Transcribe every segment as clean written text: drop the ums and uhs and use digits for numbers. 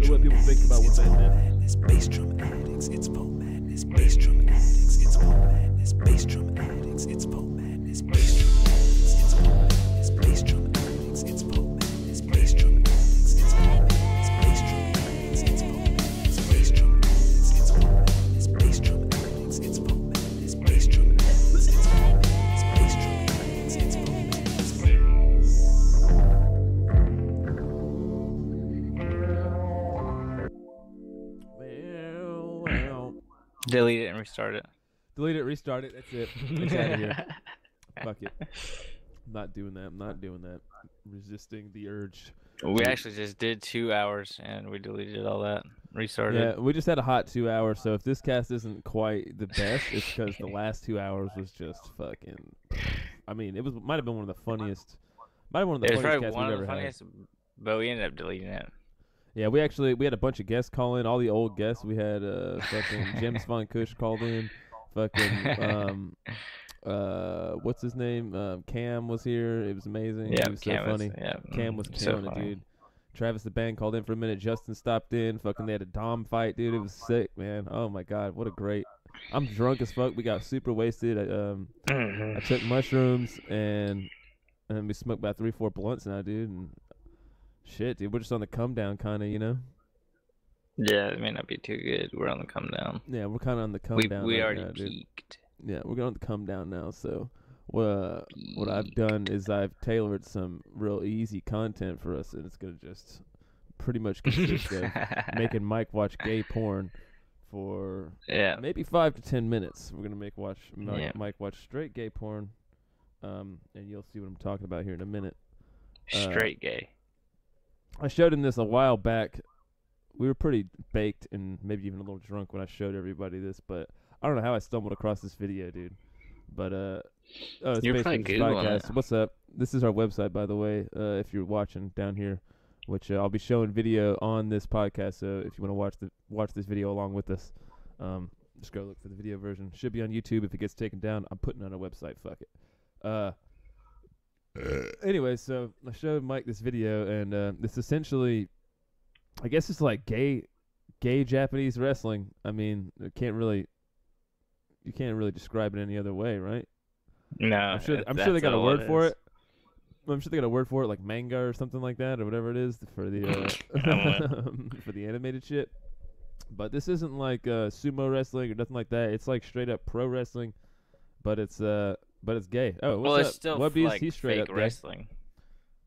what people think about what that meant. Madness, bass drum addicts, it's po madness, bass drum addicts, it's po madness, bass drum addicts, it's po madness, bass drum addicts, it's po madness, bass drum addicts, it's po madness, bass drum addicts, it's po madness, bass drum addicts, it's po madness, bass drum addicts, it's po madness, bass drum addicts, it's po madness, bass drum addicts, it's po madness, bass drum addicts, it's po madness. Delete it and restart it. Delete it, restart it. That's it. It's out of here. Fuck it. I'm not doing that. I'm not doing that. Resisting the urge. We actually just did 2 hours and we deleted all that. Restarted. Yeah, we just had a hot 2 hours. So if this cast isn't quite the best, it's because the last 2 hours was just fucking. I mean, it might have been one of the funniest. Might have been one of the funniest casts we've ever had. But we ended up deleting it. Yeah, we had a bunch of guests call in, all the old guests. We had fucking James Von Kush called in. Fucking what's his name? Cam was here. It was amazing. Yeah, he was so funny. Cam was killing it, dude. Travis the band called in for a minute. Justin stopped in. Fucking they had a Dom fight, dude. It was sick, man. Oh my god, what a great. I'm drunk as fuck. We got super wasted. I took mushrooms and we smoked about 3-4 blunts now, dude. And shit, dude, we're just on the come down, kind of, you know. Yeah, it may not be too good. We're on the come down. Yeah, we're kind of on the come down. We right already now, peaked. Yeah, we're going to come down now. So, what I've done is I've tailored some real easy content for us, and it's gonna just pretty much consist of making Mike watch gay porn for maybe 5 to 10 minutes. We're gonna make Mike watch straight gay porn, and you'll see what I'm talking about here in a minute. Straight gay. I showed him this a while back. We were pretty baked and maybe even a little drunk when I showed everybody this, but I don't know how I stumbled across this video, dude. But it's You're probably Googling it. What's up? This is our website, by the way. If you're watching down here, which I'll be showing video on this podcast. So if you want to watch this video along with us, just go look for the video version. Should be on YouTube. If it gets taken down, I'm putting it on our website. Fuck it. Anyway, so I showed Mike this video, and it's essentially, I guess it's like gay Japanese wrestling. I mean, you can't really describe it any other way, right? No, I'm sure they got a word for it. I'm sure they got a word for it, like manga or something like that, or whatever it is for the for the animated shit. But this isn't like sumo wrestling or nothing like that. It's like straight up pro wrestling, but it's gay. Oh, what's well, it's up? still Wubbies, like he's straight fake up wrestling. Gay.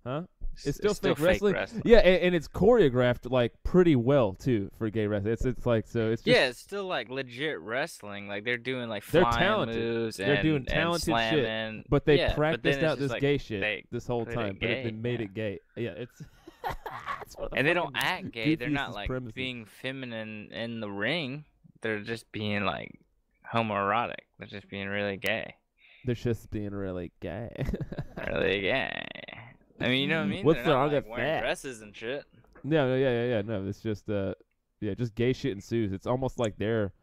Huh? It's still fake fake wrestling. Yeah, and it's choreographed like pretty well too for gay wrestling. It's like so. It's just, it's still like legit wrestling. Like they're doing like they're flying talented. moves. They're doing and talented slamming. shit. But they Yeah, practiced then out it's this just, like, gay shit they this whole put it time, but gay, they made it gay. Yeah, it's. And they don't act gay. They're not goofiest like premises. being feminine in the ring. They're just being like homoerotic. They're just being really gay. They're just being really gay. Really gay. I mean, you know what I mean? What's They're not wrong like with wearing that? dresses and shit. Yeah. No, it's just just gay shit ensues. It's almost like they're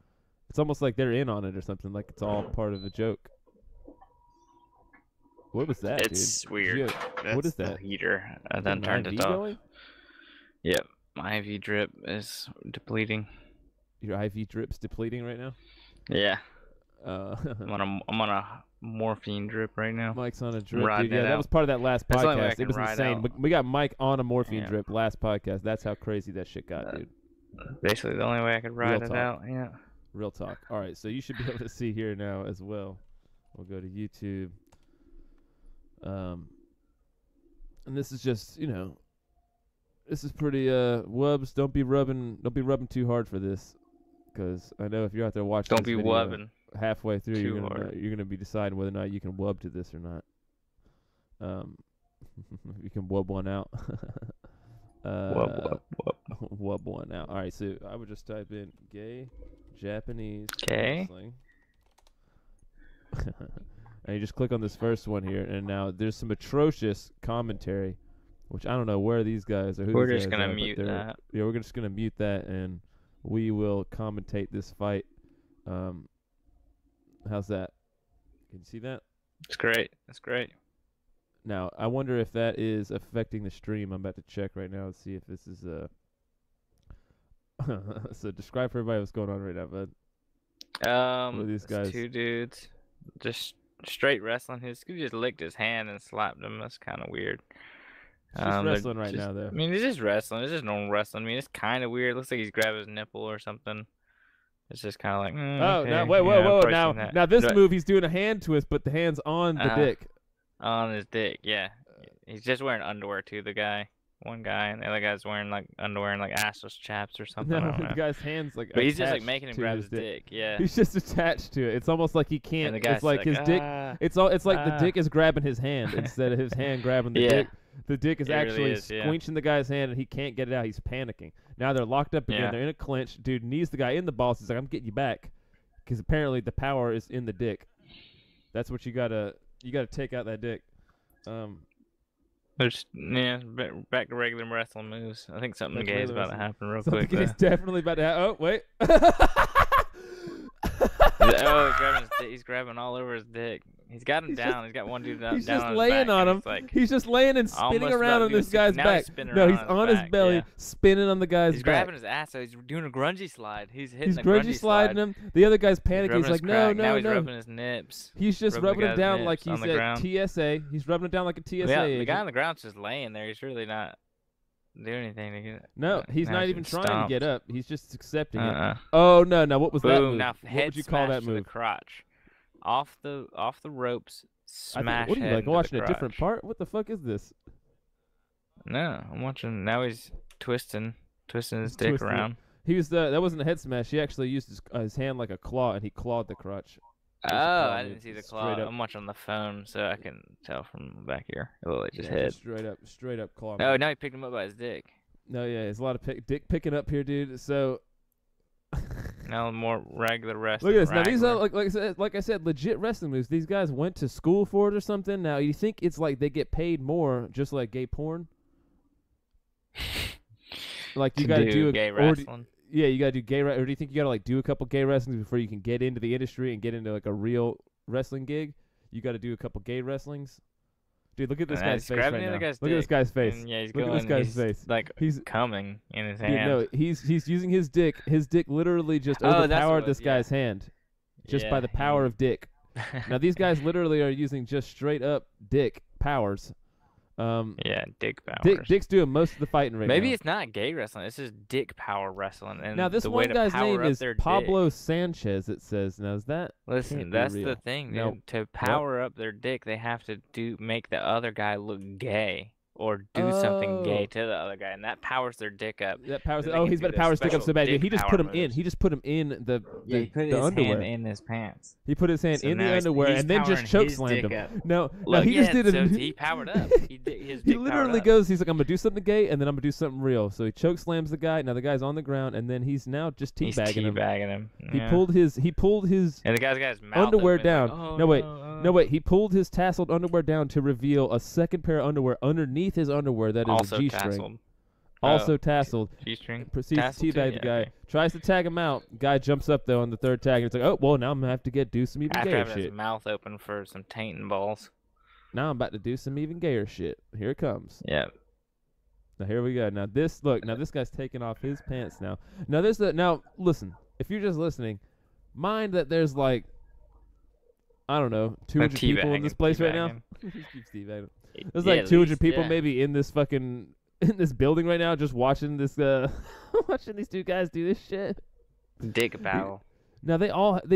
in on it or something. Like it's all part of a joke. What was that, It's dude? weird. What is The that? heater. I Is then an turned IV it off. going? Yep. My IV drip is depleting. Your IV drip's depleting right now. Yeah. Uh, I'm on a morphine drip right now. Mike's on a drip, Riding dude. Yeah, it that out. was part of that last That's the only way I podcast. can It was ride insane. out. We got Mike on a morphine Yeah. drip last podcast. That's how crazy that shit got, dude. Basically, the only way I could ride Real it talk. out. Yeah. Real talk. All right, so you should be able to see here now as well. We'll go to YouTube. And this is just, this is pretty Wubs, don't be rubbing too hard for this, because I know if you're out there watching Don't this be video wubbing. halfway through, too you're hard. gonna be deciding whether or not you can wub to this or not. You can wub one out. Wub. Wub one out. All right, so I would just type in gay Japanese Gay? wrestling. And you just click on this first one here, and now there's some atrocious commentary, which I don't know where these guys are. Who We're these just guys gonna are, but mute they're- that. Yeah, we're just gonna mute that, and we will commentate this fight. How's that? Can you see that? It's great. That's great. Now, I wonder if that is affecting the stream. I'm about to check right now and see if this is So describe for everybody what's going on right now, bud. What are these it's guys? 2 dudes just straight wrestling. His dude just licked his hand and slapped him. That's kind of weird. He's just they're wrestling right just- now, though. I mean, it's just wrestling. It's just normal wrestling. I mean, it's kind of weird. Looks like he's grabbing his nipple or something. It's just kind of like, Oh, okay, now wait, you know, whoa! approaching that. Now this But move, he's doing a hand twist, but the hand's on the dick. on his dick, yeah. He's just wearing underwear too. The guy, one guy, and the other guy's wearing like underwear and like assless chaps or something. I No, don't know. the guy's hands like. But he's just like attached making him to grab his dick. Yeah. He's just attached to it. It's almost like he And can't. the guy's It's like his dick. "Ah." It's like the ah. dick is grabbing his hand instead of his hand grabbing the Yeah. dick. The dick is It really actually is, yeah. squinching the guy's hand, and he can't get it out. He's panicking. Now they're locked up again. Yeah. They're in a clinch. Dude knees the guy in the balls. He's like, "I'm getting you back," because apparently the power is in the dick. That's what you gotta take out that dick. There's back to regular wrestling moves. I think something Back to gay is regular about to happen real Something quick. gay's definitely about to happen. Oh wait. He's grabbing all over his dick. He's got him down. He's got one dude down. He's down just on his laying back, on and him. he's like, He's just laying and spinning almost around about on to this do- guy's now back. he's spinning No, around he's on his on his back, belly, yeah. spinning on the guy's he's back. grabbing his ass, so he's doing a grungy slide. He's hitting He's the grungy sliding him. The other guy's panicking. rubbing He's like, his no, crack. Now no, he's no. rubbing his nips. He's just rubbing the rubbing him guy's down like nips on he's the at ground. TSA. He's rubbing him down like a TSA Yeah, the agent. guy on the ground's just laying there. He's really not doing anything to get. No, he's now not he's even getting trying to get stomped. up. He's just accepting it. Uh-uh. Oh no, no, what was that Boom! move? Now What head would you call smash that to the move? crotch, off the ropes. I Smash. think, what are you head like into the watching a different crotch. part? What the fuck is this? No, I'm watching. Now he's twisting his He's dick twisting it. around. He was that wasn't a head smash. He actually used his hand like a claw and he clawed the crotch. Oh, Just claw I move, didn't see the straight claw. up. I'm watching on the phone, so I can tell from back here. It looked like just Yeah, head. straight up claw. Oh, move. now he picked him up by his dick. No, yeah, there's a lot of dick picking up here, dude. So Now more regular wrestling. look at this. Now these are regular. like I said, legit wrestling moves. These guys went to school for it or something. Now you think it's like they get paid more, just like gay porn? Like you to got to do gay or do- wrestling. yeah, you got to do gay. Or do you think you got to like do a couple gay wrestlings before you can get into the industry and get into like a real wrestling gig? You got to do a couple gay wrestlings. Dude, look at this And guy's he's face grabbing right the other now. guy's Look at this dick, guy's face. And, yeah, he's Look at going. this guy's he's, face. Like He's coming in his dude, hand. no, he's using his dick. His dick literally just Oh, that's what overpowered it this was, yeah. guy's hand, just by Yeah, the power of dick. Now these guys literally are using just straight up dick powers. yeah, dick powers. Dick's doing most of the fighting right Maybe now. it's not gay wrestling. It's just dick power wrestling. And Now this the way one to guy's power name up is their Pablo dick. Sanchez. It says. Now is that? Listen, can't be that's real. the thing, dude. Nope. To power up their dick, they have to make the other guy look gay or do something gay Oh. to the other guy, and that powers their dick up. That powers. They Oh, can he's do about to their power stick up special so bad. Dude, dick he just power put him in. moves. He just put him in the Yeah, he put the his underwear. hand in his pants. He put his hand So in the now underwear he's and then just powering choke his slammed dick him. up. No, Look, he just yeah, did so it. he powered up. His He dick literally powered up. goes. He's like, I'm gonna do something gay, and then I'm gonna do something real. So he choke slams the guy. Now the guy's on the ground, and then he's now just He's teabagging him. teabagging him. He Yeah. pulled his And the guy's got his mouth underwear open. He's like, down. "Oh, No, wait. no, No, wait. He pulled his tasseled underwear down to reveal a second pair of underwear underneath his underwear that is Also a G-string. tasseled. Also Oh. tasseled. G-string. Proceeds to Tassel too? teabag the Yeah, guy. okay. Tries to tag him out. Guy jumps up though on the third tag, and it's like, oh well, now I'm gonna have to do some even After gayer having shit. his mouth open for some taint and balls. Now I'm about to do some even gayer shit. Here it comes. Yeah. Now here we go. Now this guy's taking off his pants now. Now listen. If you're just listening, mind that there's like, I don't know, 200 people in this place right now. Just keep teabagging. There's like 200 people maybe in this fucking in this building right now, just watching this watching these two guys do this shit. Dick battle. Now they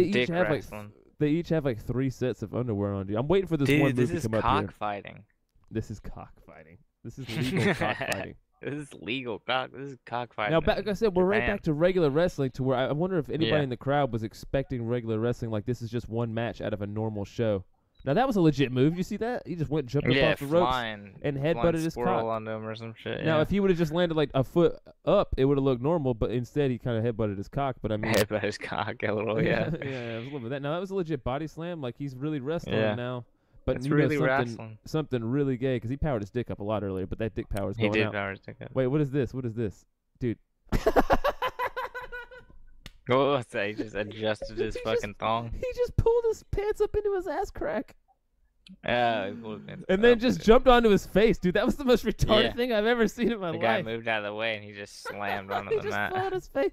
each Dick have wrestling. like 3 sets of underwear on. Dude, I'm waiting for this one Dude, move this to is come up here. cockfighting. This is cockfighting. This is legal cockfighting. This is legal cock. This is cockfighting. Now, like I said, we're right Japan. back to regular wrestling. To where I wonder if anybody Yeah. in the crowd was expecting regular wrestling, like this is just one match out of a normal show. Now that was a legit move. You see that? He just went jumping Yeah, off the ropes. flying. and flying headbutted his squirrel cock. onto him or some shit. Now, yeah. if he would have just landed like a foot up, it would have looked normal. But instead, he kind of headbutted his cock. But I mean, Headbutt his cock a little, yeah. yeah, it was a little bit of that. Now that was a legit body slam. Like he's really wrestling Yeah. now. But It's you know, really something wrestling. something really gay because he powered his dick up a lot earlier. But that dick power is He going did out. power his dick up. Wait, what is this? What is this, dude? What was that? He just adjusted his He fucking thong. He just pulled his pants up into his ass crack. He pulled his pants And then up, just dude. jumped onto his face, dude. That was the most retarded Yeah. thing I've ever seen in my The guy life. moved out of the way and he just slammed onto He the just mat. fell on his face.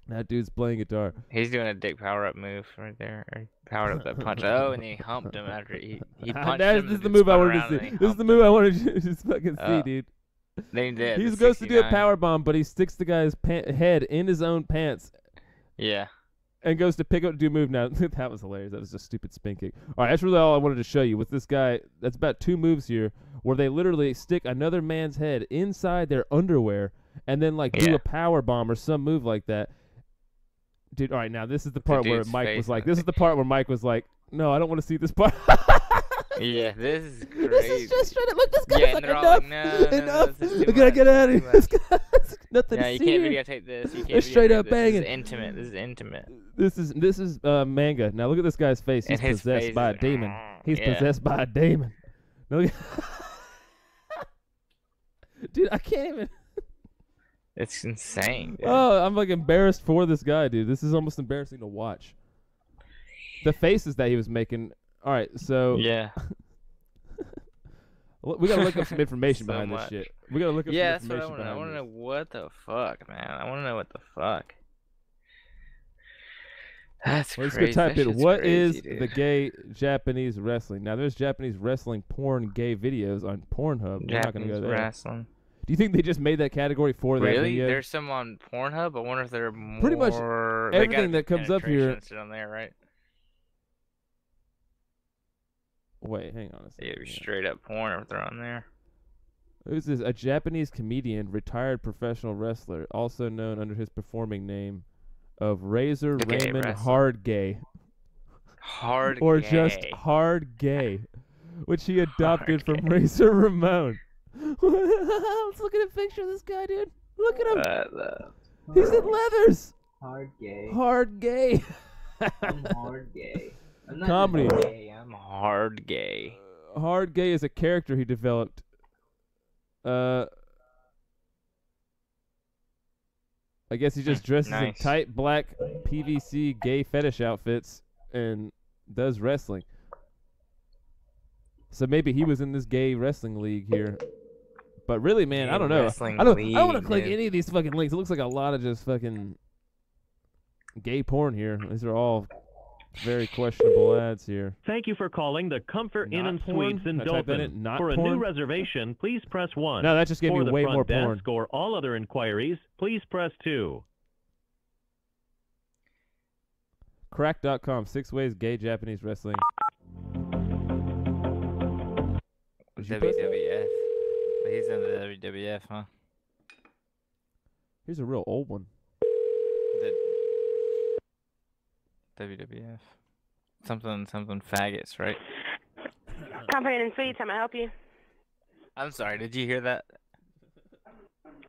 That dude's playing guitar. He's doing a dick power up move right there. Or he powered up that punch. Oh, and he humped him after he punched him. This is and the then move I spun wanted around to and see. he This is humped the him. move I wanted you to just fucking see, dude. Then he did. He's the supposed to do a 69. power bomb, but he sticks the guy's head in his own pants Yeah. and goes to pick up to do a move. Now that was hilarious. That was a stupid spin kick. All right, that's really all I wanted to show you with this guy. That's about 2 moves here where they literally stick another man's head inside their underwear and then like do Yeah. a power bomb or some move like that. Dude, all right, now this is the part where dude's Mike face was like, and this is the part where Mike was like, no, I don't want to see this part. Yeah, this is crazy. This is just straight up. Look, this guy's Yeah, and like, they're all enough, like, no, enough. this is too I gotta much, get out of too here. This guy's nothing Yeah, to you see can't here. videotape this. You can't They're straight videotape up this. banging. This is intimate. This is intimate. This is manga. Now look at this guy's face. He's And his possessed face by a is- demon. He's yeah. possessed by a demon. No, dude, I can't even. It's insane. Dude. Oh, I'm like embarrassed for this guy, dude. This is almost embarrassing to watch. The faces that he was making. All right, so Yeah. we gotta look up some information So behind much. this shit. We gotta look up Yeah, some that's what I information want to know. I behind want to this. know what the fuck, man. I want to know what the fuck. That's Let's crazy. go type That in shit's what crazy, is dude. the gay Japanese wrestling. Now there's Japanese wrestling porn gay videos on Pornhub. We're not gonna Japanese go there. wrestling? Do you think they just made that category for that Really? video? There's some on Pornhub. I wonder if they're more. Pretty much they gotta everything do that comes up here- penetration and shit on there, right? Wait, hang on a Yeah, second. straight up porn if they're on there. Who's this? A Japanese comedian, retired professional wrestler, also known under his performing name of Razor The gay Raymond wrestler. Hard Gay, Hard or gay. just Hard Gay, which he adopted Hard from gay. Razor Ramon. Let's look at a picture of this guy, dude. Look at him. He's in leathers. Hard gay. Hard Gay. I'm hard gay. I'm not Comedy. just gay. I'm hard gay. Hard Gay is a character he developed. I guess he just dresses in Nice. tight black PVC gay fetish outfits and does wrestling. So maybe he was in this gay wrestling league here. But really, man, Gay I don't know. wrestling I don't want to league, click dude. any of these fucking links. It looks like a lot of just fucking gay porn here. These are all very questionable ads here. Thank you for calling the Comfort Inn Not and porn? Suites in Can I type in Dothan. it, not For a porn? new reservation, please press 1. No, that just gave For me the way front more desk porn. or all other inquiries, please press 2. Crack.com, 6 ways gay Japanese wrestling. Did you post that? WWF. He's in the WWF, huh? Here's a real old one. The WWF. Something faggots, right? Comfort Inn and Suites, how may I help you? I'm sorry, did you hear that?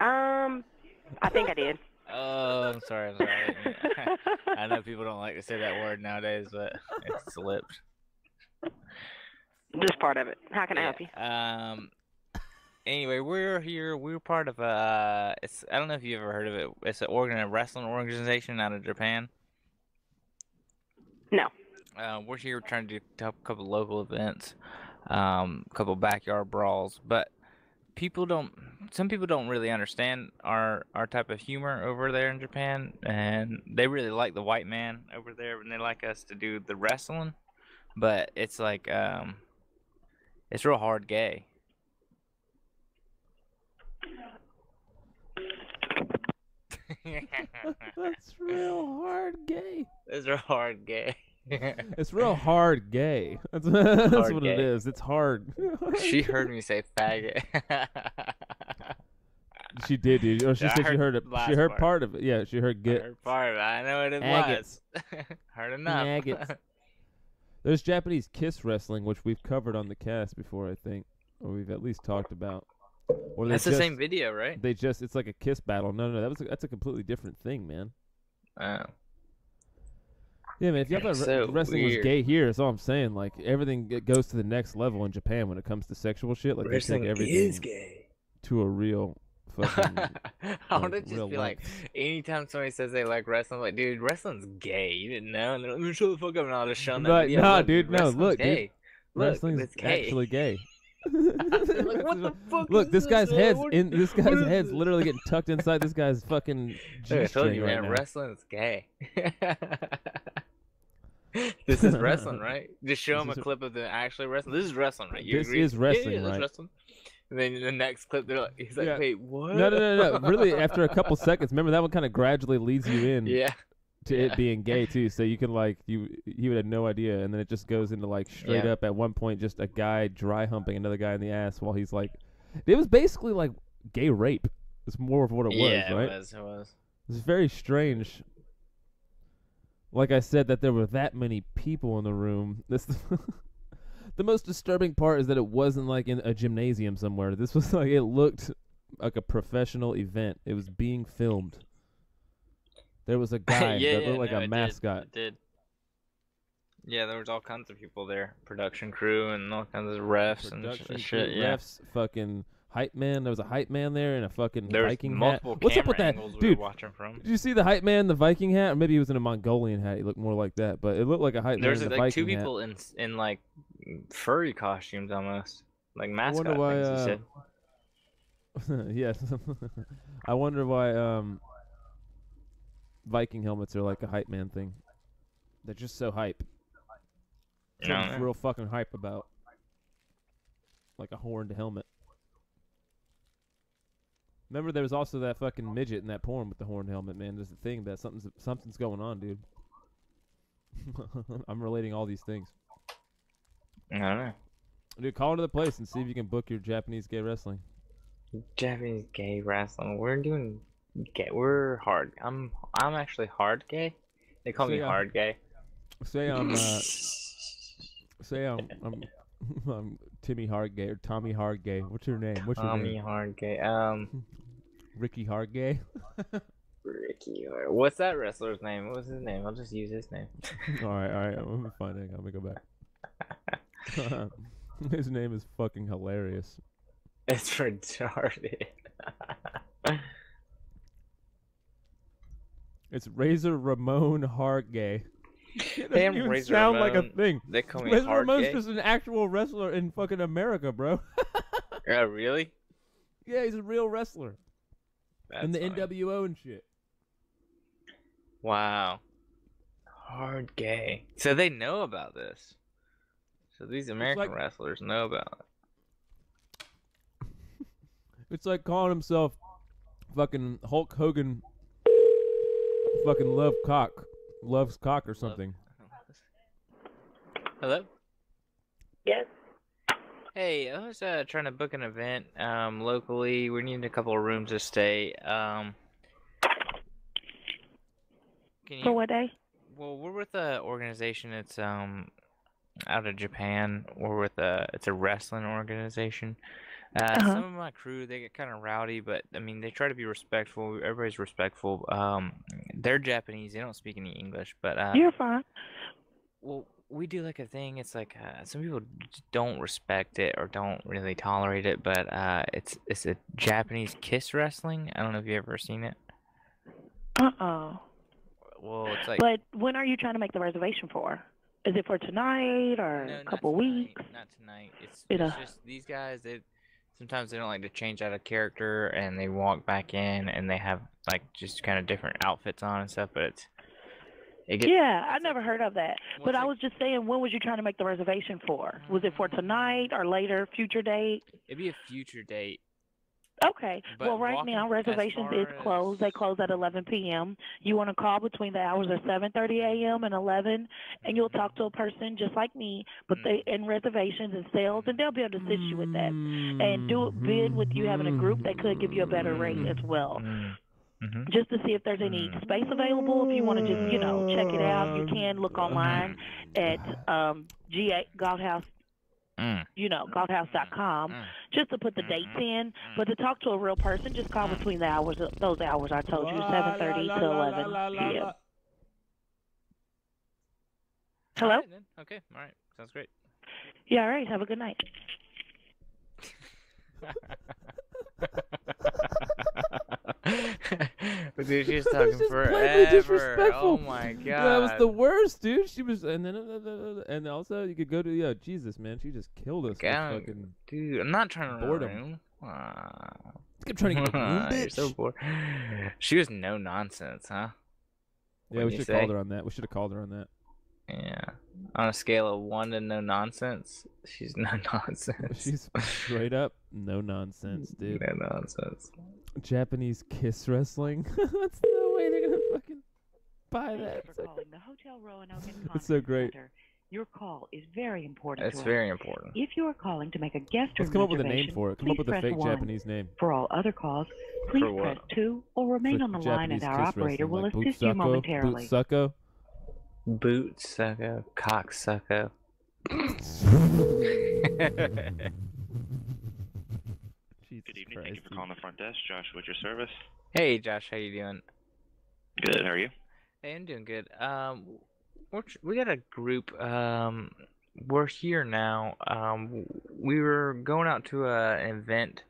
I think I did. Oh, I'm sorry. I know people don't like to say that word nowadays, but it slipped. Just part of it. How can I help you? Anyway, we're here. We're part of it's. I don't know if you ever heard of it. It's a wrestling organization out of Japan. No. We're here trying to do a couple local events, a couple backyard brawls, but some people don't really understand our type of humor over there in Japan, and they really like the white man over there, and they like us to do the wrestling, but it's like it's real hard gay. That's real hard gay. It's real hard gay. It's real hard gay. That's what it gay. is. It's hard. She heard me say faggot. She did, dude. Oh, she Yeah, I said she heard heard it. the last She heard part. part of it. Yeah, she heard I get. heard part of it. I know what it Agates. was. Heard enough. Agates. There's Japanese kiss wrestling, which we've covered on the cast before, I think, or we've at least talked about. Or they That's the just- same video, right? They just, it's like a kiss battle. No, that's a completely different thing, man. Oh. Yeah, man. If y'all thought So wrestling was weird. gay here, that's all I'm saying. Like everything goes to the next level in Japan when it comes to sexual shit. Like they take everything gay. to a real fucking. I want to like, just real be like, lengths. anytime somebody says they like wrestling, I'm like, dude, wrestling's gay. You didn't know? And they're like, shut the fuck up, and I'll just show them that Like, video. nah, Look, dude, no, wrestling's look, dude. gay. Look, Wrestling's it's gay. actually gay. They're like, what the fuck Look, is this guy's man? head's What- in. This what guy's is head's this? literally getting tucked inside this guy's fucking Look, I told G-string you, right man, now. wrestling's gay. This is wrestling, right? Just show This him a is- clip of the actually wrestling. This is wrestling, right? You This agree? is wrestling, yeah, that's right? wrestling. And then in the next clip, they're like, he's like, Yeah. wait, what? No. Really, after a couple seconds, remember that one kind of gradually leads you in Yeah. to yeah. it being gay too. So you can like you would have no idea, and then it just goes into like straight Yeah. up at one point just a guy dry humping another guy in the ass while he's like, it was basically like gay rape. It's more of what it was, Yeah, right? it was. It's very strange. Like I said, that there were that many people in the room. This, the most disturbing part is that it wasn't like in a gymnasium somewhere. This was like, it looked like a professional event. It was being filmed. There was a guy that looked like no, a it mascot. It did. Yeah, there was all kinds of people there, production crew and all kinds of refs Production and shit. crew, Yeah, refs, fucking hype man. There was a hype man there in a fucking there was Viking hat. multiple What's up with camera that, angles we dude? were watching from. Did you see the hype man in the Viking hat? Or maybe he was in a Mongolian hat. He looked more like that, but it looked like a hype There's man in the like Viking two hat. people in like furry costumes almost, like mascot wonder why, things. He said. yes. I wonder why Viking helmets are like a hype man thing. They're just so hype. No, Something's no. real fucking hype about. Like a horned helmet. Remember, there was also that fucking midget in that porn with the horned helmet, man. There's the thing that something's going on, dude. I'm relating all these things. I don't know. Dude, call into the place and see if you can book your Japanese gay wrestling. Japanese gay wrestling. We're doing gay. We're hard. I'm actually hard gay. They call So, me yeah. hard gay. Say I'm I'm Timmy Hardgay or Tommy Hardgay. What's your name? What's your Tommy name? hard gay. Ricky Hardgay. Ricky. What's that wrestler's name? What was his name? I'll just use his name. all right. Let me find it. Let me go back. His name is fucking hilarious. It's retarded. It's Razor Ramon Hardgay. It doesn't Damn, even Razor sound like a Ramon. thing. They call me Razor hard Ramon's gay. just an actual wrestler in fucking America, bro. Oh, really? Yeah, he's a real wrestler. In the That's funny. NWO and shit. Wow. Hard gay. So they know about this. So these American like- wrestlers know about it. It's like calling himself fucking Hulk Hogan fucking loves cock or something. Hello? Yes. Hey, I was trying to book an event locally. We need a couple of rooms to stay. Can you? For what day? Well, we're with a organization. It's out of Japan. We're with it's a wrestling organization. Some of my crew, they get kind of rowdy, but I mean they try to be respectful. Everybody's respectful. They're Japanese. They don't speak any English, but You're fine. well, we do like a thing. It's like some people don't respect it or don't really tolerate it, but it's a Japanese kiss wrestling. I don't know if you've ever seen it. Well, it's like But when are you trying to make the reservation for? Is it for tonight or no, a not couple tonight, weeks? Not tonight. It's Yeah. just these guys. They sometimes they don't like to change out of character, and they walk back in, and they have like just kind of different outfits on and stuff. But it gets, Yeah, I never heard of that. Well, But it's I like- was just saying, when was you trying to make the reservation for? Was it for tonight or later, future date? it'd be a future date. Okay. But Well, right walking now as reservations is far closed. They as- close at 11 p.m. You want to call between the hours of 7:30 a.m. and 11, and you'll talk to a person just like me, but they in reservations and sales, and they'll be able to assist you with that. And do it bid with you having a group that could give you a better rate as well. Mm-hmm. Just to see if there's any space available. If you want to just, check it out, you can look online at GA Golfhouse, golfhouse.com, just to put the dates in. But to talk to a real person, just call between the hours, those hours I told you, 7:30 to 11 p.m. Hello? All right, then. Okay. All right. Sounds great. Yeah, all right. Have a good night. But dude, she was That was talking just blatantly forever. disrespectful. Oh my god. That was the worst, dude. She was, and then, and also you could go to, Jesus, man, she just killed us. With God, fucking dude, I'm not trying to boredom. room. kept trying to get a room, You're bitch. so bored. She was no nonsense, huh? Yeah, we should have called her on that. We should have called her on that. Yeah. On a scale of 1 to no nonsense, she's no nonsense. She's straight up no nonsense, dude. No nonsense. Japanese kiss wrestling. That's no way they're gonna fucking buy that. Thanks for calling the Hotel Roanoke and It's so great. Center. Your call is very important It's to very us. important. If you are calling to make a guest Let's room come up with a name reservation, for it. Come please up with a press fake 1. Japanese name. For all other calls, please For what? press 2 or remain For on the line and Japanese our kiss operator wrestling, will like assist you Butsuko, momentarily. Butsuko. Boot sucko, cock sucko. Jesus Good evening. Christ, Thank you for dude. calling the front desk. Josh, what's your service? Hey Josh, how you doing? Good. How are you? Hey, I'm doing good. We got a group. We're here now. We were going out to an event,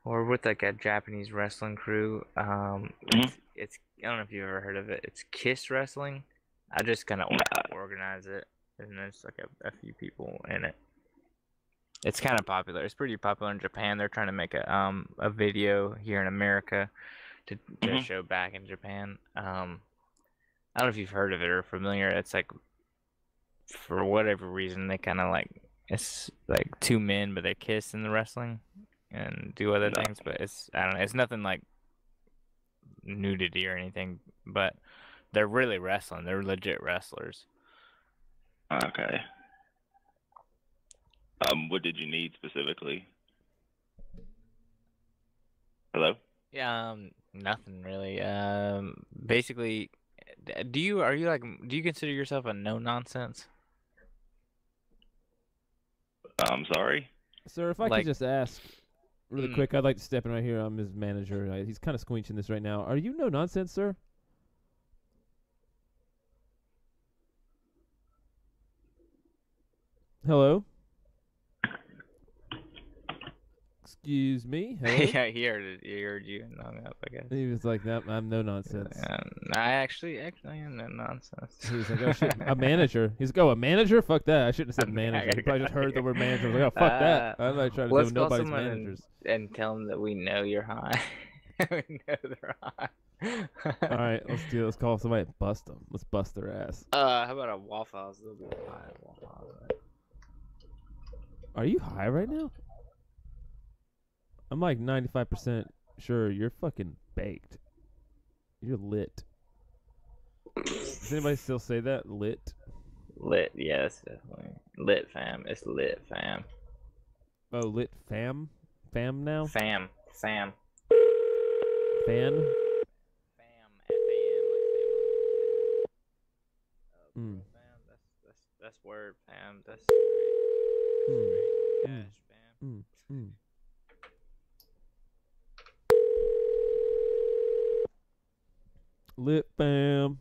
or with like a Japanese wrestling crew. It's I don't know if you ever heard of it. It's Kiss Wrestling. I just kind of organize it, and there's like a few people in it. It's kind of popular. It's pretty popular in Japan. They're trying to make a video here in America to show back in Japan. I don't know if you've heard of it or familiar. It's like, for whatever reason, they kind of like, it's like two men, but they kiss in the wrestling and do other things. But I don't know. It's nothing like nudity or anything. But they're really wrestling. They're legit wrestlers. Okay. What did you need specifically? Hello? Yeah, nothing really. Basically, do you consider yourself a no nonsense? I'm sorry? Sir, if I Like- could just ask really quick, I'd like to step in right here. I'm his manager. He's kind of squinching this right now. Are you no nonsense, sir? Hello? Excuse me? Hello? Yeah, he heard you and hung up, I guess. He was like, "No, I'm no nonsense." I actually am no nonsense. He was like, "Oh shit, a manager." He's like, "Oh, a manager? Fuck that! I shouldn't have said manager." He probably just heard the word manager. I was like, "Oh, fuck that!" I'm not trying to Let's do call nobody's someone managers. and tell them that we know you're high. We know they're high. All right, let's call somebody and bust them. Let's bust their ass. How about a Waffle House? They'll be high at Waffle House, right? Are you high right now? I'm like 95% sure you're fucking baked. You're lit. Does anybody still say that? Lit? Lit, yes, definitely. Lit fam. It's lit fam. Oh, lit fam? Fam now? Fam. Fan? Fam. F-A-M, like Mm. fam. That's word, fam. That's Mm. cash, Mm. fam. Mm. Mm. Lit fam.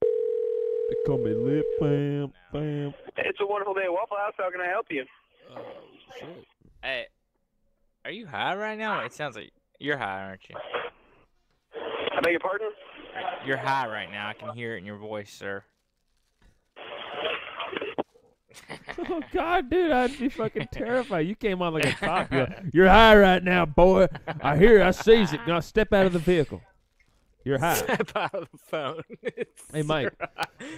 They call me lit fam. Fam. It's a wonderful day at Waffle House. How can I help you? Oh, shit. Hey, are you high right now? It sounds like you're high, aren't you? I beg your pardon? You're high right now. I can hear it in your voice, sir. Oh, God, dude, I'd be fucking terrified. You came on like a cop. You're high right now, boy. I hear it. I sees it. Now step out of the vehicle. You're high. Step out of the phone. Hey, Mike.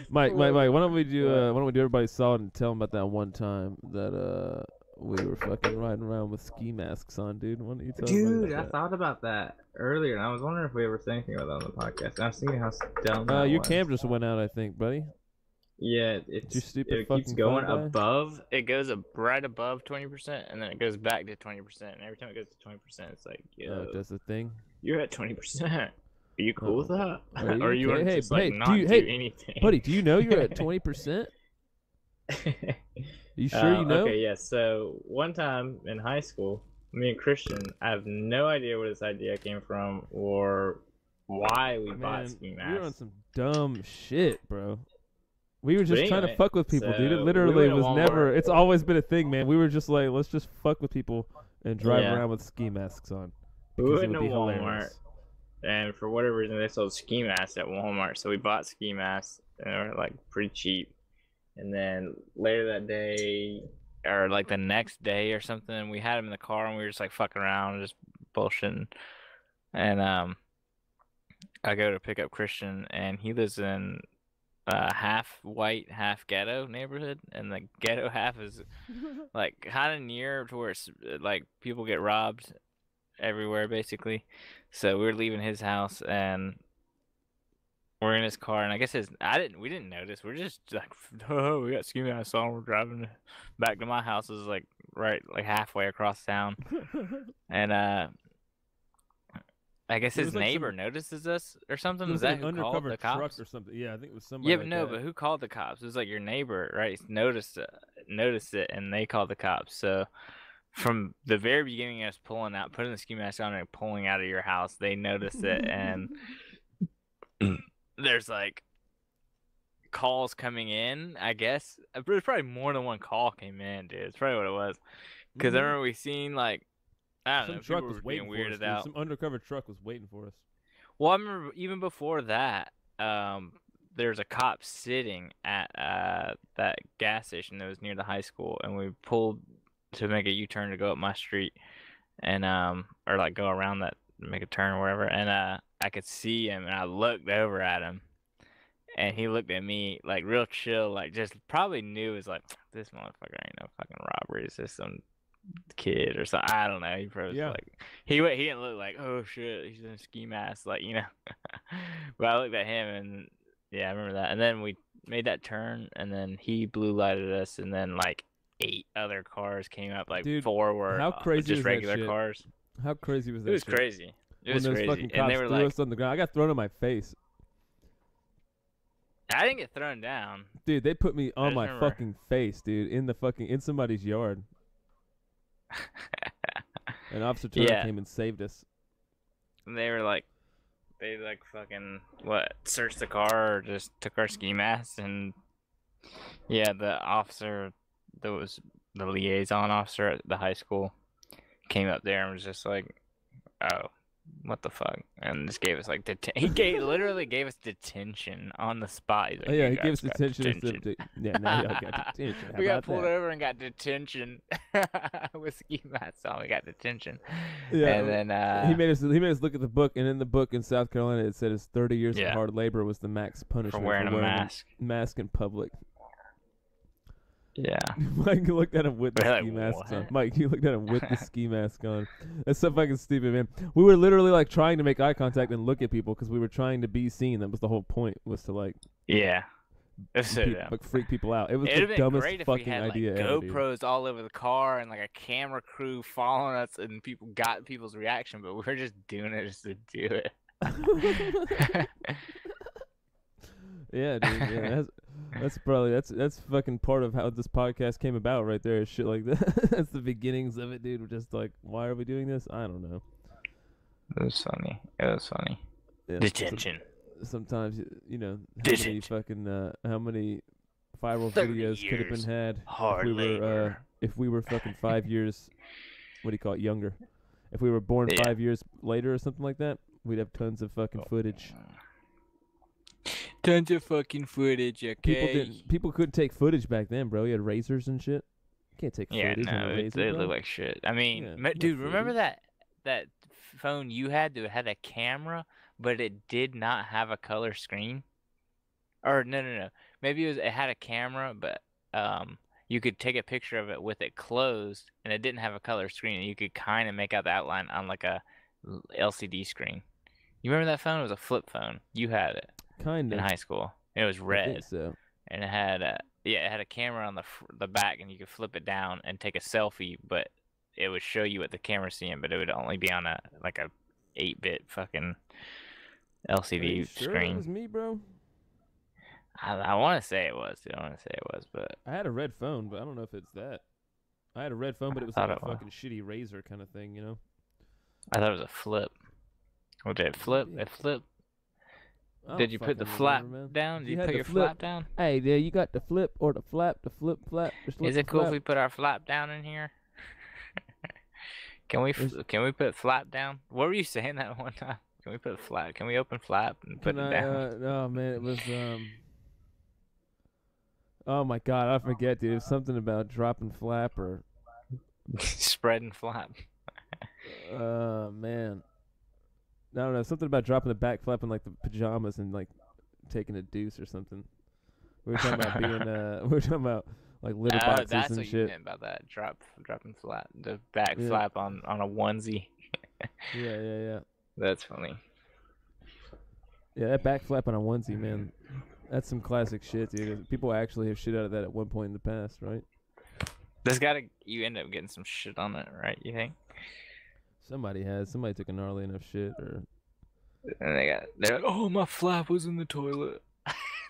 Mike, why don't we do everybody saw it and tell them about that one time that we were fucking riding around with ski masks on, dude. Why don't you tell everybody Dude, I about thought about that earlier, and I was wondering if we ever said anything about that on the podcast. I've seen how dumb that? that Your was. cam just went out, I think, buddy. Yeah, You it stupid keeps fucking going phone guy. above. It goes right above 20%, and then it goes back to 20%. And every time it goes to 20%, it's like, yo, That's the thing. you're at 20%. Are you cool with that? Are you Or you okay? want to Hey, just like hey, not do you- do hey, anything? Buddy, do you know you're at 20%? You sure you know? Okay, yeah. So one time in high school, me and Christian, I have no idea where this idea came from or why we bought Man, ski we were on masks. some dumb shit, bro. We were just trying to anyway, fuck with people, dude. It so literally we went to was never. Walmart. It's always been a thing, man. We were just like, let's just fuck with people and drive Yeah. around with ski masks on. We because it went would to be Walmart, hilarious. and for whatever reason, they sold ski masks at Walmart. So we bought ski masks, and they were like pretty cheap. And then later that day, or like the next day or something, we had them in the car, and we were just like fucking around, just bullshitting. And I go to pick up Christian, and he lives in half white, half ghetto neighborhood, and the ghetto half is like kind of near to where it's like people get robbed everywhere basically. So we were leaving his house, and we're in his car, and I guess we didn't notice. We're just like, oh, we got ski masks on. We're driving back to my house. Is like right like halfway across town, and I guess It his was like neighbor some- noticed us or something. It Was was like that an who called undercover the truck cops? or something. Yeah, I think it was somebody. Yeah, like but no, that. but who called the cops? It was like your neighbor, right? Noticed it, and they called the cops. So from the very beginning of us pulling out, putting the ski mask on and pulling out of your house, they noticed it, and there's like calls coming in, I guess. There's probably more than one call came in, dude. It's probably what it was. Because I remember we seen like, I don't Some know, truck people was were waiting being for us. weirded Dude. out. Some undercover truck was waiting for us. Well, I remember even before that, there's a cop sitting at that gas station that was near the high school, and we pulled to make a U-turn to go up my street, and or like go around that, make a turn or whatever, and I could see him, and I looked over at him, and he looked at me like real chill, like just probably knew it was like, this motherfucker ain't no fucking robbery, it's just some kid or something. I don't know. He probably was Yeah. like he didn't look like, oh shit, he's in a ski mask, like, you know. But I looked at him, and yeah, I remember that. And then we made that turn, and then he blue lighted us, and then like 8 other cars came up, like Dude, 4 were how crazy just was that regular shit? cars. How crazy was that? It was shit? crazy. It When was those crazy. fucking And cops they were threw like, us on the ground. I got thrown on my face. I didn't get thrown down. Dude, they put me on just my remember- fucking face, dude, in somebody's yard. And Officer Turner Yeah. came and saved us. And they were like, they like fucking searched the car or just took our ski masks, and yeah, the officer that was the liaison officer at the high school came up there and was just like, oh, what the fuck, and just gave us like literally gave us detention on the spot. He's like, Oh, yeah, "You he guys gave us got detention. Yeah, now y'all got detention. How We got about pulled that? over and got detention with ski masks on. We got detention. Yeah, And then he made us look at the book, and in the book in South Carolina it said it's 30 years Yeah. of hard labor was the max punishment for wearing a mask. mask in public. Yeah. Mike looked at him with the We're ski like, mask on. "What?" Mike, you looked at him with the ski mask on. That's so fucking stupid, man. We were literally like trying to make eye contact and look at people because we were trying to be seen. That was the whole point, was to like, Yeah. It's so dumb. like freak people out. It was It'd the have been dumbest great if we fucking had like idea ever, dude. GoPros all over the car and like a camera crew following us, and people got people's reaction, but we were just doing it just to do it. Yeah, dude. Yeah, that's probably that's fucking part of how this podcast came about, right there. Is shit like that. That's the beginnings of it, dude. We're just like, why are we doing this? I don't know. It was funny. It was funny. Yeah, Detention. Sometimes you know how many viral 30 videos could have been years had hard if we were labor. if we were fucking 5 years. What do you call it? Younger. If we were born Yeah. 5 years later or something like that, we'd have tons of fucking footage. Tons of fucking footage, okay? People couldn't take footage back then, bro. You had razors and shit. You can't take Yeah, footage on no, a razor, they bro. look like shit. I mean, Yeah, no dude, remember footage. that phone you had that had a camera, but it did not have a color screen? Or no. Maybe it had a camera, but you could take a picture of it with it closed, and it didn't have a color screen, and you could kind of make out the outline on like a LCD screen. You remember that phone? It was a flip phone. You had it Kind in of. high school. It was I red. think so. And it had a camera on the back, and you could flip it down and take a selfie, but it would show you what the camera's seeing, but it would only be on a 8-bit fucking Are LCD you sure screen. that was me, bro? I want to say it was, dude. I want to say it was, but I had a red phone, but I don't know if it's that. I had a red phone, but it was thought like a it was. fucking shitty razor kind of thing, you know? I thought it was a flip. Well, did it flip? Yeah. It flip? I don't Did you put the fucking flap remember, man. down? Did You you had put the your flip. flap down? Hey, there, you got the flip or the flap, the flip flap. Just Is look it cool if flap. we put our flap down in here? Can we put flap down? What were you saying that one time? Can we put flap? Can we open flap and put it down? Oh man, it was Oh my god, I forget, dude. It was something about dropping flap or Spreading flap. Man. I don't know, something about dropping the back flap in like the pajamas and like taking a deuce or something. We were talking about being we were talking about like litter boxes that's and what you shit. meant about that. Dropping flap. The back Yeah. flap on a onesie. Yeah. That's funny. Yeah, that back flap on a onesie, man. That's some classic shit, dude. People actually have shit out of that at one point in the past, right? You end up getting some shit on it, right? You think? Somebody took a gnarly enough shit or And they're like, oh, my flap was in the toilet.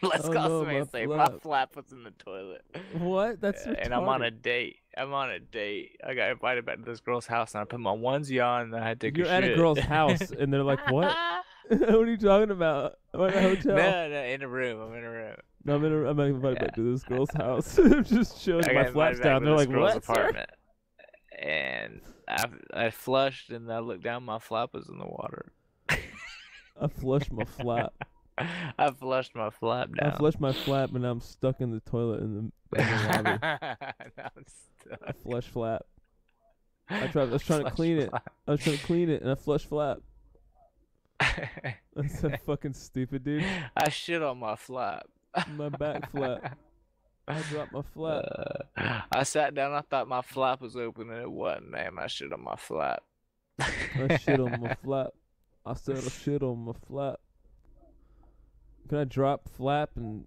Let's Oh, call no, somebody my and say, flap. my flap was in the toilet. What? That's And I'm on a retarded. date. I got invited back to this girl's house, and I put my onesie on, and I had to take You're a at shit. a girl's house and they're like, "What? What are you talking about? I'm at a hotel." No, in a room. I'm in a room. No, I'm not invited back to this girl's house. I'm just showing I my got flaps invited back down. to They're this like, girl's "What?" sir?" apartment. And I flushed, and I looked down. My flap was in the water. I flushed my flap. I flushed my flap down. I flushed my flap and I'm stuck in the toilet in the lobby. Now I'm stuck. I flush flap. I was trying to clean it. I was trying to clean it and I flush flap. That's so fucking stupid, dude. I shit on my flap. My back flap. I dropped my flap. I sat down. I thought my flap was open, and it wasn't. Man, I shit on my flap. I shit on my flap. I said I shit on my flap. Can I drop flap and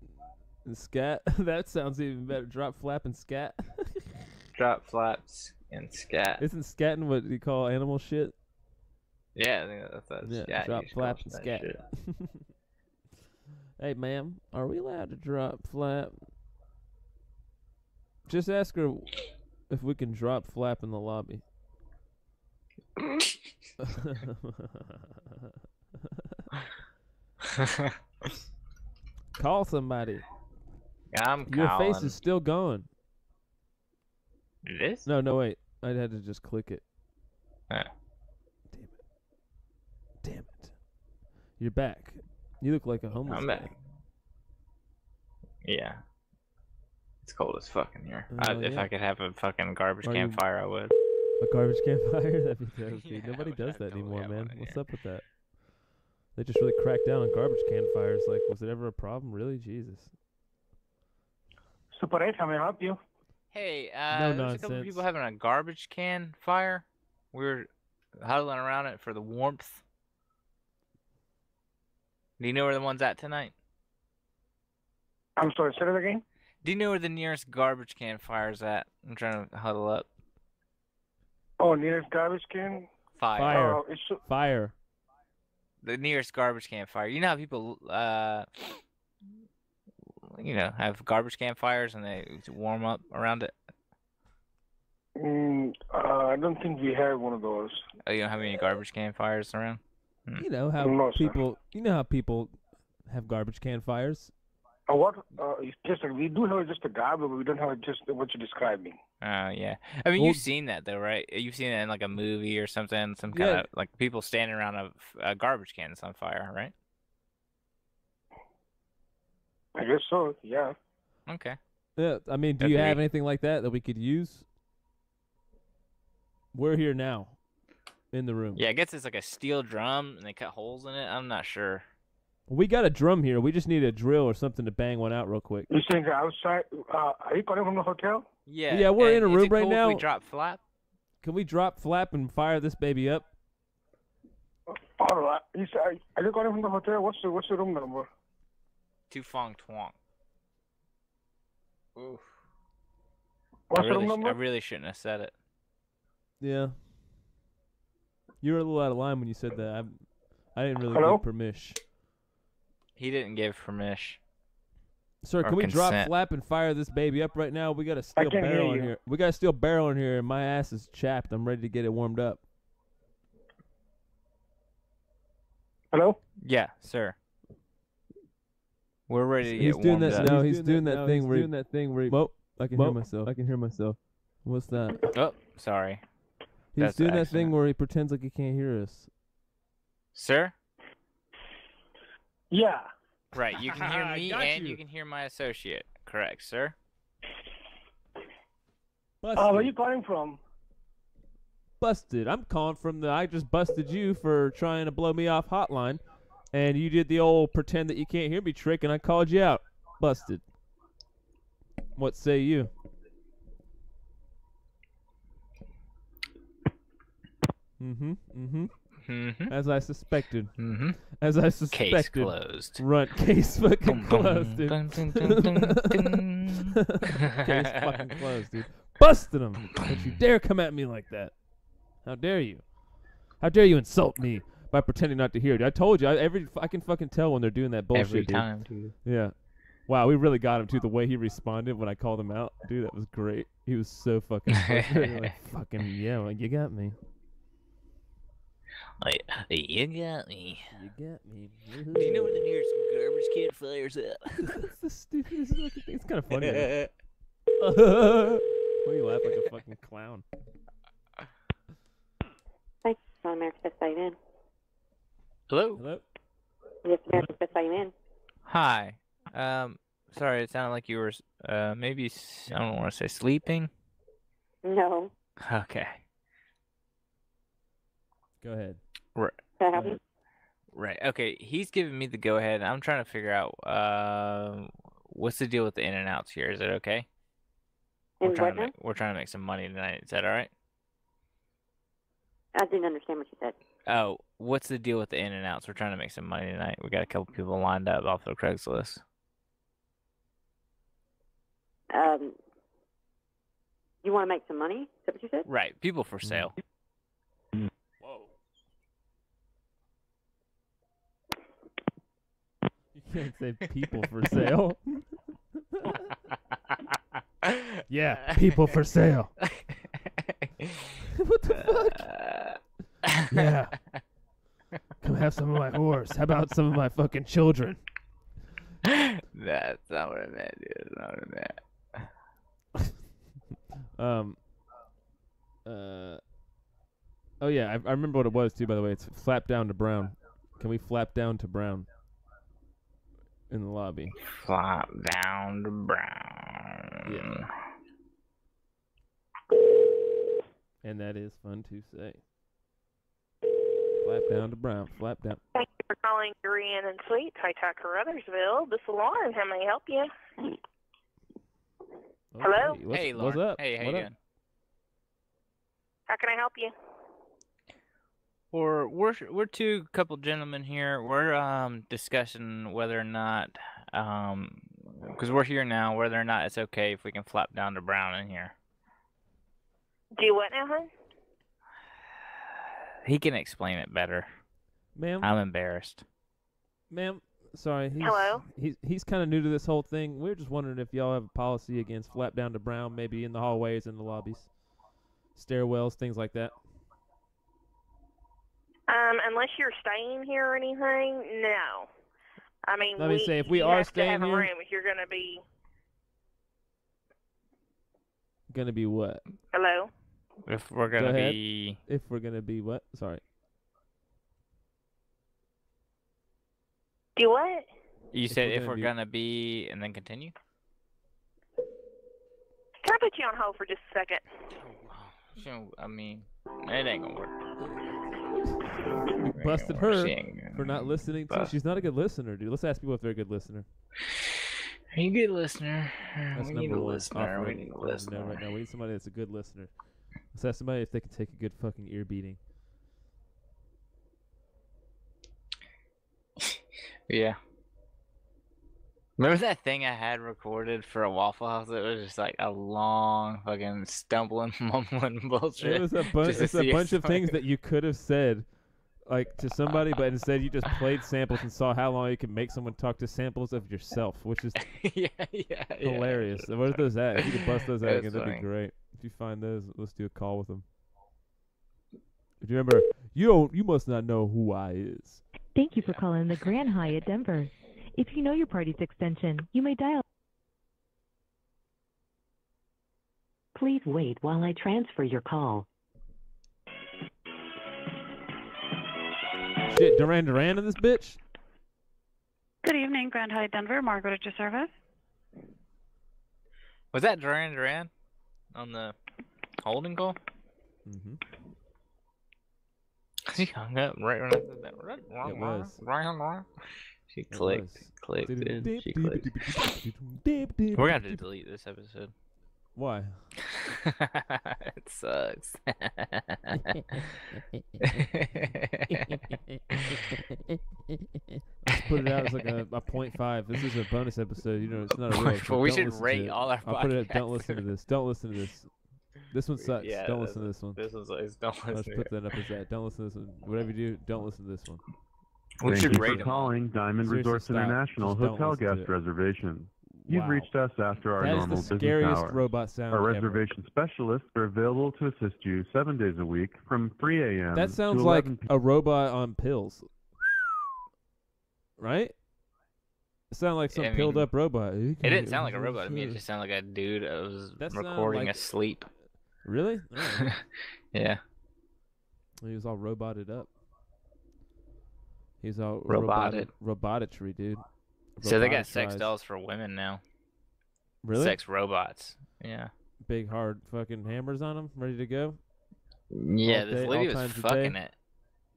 scat? That sounds even better. Drop flap and scat. Drop flaps and scat. Isn't scatting what you call animal shit? Yeah, I think that's Yeah, scat. drop You just flap call and that scat. shit. Hey, ma'am, are we allowed to drop flap? Just ask her if we can drop flap in the lobby. Call somebody. I'm Your calling. face is still going. It is? No, wait. I had to just click it. Oh. Damn it. You're back. You look like a homeless I'm guy. back. Yeah. It's cold as fuck in here. If yeah. I could have a fucking garbage Are can you- fire, I would. A garbage can fire? That'd be dope, dude. Yeah, Nobody I does would that totally anymore, have man. one in What's here. up with that? They just really cracked down on garbage can fires. Like, was it ever a problem? Really? Jesus. Super 8, how may I help you? Hey, No there's a couple nonsense. people having a garbage can fire. We were huddling around it for the warmth. Do you know where the one's at tonight? I'm sorry, say that again? Do you know where the nearest garbage can fire's at? I'm trying to huddle up. Oh, nearest garbage can? Fire. Fire. Oh, it's Fire. The nearest garbage can fire. You know how people, have garbage can fires and they warm up around it? I don't think we have one of those. Oh, you don't have any garbage can fires around? You know how No, sir. people have garbage can fires? What? It's just we do have just a garbage, but we don't have just what you're describing. Yeah. I mean, Well- you've seen that though, right? You've seen it in like a movie or something, some kind Yeah. of like people standing around a garbage can that's on fire, right? I guess so, yeah. Okay. Yeah, I mean, do you have anything like that we could use? We're here now, in the room. Yeah, I guess it's like a steel drum and they cut holes in it. I'm not sure. We got a drum here. We just need a drill or something to bang one out real quick. You're saying outside? Are you calling from the hotel? Yeah. Yeah, we're in and a is room it right cool now. If we drop flap? Can we drop flap and fire this baby up? All right. Are you calling from the hotel? What's the room number? Tu fong twong. Oof. What's I the room really, number? I really shouldn't have said it. Yeah. You were a little out of line when you said that. I didn't really Hello? give permission. He didn't give permission. Sir, Or can we drop consent. flap and fire this baby up right now? We got a steel can't hear barrel in you. here. We got a steel barrel in here, and my ass is chapped. I'm ready to get it warmed up. Hello? Yeah, sir. We're ready to He's get doing warmed that. up. No, he's doing that thing where. Whoa! I can hear Whoa. myself. What's that? Oh, sorry. He's That's doing that excellent. thing where he pretends like he can't hear us. Sir? Yeah. Right, you can hear I me got and you. you can hear my associate. Correct, sir? Busted. Where you calling from? Busted. I'm calling from the I just busted you for trying to blow me off hotline, and you did the old pretend that you can't hear me trick, and I called you out. Busted. What say you? Mm-hmm. As I suspected. Mm-hmm. As I Case suspected. closed. Run. Case fucking Dum, closed, dude. dum, dum, dum, dum, dum. Case fucking closed, dude. Busted him. Don't you dare come at me like that. How dare you? How dare you insult me by pretending not to hear it? I told you. I can fucking tell when they're doing that bullshit, Every dude. time, dude. Yeah. Wow, we really got him too. The way he responded when I called him out, dude, that was great. He was so fucking frustrated. Like, fucking yeah, well, you got me. You got me. You got me. Do you know when the nearest garbage can fires up? That's the stupidest fucking thing. It's kind of funny. Why you laugh like a fucking clown? Hi, on America's Best Buy in. Hello? Hello? Yes, America's Best Buy in. Hi. Sorry, it sounded like you were, maybe, I don't want to say sleeping. No. Okay. Go ahead. Right. Can I help you? Right. Okay. He's giving me the go ahead. I'm trying to figure out, what's the deal with the in and outs here? Is it okay? In what now? We're trying to make some money tonight. Is that all right? I didn't understand what you said. Oh, what's the deal with the in and outs? We're trying to make some money tonight. We got a couple people lined up off of Craigslist. You want to make some money? Is that what you said? Right. People for sale. Whoa. You can't say people for sale. Yeah, people for sale. What the fuck? Yeah. Come have some of my horse. How about some of my fucking children? That's not what I meant, dude. That's not what I meant. Oh yeah, I remember what it was too. By the way, it's flap down to Brown. Can we flap down to Brown in the lobby? Flop down to Brown. Yeah. And that is fun to say. Flap down to Brown. Flap down. Thank you for calling Inn and Suites, High Ruthersville. This is Lauren. How may I help you? Hello? Okay, Hey, what's Lauren. up? Hey, how What you up? doing? How can I help you? We're two couple gentlemen here. We're discussing whether or not because we're here now, whether or not it's okay if we can flap down to Brown in here. Do what now, hon? He can explain it better. Ma'am, I'm embarrassed. ma'am, sorry. Hello? He's kind of new to this whole thing. We're just wondering if y'all have a policy against flap down to Brown, maybe in the hallways, in the lobbies, stairwells, things like that. Unless you're staying here or anything, no. I mean, Let me say, if we you are have staying to have here- a room if you're gonna be. Gonna be what? Hello? If we're Go gonna ahead. be If we're gonna be what? Sorry. Do what? You If said we're if gonna we're be- gonna be and then continue? Can I put you on hold for just a second? So, I mean, it ain't gonna work. We busted Ain't gonna work. her She ain't for not listening to. bust. She's not a good listener, dude. Let's ask people if they're a good listener. Are you a good listener? That's We number need a one. listener. Off We road. need a No, listener. right now we need somebody that's a good listener. Let's ask somebody if they can take a good fucking ear beating. Yeah. Remember that thing I had recorded for a Waffle House? It was just like a long fucking stumbling, mumbling bullshit. It was a bunch. just to It's a see if bunch of things somebody- that you could have said, like to somebody, but instead you just played samples and saw how long you can make someone talk to samples of yourself, which is yeah. hilarious. What are those at? If you could bust those out That's again, that'd be funny. great. If you find those, let's do a call with them. If you remember, you must not know who I is. Thank you for calling the Grand Hyatt Denver. If you know your party's extension, you may dial. Please wait while I transfer your call. shit, Duran Duran in this bitch? Good evening, Grand Hyatt Denver. Margaret at your service. Was that Duran Duran on the holding call? Mm-hmm. She hung up right when I said that. It was. She clicked, dude. She clicked. We're gonna have to delete this episode. Why? It sucks. Let's put it out as like a 0.5. This is a bonus episode. You know, it's not a real. Well, we should rate all our I'll put it. podcasts. Don't listen to this. Don't listen to this. This one sucks. Yeah, don't listen to this one. This one's like, don't listen Let's to put it. that up as that. Don't listen to this one. Whatever you do, don't listen to this one. We Thank should you rate for them. calling Diamond Seriously, Resorts stop. International Just don't Hotel listen to Guest it. Reservation. You've Wow. reached us after our That is normal the business scariest hours. robot sound Our ever. reservation specialists are available to assist you 7 days a week from 3 a.m. That sounds to like 11 a robot on pills. Right? It sounded like some I mean, pilled up robot. It didn't sound like a robot to me. It just sounded like a dude that was That sounded recording like- asleep. Really? Oh. Yeah. He was all roboted up. He's all Roboted. Robotitry, dude. So they got sex Roboticized. dolls for women now. Really? Sex robots. Yeah. Big hard fucking hammers on them, ready to go. Yeah, All this day, lady all was times a fucking day?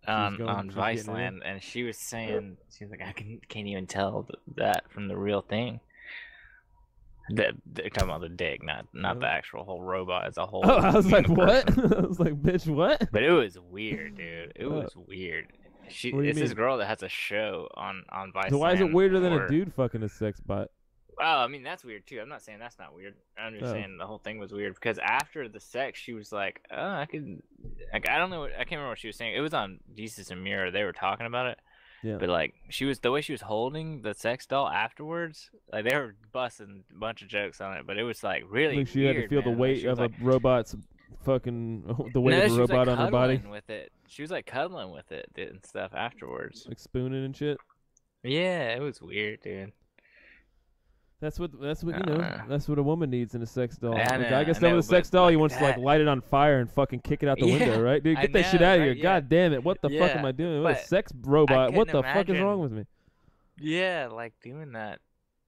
it on She was getting it Viceland, in? and she was saying, she was like, I can't even tell that from the real thing. They're talking about the dick, not the actual whole robot as a whole. Oh, I was like, human what? person. I was like, bitch, what? But it was weird, dude. It was weird. What do you It's this mean? girl that has a show on Viceland. So why is it weirder than a for- dude fucking a sex bot? Oh, I mean that's weird too. I'm not saying that's not weird. I'm just Oh. saying the whole thing was weird because after the sex, she was like, "Oh, I could." Like I don't know. I can't remember what she was saying. It was on Jesus and Mirror. They were talking about it. Yeah. But like the way she was holding the sex doll afterwards, like they were busting a bunch of jokes on it. But it was like really Like she weird. had to feel man. the Like, weight she was of like, a robot's fucking the weight no, of she a was, like, robot on her body, cuddling with it. She was like cuddling with it and stuff afterwards. like spooning and shit. Yeah, it was weird, dude. That's what you know. That's what a woman needs in a sex doll. I Like, know, I guess I that know, with a sex but doll, like you want to like that- light it on fire and fucking kick it out the Yeah, window, right, dude? I Get that shit know, out of right? here! Yeah. God damn it! What the fuck Yeah, am I doing? What a but sex robot? What the couldn't fuck is wrong imagine- with me? Yeah, like doing that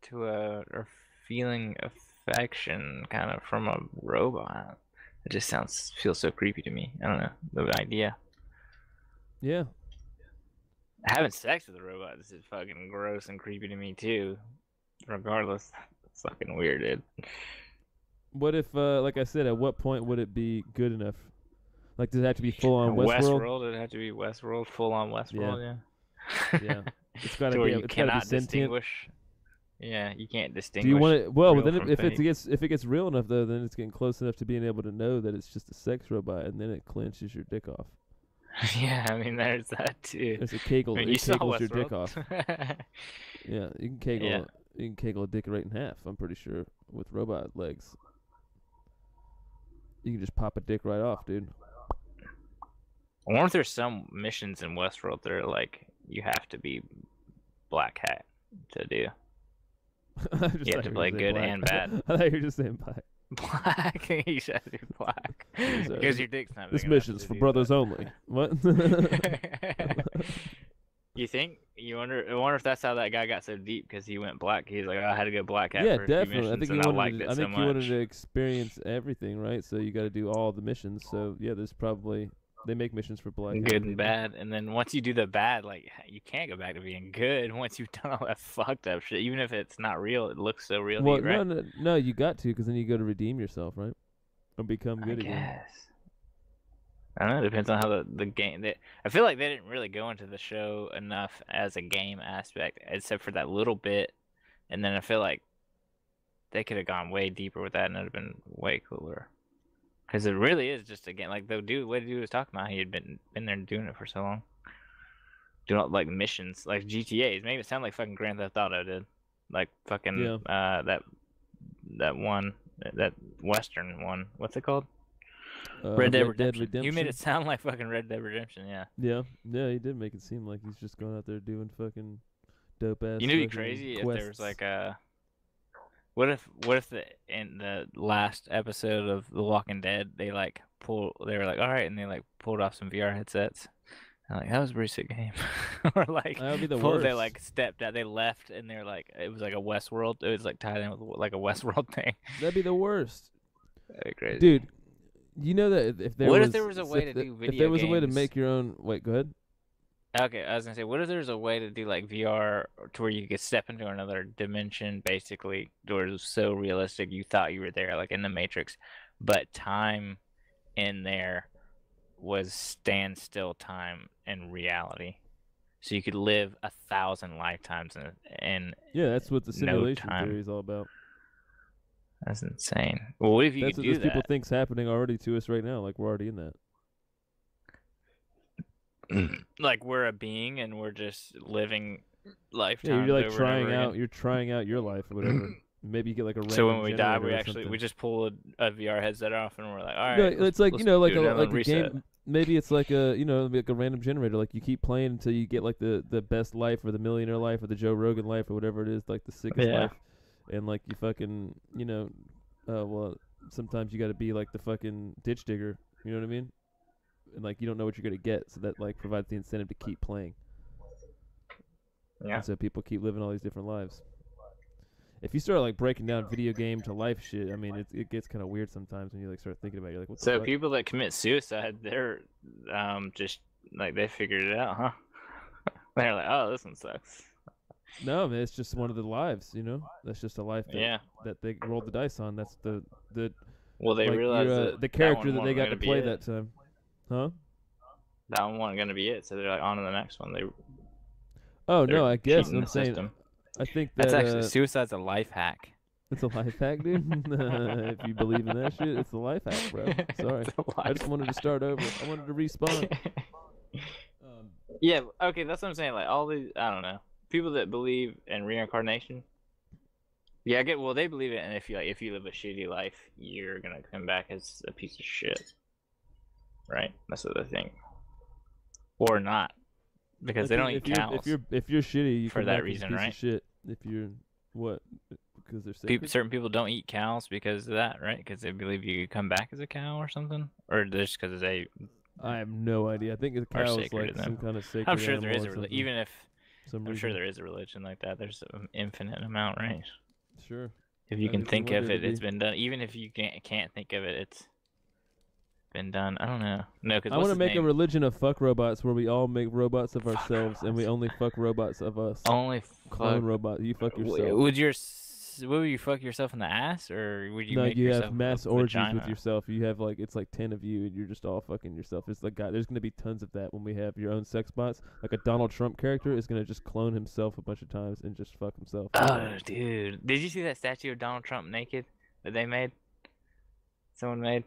to or feeling affection kind of from a robot. It just feels so creepy to me. I don't know the idea. Yeah. Having sex with a robot is fucking gross and creepy to me too. Regardless, it's fucking weird, dude. What if, like I said, at what point would it be good enough? Like, does it have to be full on Westworld? It'd have to be Westworld, full on Westworld, yeah. Yeah. It's gotta To where be. you It's gotta be cannot sentient. distinguish. Yeah, you can't distinguish. Do you want it? Well, real then from if it fake. gets real enough though, then it's getting close enough to being able to know that it's just a sex robot, and then it clenches your dick off. Yeah, I mean there's that too. There's a kegel. I mean, It you saw kegels your dick Westworld. off. Yeah, you can kegel. Yeah. You can kegel a dick right in half. I'm pretty sure with robot legs. You can just pop a dick right off, dude. I wonder if there's some missions in Westworld that are like you have to be black hat to do. I just You thought have to were play saying good black. and bad. I thought you were just saying black. Black, you should be black because your dick's not. This big enough mission's to for do brothers that. only. What? You think? I wonder if that's how that guy got so deep because he went black. He's like, oh, I had to go black hat Yeah, for a few definitely. I missions, think and you I liked wanted. it I so think much. you wanted to experience everything, right? So you got to do all the missions. So yeah, there's probably they make missions for black. Good and bad, and then once you do the bad, like you can't go back to being good once you've done all that fucked up shit. Even if it's not real, it looks so real. Well, to you, right? no, you got to, because then you go to redeem yourself, right? Or become I good again. guess. I don't know. It depends on how the game. I feel like they didn't really go into the show enough as a game aspect, except for that little bit, and then I feel like they could have gone way deeper with that, and it'd have been way cooler. Because it really is just a game. Like what the dude was talking about, he had been there doing it for so long, doing all, like missions, like GTA's. Made it sound like fucking Grand Theft Auto did, like fucking that one, that Western one. What's it called? Red Dead Redemption. You made it sound like fucking Red Dead Redemption, yeah. Yeah, he did make it seem like he's just going out there doing fucking dope ass. You know, it'd be crazy if there was like a. What if in the last episode of The Walking Dead they were like, all right, and they like pulled off some VR headsets, I'm like, that was a pretty sick game. Or like, That would be the well, they worst. like stepped out, they left, and they're like, it was like a Westworld. It was like tied in with like a Westworld thing. That'd be the worst. That'd be crazy. Dude, you know that if there What was if there was a way to do video if there was a way to games? make your own, wait, go ahead. Okay, I was gonna say, what if there's a way to do like VR to where you could step into another dimension, basically, where it was so realistic you thought you were there, like in the Matrix, but time in there was standstill time in reality, so you could live 1,000 lifetimes in Yeah, that's what the no simulation time. theory is all about. That's insane. Well, what if you That's could what do those people that? think's happening already to us right now. Like we're already in that. Like we're a being and we're just living lifetimes. Yeah, you're like over and trying over out. again. You're trying out your life or whatever. Maybe you get like a random So when we die, generator or we something. just pull a VR headset off and we're like, all right. No, let's- it's like let's you know, like do a another like a reset. game. Maybe it's like a like a random generator. Like you keep playing until you get like the best life or the millionaire life or the Joe Rogan life or whatever it is, like the sickest Yeah. life. And like you fucking well sometimes you got to be like the fucking ditch digger. You know what I mean? And like you don't know what you're gonna get, so that like provides the incentive to keep playing. Yeah. And so people keep living all these different lives. If you start like breaking down video game to life shit, I mean, it gets kind of weird sometimes when you like start thinking about it. You're like, what the So fuck? people that commit suicide, they're just like they figured it out, huh? They're like, oh, this one sucks. No, man, it's just one of the lives, you know? That's just a life that, Yeah. that they rolled the dice on. That's the Well, they like realized your, that the character that that they one got to wasn't gonna play be that time. Huh? That one wasn't gonna be it, so they're like on to the next one. Oh, They're no, I guess. cheating I'm the saying, system. I think that That's actually suicide's a life hack. it's a life hack, dude. If you believe in that shit, it's a life hack, bro. Sorry. It's a I just life wanted to start over. I wanted to respawn. Yeah, okay, that's what I'm saying. Like all these, I don't know, people that believe in reincarnation. Yeah, they believe it, and if you live a shitty life, you're gonna come back as a piece of shit, right? That's what they think, or not, because they don't eat cows. If you're shitty, you for come that back as a reason, piece right? of shit. If you're what? Because they're sacred? Certain people don't eat cows because of that, right? Because they believe you come back as a cow or something, or just because they. I have no idea. I think a are cow is sacred like to some them. kind of sacred I'm sure there animal is or something. even if Some I'm sure reason. there is a religion like that. There's an infinite amount, right? Sure. If you I can think think there of would it, it's be. been done. Even if you can't think of it, it's been done. I don't know. No, because I want to make a religion of fuck robots where we all make robots of ourselves and we only fuck robots of us. Only clone fuck- robot. You fuck yourself. Would you fuck yourself in the ass, or would you No, make you yourself have mass a orgies vagina? with yourself. You have like it's like 10 of you, and you're just all fucking yourself. It's like God, there's gonna be tons of that when we have your own sex bots. Like a Donald Trump character is gonna just clone himself a bunch of times and just fuck himself. Oh, dude! Did you see that statue of Donald Trump naked that they made? Someone made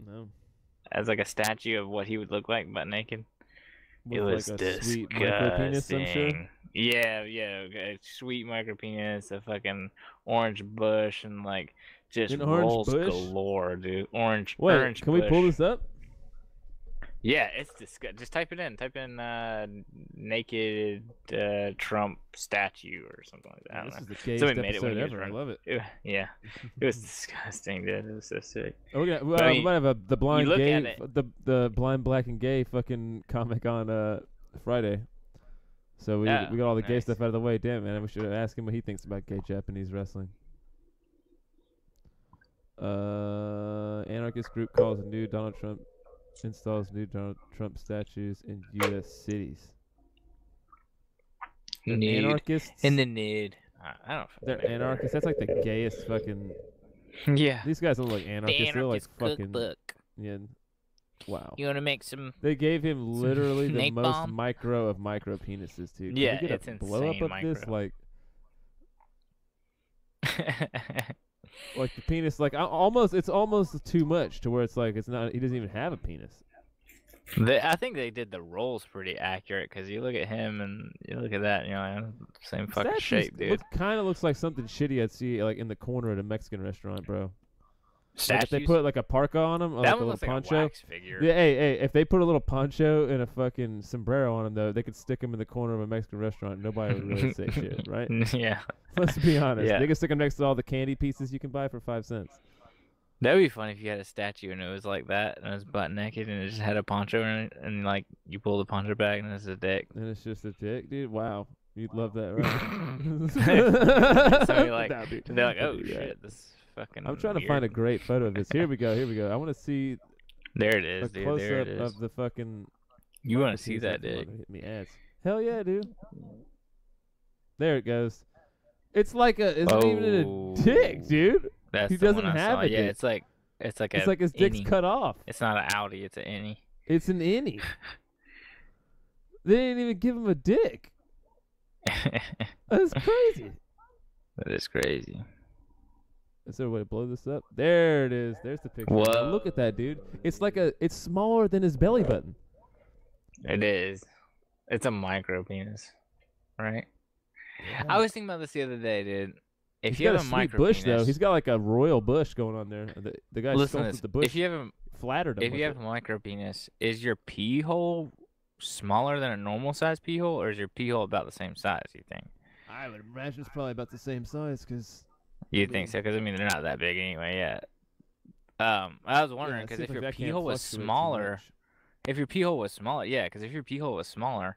No. as like a statue of what he would look like, but naked. It With, was like, a sweet micro penis, I'm sure? disgusting. Yeah, a sweet micro penis, a fucking orange bush, and like just An orange rolls bush? galore, dude. Orange. Wait, orange can we pull bush. this up? Yeah, it's disgusting. Just type it in. Type in naked Trump statue or something like that. I don't This know. is the gayest Somebody made it when episode he was ever. I running. love it. Yeah, it was disgusting, dude. It was so sick. Oh, we But I we mean, might have the blind look gay, at it. the blind black and gay fucking comic on Friday. So we got all the gay nice. stuff out of the way. Damn, man, we should ask him what he thinks about gay Japanese wrestling. Anarchist group calls new Donald Trump installs new Donald Trump statues in U.S. cities. They're Nude. anarchists. In the nude. I don't. They're anarchists. That's like the gayest fucking. Yeah. These guys don't look like anarchists. They're like anarchist fucking. cookbook. Yeah. Wow. You want to make some? They gave him literally the most napalm? micro of micro penises, too. Can Yeah, we get it's a blow up insane of this? micro. Like the penis, like it's almost too much to where it's like it's not. He doesn't even have a penis. I think they did the roles pretty accurate because you look at him and you look at that, and you're like, same fucking Statues shape, dude. Kind of looks like something shitty I'd see like in the corner at a Mexican restaurant, bro. Like if they Statues? put like a parka on him, or That like a one little looks like a poncho. wax figure. Yeah, hey, if they put a little poncho and a fucking sombrero on him, though, they could stick him in the corner of a Mexican restaurant. Nobody would really say shit, right? Yeah. Let's be honest. Yeah. They could stick him next to all the candy pieces you can buy for 5 cents. That'd be funny if you had a statue and it was like that, and it was butt naked, and it just had a poncho in it, and like you pull the poncho back, and it's a dick. And it's just a dick, dude. Wow, you'd love that, right? So you're like, That'd be- they're like, oh that'd be shit, right. this fucking. I'm trying to weird. find a great photo of this. Here we go. I want to see There it a is, dude. close There up it is. of the fucking. You want Let's to see if that I can dick? hit me ass. Hell yeah, dude. There it goes. It's like it's not even a dick, dude. That's he the doesn't one I have saw. it. Yeah, it's like it's a like his dick's innie. cut off. It's not an Audi, it's an innie. It's an innie. They didn't even give him a dick. That's crazy. That is crazy. Is there a way to blow this up? There it is. There's the picture. Whoa. Look at that, dude. It's like it's smaller than his belly button. It is. It's a micro penis, right? I was thinking about this the other day, dude. If He's you got have a a sweet micro bush penis, though. He's got like a royal bush going on there. The guy listen to sculpted this. the bush. If you have a flattered him. If with you it. have a micro penis, is your pee hole smaller than a normal size pee hole, or is your pee hole about the same size? You think? I would imagine it's probably about the same size, because. You think so? Because I mean, they're not that big anyway yet. I was wondering Yeah, because seems if like your that pee can't hole was fluctuate too smaller, much. if your pee hole was smaller, yeah, because if your pee hole was smaller,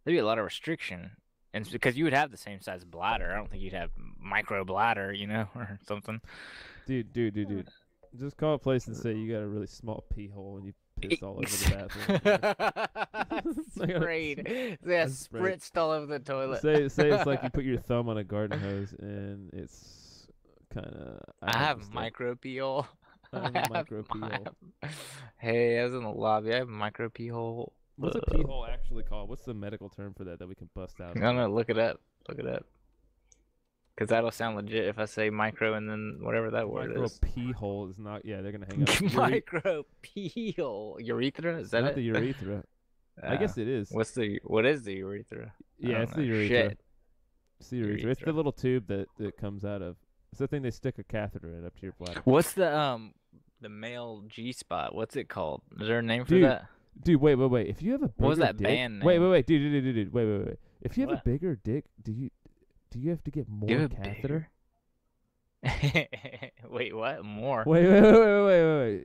there'd be a lot of restriction, and it's because you would have the same size bladder. I don't think you'd have micro bladder, you know, or something. Dude. Just call a place and say you got a really small pee hole and you pissed all over the bathroom. Sprayed. Yeah, spritzed all over the toilet. Say it's like you put your thumb on a garden hose and it's kind of. I have micro pee hole. I have a micro pee hole. Hey, I was in the lobby. I have a micro pee hole. What's a pee hole actually called? What's the medical term for that we can bust out? No, look it up. Look it up. Because that'll sound legit if I say micro and then whatever that word Micro is. pee hole is not. Yeah, they're gonna hang up. Micro pee hole. Urethra? Is that not it? the urethra. I guess it is. What is the urethra? Yeah, it's the urethra. Shit. It's the urethra. It's the little tube that comes out of. It's the thing they stick a catheter in up to your bladder. What's the male G spot? What's it called? Is there a name for that? Dude, wait. If you have a bigger What was that dick, band name? Wait, dude, wait. If you have a bigger dick, do you have to get more catheter? Wait, what? More? Wait.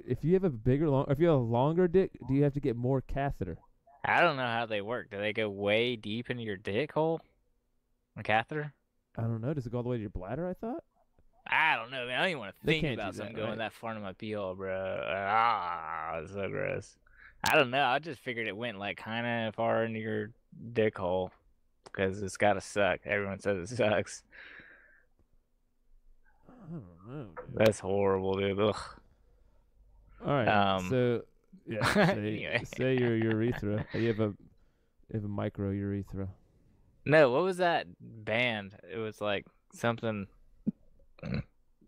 If you have a longer dick, do you have to get more catheter? I don't know how they work. Do they go way deep into your dick hole? A catheter? I don't know. Does it go all the way to your bladder? I thought. I don't know, man. I don't even want to They think can't about do something that, going right? that far into my pee hole, bro. Ah, it's so gross. I don't know. I just figured it went like kind of far into your dick hole because it's gotta suck. Everyone says it sucks. I don't know, dude. That's horrible, dude. Ugh. All right. So yeah, Anyway. say your urethra. You have a micro urethra. No, what was that band? It was like something.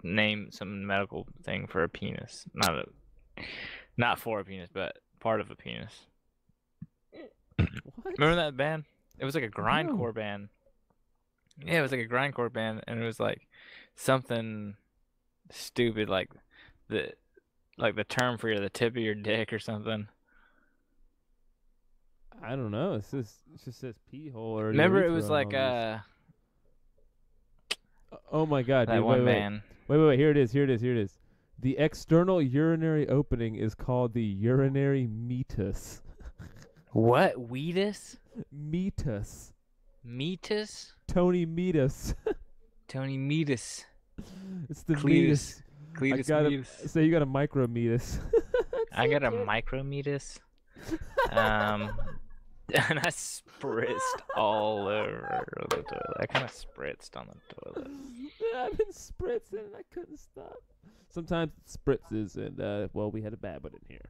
Name some medical thing for a penis. Not for a penis, but part of a penis. What? Remember that band? It was like a grindcore band. Yeah, it was like a grindcore band, and it was like something stupid, like the term for the tip of your dick or something. I don't know. It just says pee hole or. Remember, it urethra was on like all these. Oh my God, that dude! one Wait. band. Here it is. The external urinary opening is called the urinary meatus. What? Wheatus? Meatus. Meatus? Tony Meatus. Tony Meatus. It's the Cletus. meatus. Cletus Meatus. So you got a micro meatus. I got a micro meatus. And I spritzed all over the toilet. I kind of spritzed on the toilet. I've been spritzing and I couldn't stop. Sometimes it spritzes and well, we had a bad one in here.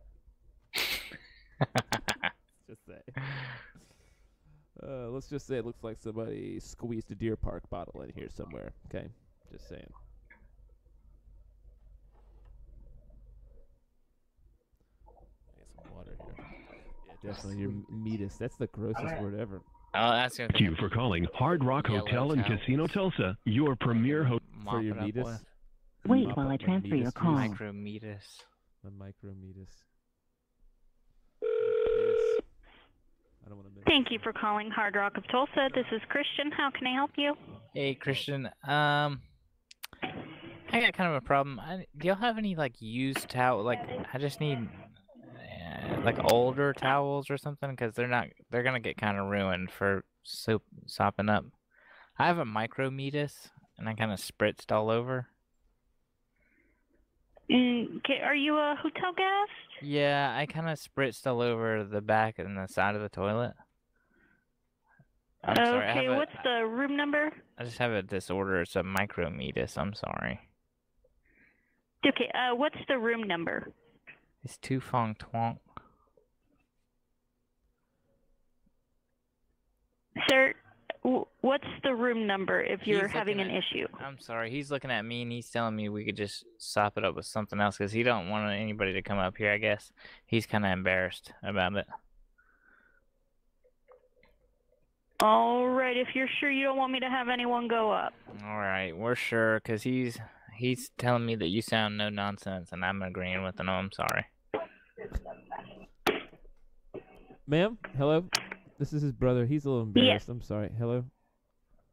Just say. Let's just say it looks like somebody squeezed a Deer Park bottle in here somewhere. Okay, just saying. Get some water here. Yeah, definitely your meatus. That's the grossest word ever. I'll ask you. Thank you for calling Hard Rock Hotel and Casino Tulsa, your premier hotel. For your meatus. Wait while I transfer your call. Micro meatus. My micro meatus. I don't want to. Thank you for calling Hard Rock of Tulsa. This is Christian. How can I help you? Hey, Christian. I got kind of a problem. Do y'all have any like used towel? Like, I just need like older towels or something because they're gonna get kind of ruined for sopping up. I have a micrometis and I kind of spritzed all over. Okay, are you a hotel guest? Yeah, I kind of spritzed all over the back and the side of the toilet. I'm sorry. Okay, what's the room number? I just have a disorder. It's a micrometis. I'm sorry. Okay, what's the room number? It's Tu Fong Twonk. Sir, what's the room number if you're having an issue? I'm sorry. He's looking at me and he's telling me we could just sop it up with something else because he don't want anybody to come up here, I guess. He's kind of embarrassed about it. All right, if you're sure you don't want me to have anyone go up. All right, we're sure because he's telling me that you sound no nonsense and I'm agreeing with him. No, I'm sorry. Ma'am, hello? This is his brother. He's a little embarrassed. Yes. I'm sorry. Hello?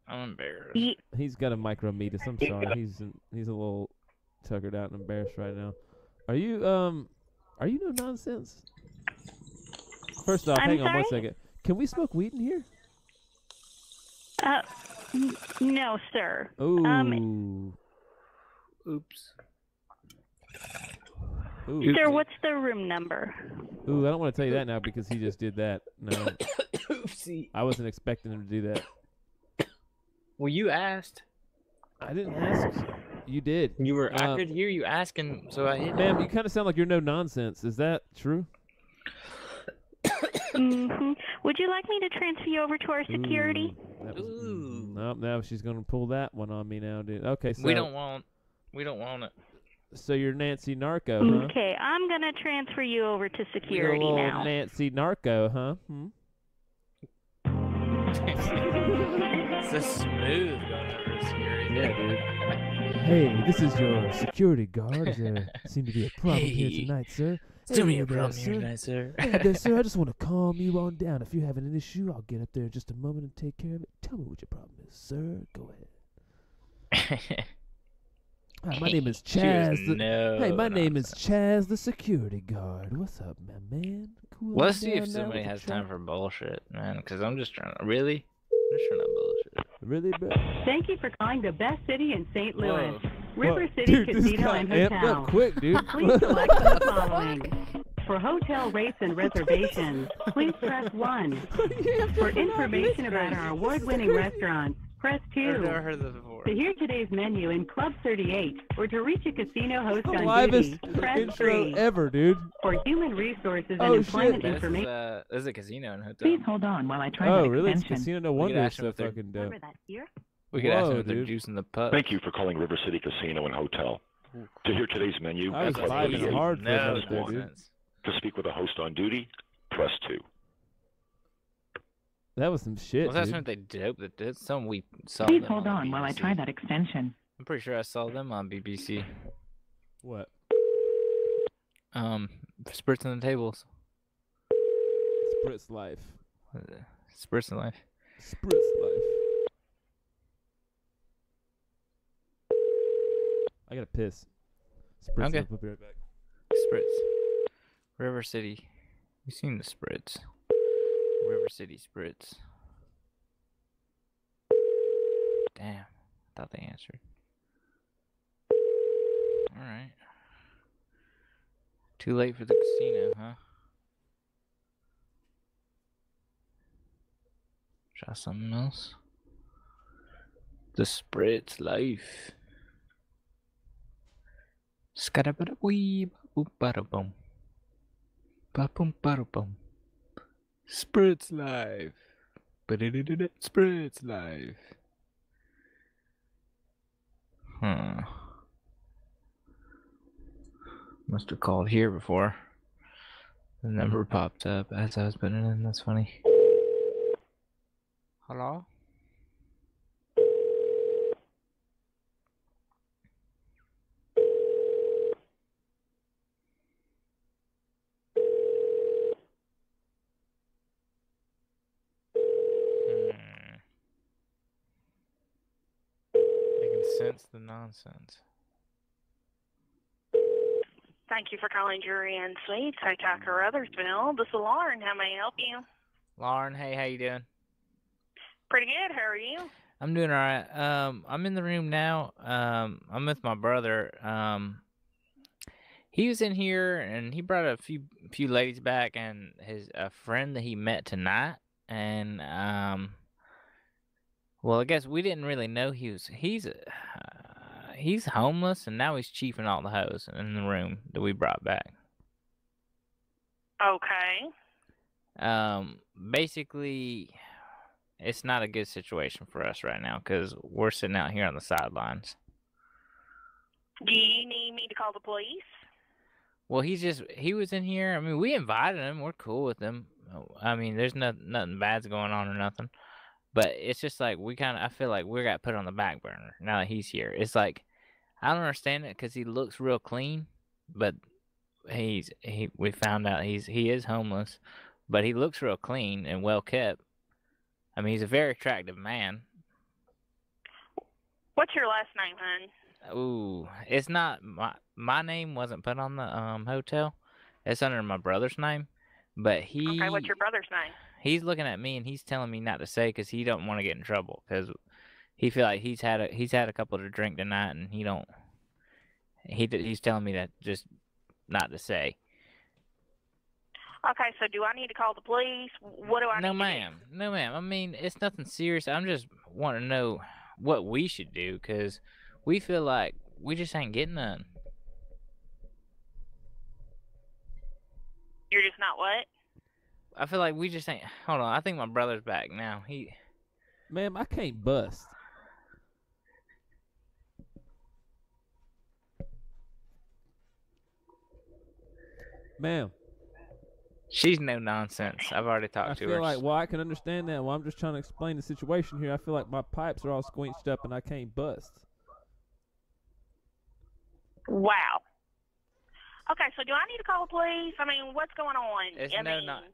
I'm embarrassed. He's got a micrometis. I'm sorry. He's a little tuckered out and embarrassed right now. Are you no nonsense? First off, hang on 1 second. Can we smoke weed in here? No, sir. Ooh. Oops. Ooh. Sir, what's the room number? Ooh, I don't want to tell you that now because he just did that. No. Oopsie. I wasn't expecting him to do that. Well, you asked. I didn't ask. You did. You were. I could hear you asking, so I hit. Ma'am, you kind of sound like you're no nonsense. Is that true? Mm-hmm. Would you like me to transfer you over to our security? Nope, now she's gonna pull that one on me now, dude. Okay, so we don't want it. So you're Nancy Narco, huh? Okay, I'm gonna transfer you over to security you're a now. Nancy Narco, huh? It's a smooth going over security. Yeah, dude. Hey, this is your security guard. There seems to be a problem here tonight, sir. Still be a problem here tonight, sir. Hey there, sir. I just want to calm you on down. If you're having an issue, I'll get up there in just a moment and take care of it. Tell me what your problem is, sir. Go ahead. Hi, my name is Chaz. My name is Chaz, the security guard. What's up, my man? Cool. Let's see if somebody has time for bullshit, man. Because I'm just trying to. Really? I'm just trying to bullshit. Really, bro? Thank you for calling the best city in St. Louis. Whoa. River City Dude, Casino and Hotel. amped up quick, dude. Please select the following. For hotel rates and reservations, please press 1. For information about our award-winning restaurants, press 2. I've never heard of this before. To hear today's menu in Club 38 or to reach a casino host on Livest duty, press intro 3. ever, dude. For human resources and Oh, employment shit. information, This is a casino and hotel. please hold on while I try Oh, that really? It's extension. casino. No We could wonder ask it's them so if they're- fucking dope. We could ask Whoa, them if they're dude. juicing the pup. Thank you for calling River City Casino and Hotel. To hear today's menu, I was press vibing 38. hard for a No minute there, dude. nonsense. To speak with a host on duty, press 2. That was some shit, Well, that's dude. what they dope. That's something we saw. Please them hold on BBC. while I try that extension. I'm pretty sure I saw them on BBC. What? Spritz on the tables. Spritz life. Spritz in life. Spritz life. I gotta piss. Spritz Okay. life. We'll be right back. Spritz. River City. You seen the Spritz? River City Spritz. Damn. I thought they answered. Alright. Too late for the casino, huh? Try something else. The Spritz life. Scada-bada-wee, ba-boom-bada-boom. Ba-boom-bada-boom. Spritz life. Ba-da-da-da-da. Spritz life. Huh. Must have called here before. The number popped up as I was putting it in. That's funny. Hello? I can sense the nonsense. Thank you for calling Jury and Suites, Hightower, Rothersville. This is Lauren. How may I help you? Lauren, hey, how you doing? Pretty good. How are you? I'm doing all right. I'm in the room now. I'm with my brother. He was in here and he brought a few ladies back and a friend that he met tonight. And well, I guess we didn't really know he's homeless, and now he's chiefing all the hoes in the room that we brought back. Okay. Basically, it's not a good situation for us right now because we're sitting out here on the sidelines. Do you need me to call the police? Well, he was in here. I mean, we invited him. We're cool with him. I mean, there's nothing bad's going on or nothing. But it's just like I feel like we got put on the back burner now that he's here. It's like, I don't understand it because he looks real clean, but we found out he is homeless, but he looks real clean and well kept. I mean, he's a very attractive man. What's your last name, hon? Ooh, it's not my name wasn't put on the hotel. It's under my brother's name, but Okay, what's your brother's name? He's looking at me and he's telling me not to say because he don't want to get in trouble because he feel like he's had a couple to drink tonight and he's telling me that just not to say. Okay, so do I need to call the police? What do I need to do? No, ma'am. I mean, it's nothing serious. I'm just wanting to know what we should do because we feel like we just ain't getting none. You're just not what? I feel like we just ain't. Hold on, I think my brother's back now. Ma'am, I can't bust. Ma'am. She's no nonsense. I've already talked to her. I feel like, well, I can understand that. Well, I'm just trying to explain the situation here. I feel like my pipes are all squinched up and I can't bust. Wow. Okay, so do I need to call the police? I mean, what's going on?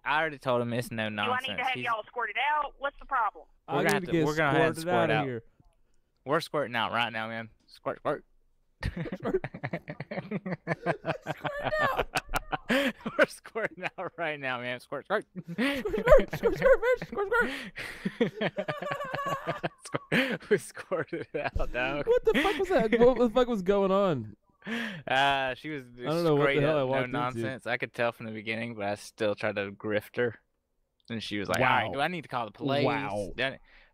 I already told him it's no nonsense. Do I need to have y'all squirted out? What's the problem? We're gonna have to squirt out. Here. We're squirting out right now, man. Squirt, squirt. We're squirting out right now, man. Squirt, squirt. Squirt, squirt. We squirted out, dog. What the fuck was that? What the fuck was going on? She was I don't know what the hell I walked no nonsense. I could tell from the beginning, but I still tried to grift her. And she was like, all right, do I need to call the police? Wow.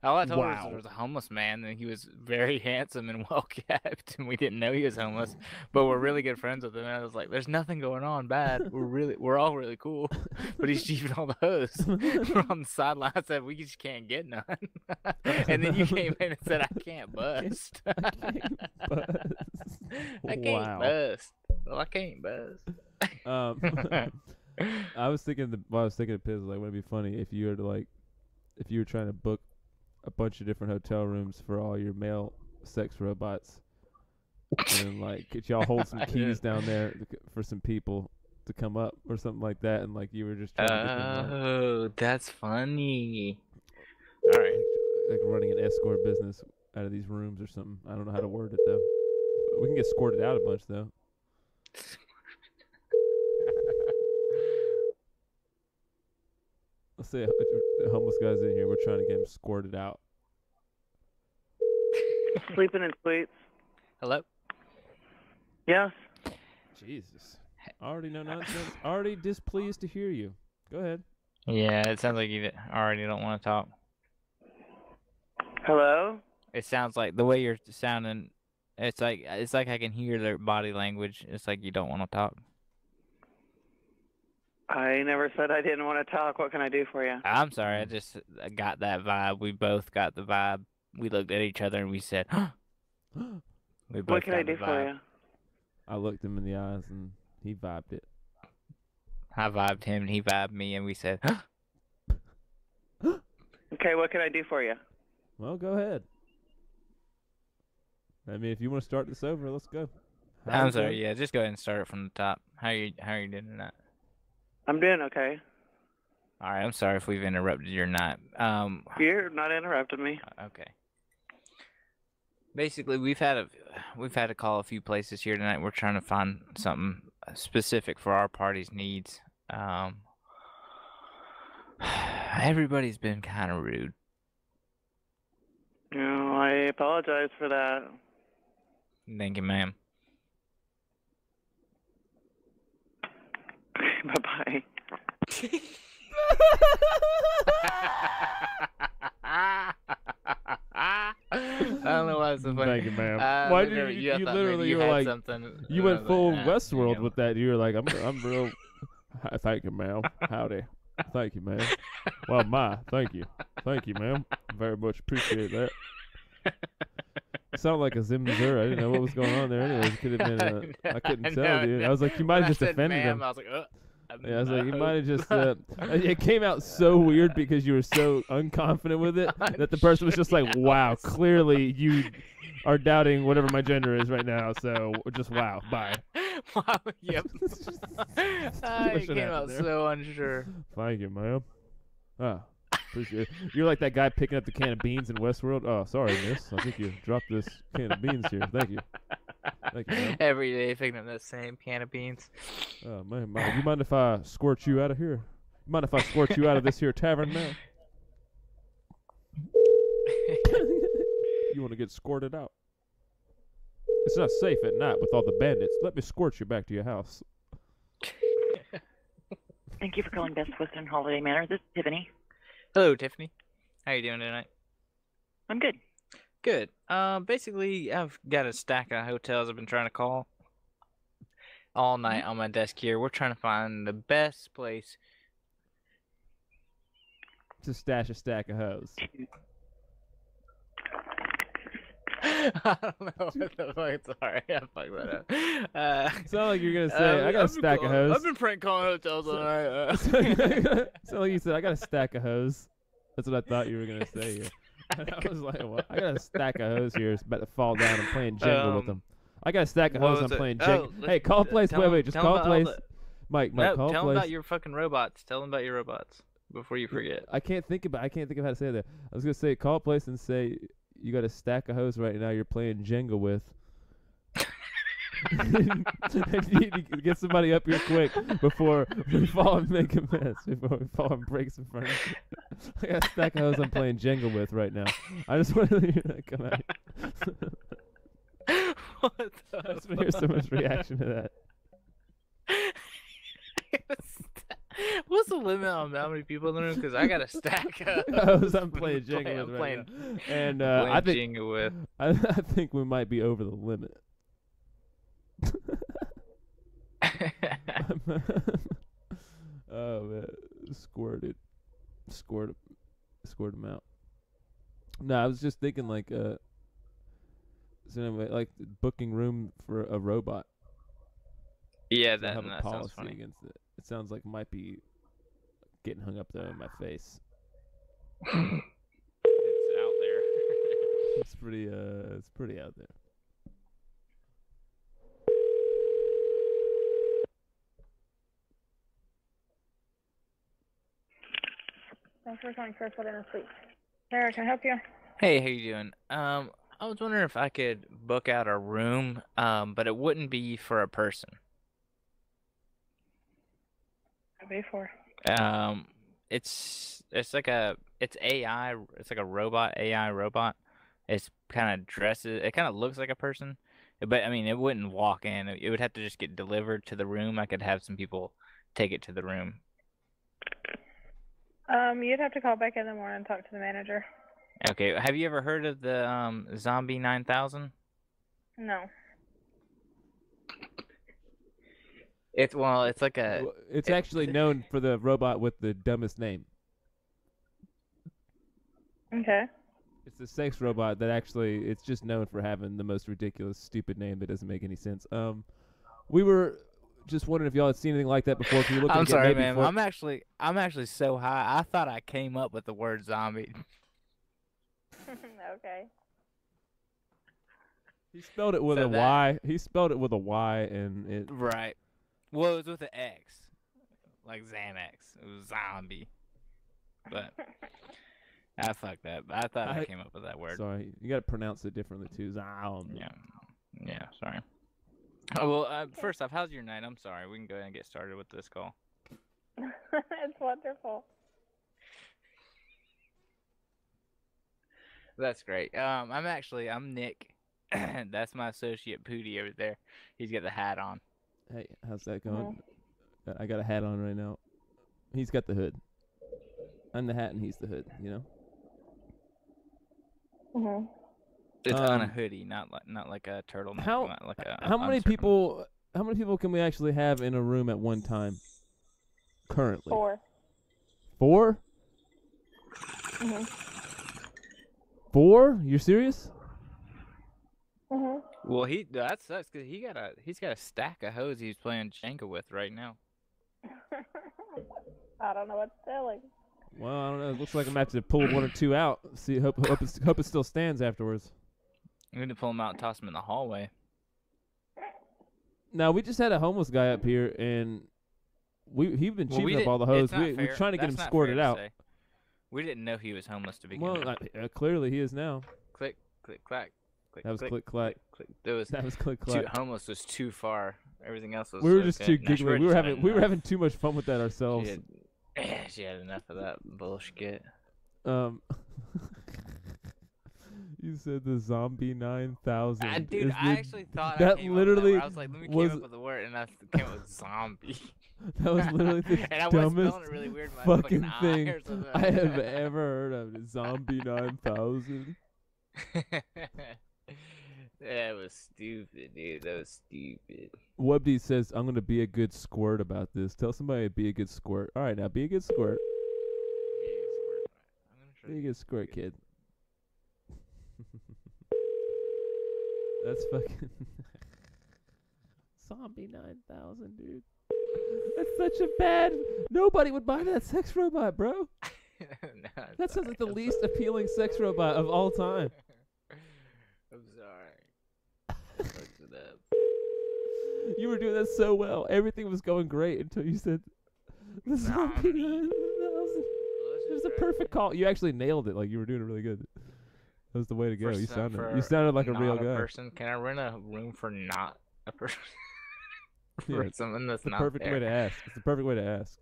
All I told her was there was a homeless man, and he was very handsome and well kept, and we didn't know he was homeless, but we're really good friends with him. And I was like, "There's nothing going on bad. We're all really cool." But he's cheating all the hoes. We're on the sideline. I said, "We just can't get none." And then you came in and said, "I can't bust." I can't bust. Well, I can't bust. I was thinking of Piz, like, wouldn't it be funny if you were trying to book a bunch of different hotel rooms for all your male sex robots, and like, could y'all hold some keys down there for some people to come up or something like that, and like you were just trying to get them, oh, that's funny. All right, like running an escort business out of these rooms or something. I don't know how to word it though. We can get squirted out a bunch though. Let's say the homeless guy's in here. We're trying to get him squirted out. Sleeping in suites. Hello? Yes. Jesus. Already no nonsense. Already displeased to hear you. Go ahead. Yeah, it sounds like you already don't want to talk. Hello? It sounds like the way you're sounding, it's like I can hear their body language. It's like you don't want to talk. I never said I didn't want to talk. What can I do for you? I'm sorry. I got that vibe. We both got the vibe. We looked at each other and we said, "Huh." What can I do for you? I looked him in the eyes and he vibed it. I vibed him and he vibed me and we said, "Huh." Okay, what can I do for you? Well, go ahead. I mean, if you want to start this over, let's go. I'm sorry. Yeah, just go ahead and start it from the top. How are you doing tonight? I'm doing okay. All right, I'm sorry if we've interrupted your night. You're not interrupting me. Okay. Basically, we've had to call a few places here tonight. We're trying to find something specific for our party's needs. Everybody's been kind of rude. No, I apologize for that. Thank you, ma'am. Bye-bye. I don't know why it's so funny. Thank you, ma'am. Why did you literally, you were like, you went full Westworld with that. You were like, I'm real. Thank you, ma'am. Howdy. Thank you, ma'am. Well, thank you. Thank you, ma'am. Very much appreciate that. It sounded like a Zim Missouri. I didn't know what was going on there. Anyways, it could have been. I couldn't tell, dude. I was like, you might have just offended him. I was like, yeah, I was like, you might have just. It came out so weird because you were so unconfident with it that the person was just like, "Wow, clearly you are doubting whatever my gender is right now." So just wow, bye. Wow, yep. It came out so unsure. Thank you, ma'am. Ah, appreciate it. You're like that guy picking up the can of beans in Westworld. Oh, sorry, miss. I think you dropped this can of beans here. Thank you. Thank you, ma'am. Every day picking up that same can of beans. Oh, man. You mind if I squirt you out of here? You mind if I squirt you out of this here tavern now? You want to get squirted out? It's not safe at night with all the bandits. Let me squirt you back to your house. Thank you for calling Best Western Holiday Manor. This is Tiffany. Hello, Tiffany. How you doing tonight? I'm good. Good. Basically, I've got a stack of hotels I've been trying to call all night on my desk here. We're trying to find the best place to stash a stack of hoes. I don't know what the fuck. Sorry, I fucked that up. It's not like you're gonna say, I got a stack of hoes. I've been prank calling hotels all night. It's not like you said, I got a stack of hoes. That's what I thought you were gonna say here. I was like, what? I got a stack of hoes here. It's about to fall down. I'm playing Jenga with them. I got a stack of hoes. I'm playing Jenga. Hey, call place. Wait. Just call place. Mike, no, call tell place. them about your fucking robots. Tell them about your robots before you forget. I can't think of how to say that. I was gonna say, call place and say you got a stack of hoes right now. You're playing Jenga with. You need to get somebody up here quick before we fall and make a mess. Before we fall and break some furniture. I got a stack of hoes I'm playing Jenga with right now. I just want to hear that come out. What I just want to hear someone's reaction to that. What's the limit on how many people in the room? Because I got a stack of hoes I'm playing Jenga with right now. And I think Jenga with. I think we might be over the limit. Oh man, squirt him out. No, I was just thinking like so anyway, like booking room for a robot. Yeah, that have a that policy sounds funny. against it. It sounds like it might be getting hung up though in my face. It's out there. It's pretty out there. Thanks for calling Squirt in a suite. Sarah, can I help you? Hey, how you doing? I was wondering if I could book out a room, but it wouldn't be for a person. I'll be for. It's like it's AI. It's like a robot, AI robot. It's kind of dresses. It kind of looks like a person, but I mean, it wouldn't walk in. It would have to just get delivered to the room. I could have some people take it to the room. You'd have to call back in the morning and talk to the manager. Okay. Have you ever heard of the Zomby 9000? No. It's like a. It's actually known for the robot with the dumbest name. Okay. It's the sex robot that actually it's just known for having the most ridiculous, stupid name that doesn't make any sense. We were just wondering if y'all had seen anything like that before. Can you look I'm at sorry, maybe man. for... I'm actually so high. I thought I came up with the word zombie. Okay. He spelled it with a Y. He spelled it with a Y, and it. Right. Well, it was with an X, like Xanax. It was zombie. But I fucked up. I thought I came up with that word. Sorry, you got to pronounce it differently too. Zombie. Yeah. Sorry. Oh, well, first off, how's your night? I'm sorry. We can go ahead and get started with this call. It's wonderful. That's great. I'm Nick. That's my associate Pootie over there. He's got the hat on. Hey, how's that going? I got a hat on right now. He's got the hood. I'm the hat and he's the hood, you know? It's on a hoodie, not like a turtleneck. Not like a how many people can we actually have in a room at one time? Currently. 4. 4? 4? You're serious? Well, that sucks because he's got a stack of hoes he's playing Jenga with right now. I don't know what to tell him. Well, I don't know. It looks like I'm gonna have to pull 1 or 2 out. See, hope it still stands afterwards. I'm gonna pull him out and toss him in the hallway. Now we just had a homeless guy up here, and he'd been cheating up all the hoes. We're trying to get him squirted out. We didn't know he was homeless to begin with. Well, clearly he is now. Click, click, clack. Click, that was click, click, clack. Click. That was click, clack. Homeless was too far. Everything else was. We were just too nah, giggly. We were having too much fun with that ourselves. She had enough of that bullshit. You said the Zombie 9000. Dude, I actually thought that I came literally up with that word. I was like, let me came up with the word, and I came up with zombie. That was literally the and dumbest I was really weird with my fucking thing I have ever heard of. Zombie 9000. That was stupid, dude. That was stupid. Webdy says, I'm going to be a good squirt about this. Tell somebody to be a good squirt. All right, now be a good squirt. Be a good squirt, kid. That's fucking... Zombie 9000, dude. That's such a bad... Nobody would buy that sex robot, bro. No, that sounds like the least appealing sex robot of all time. I'm sorry. Fucked it up. You were doing that so well. Everything was going great until you said the Zombie 9000. It was a perfect call. You actually nailed it. Like, you were doing it really good. That was the way to go. You sounded like a real guy. Person. Can I rent a room for not a person? For someone that's the not perfect there. way to ask. It's the perfect way to ask.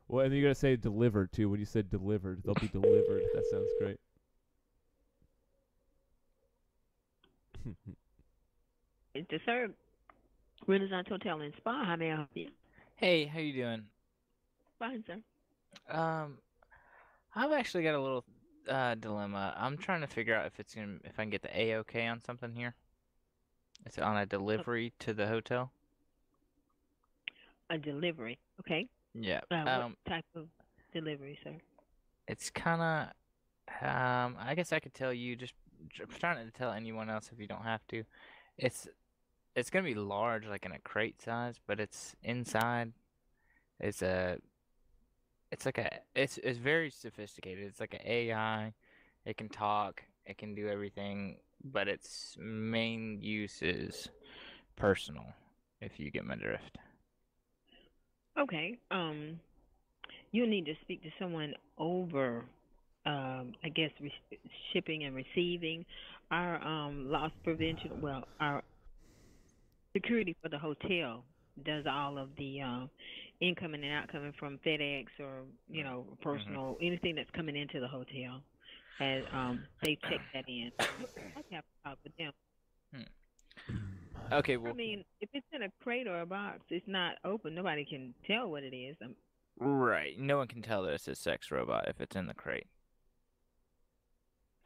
Well, and then you gotta say delivered too. When you said delivered, they'll be delivered. That sounds great. It's the third Renaissance Hotel and Spa. How may I help you? Hey, how you doing? Fine, sir. I've actually got a little dilemma. I'm trying to figure out if I can get the A-OK on something here. It's on a delivery to the hotel. A delivery, okay. Yeah. What type of delivery, sir? It's kind of, I guess I could tell you, just trying to tell anyone else if you don't have to. It's gonna be large, like in a crate size, but it's inside. It's very sophisticated. It's like an AI. It can talk. It can do everything, but its main use is personal. If you get my drift. Okay. You need to speak to someone over, I guess, shipping and receiving. Our loss prevention, our security for the hotel does all of the incoming and outcoming from FedEx or, personal, anything that's coming into the hotel. As they check that in. I have to talk with them. Okay, well. I mean, if it's in a crate or a box, it's not open. Nobody can tell what it is. Right. No one can tell that it's a sex robot if it's in the crate.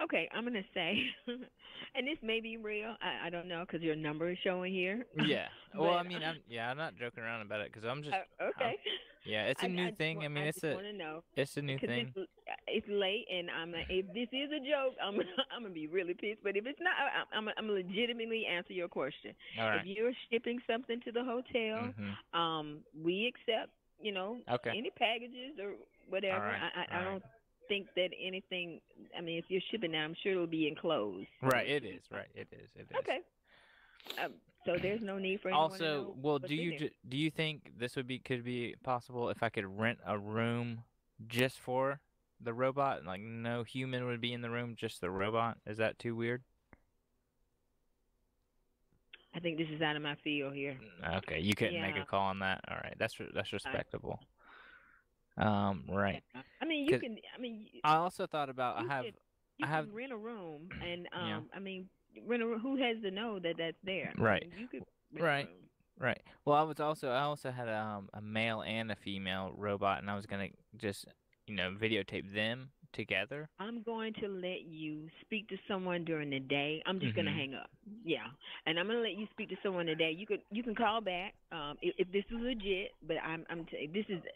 Okay, I'm gonna say, and this may be real. I don't know because your number is showing here. Yeah. Well, I mean, I'm not joking around about it because I'm just. Okay. Yeah, it's a new thing. I mean, it's a new thing. It's late, and if this is a joke, I'm gonna be really pissed. But if it's not, I'm legitimately answer your question. All right. If you're shipping something to the hotel, we accept, any packages or whatever. Right. I don't think that anything. I mean, if you're shipping now, I'm sure it'll be enclosed. Right. It is. Right. It is. Okay. So there's no need for anyone to know Also, well, what's do in there. you think this could be possible if I could rent a room just for the robot? Like no human would be in the room, just the robot. Is that too weird? I think this is out of my field here. Okay, you couldn't make a call on that. All right, that's respectable. Right. I mean, you can. I mean, I also thought about you can rent a room, and I mean, rent a room. Who has to know that that's there? Right. I mean, you could rent a Right. room. Right. Well, I also had a male and a female robot, and I was gonna just videotape them together. I'm going to let you speak to someone during the day. I'm just gonna hang up. Yeah, and I'm gonna let you speak to someone today. You can call back if this is legit. But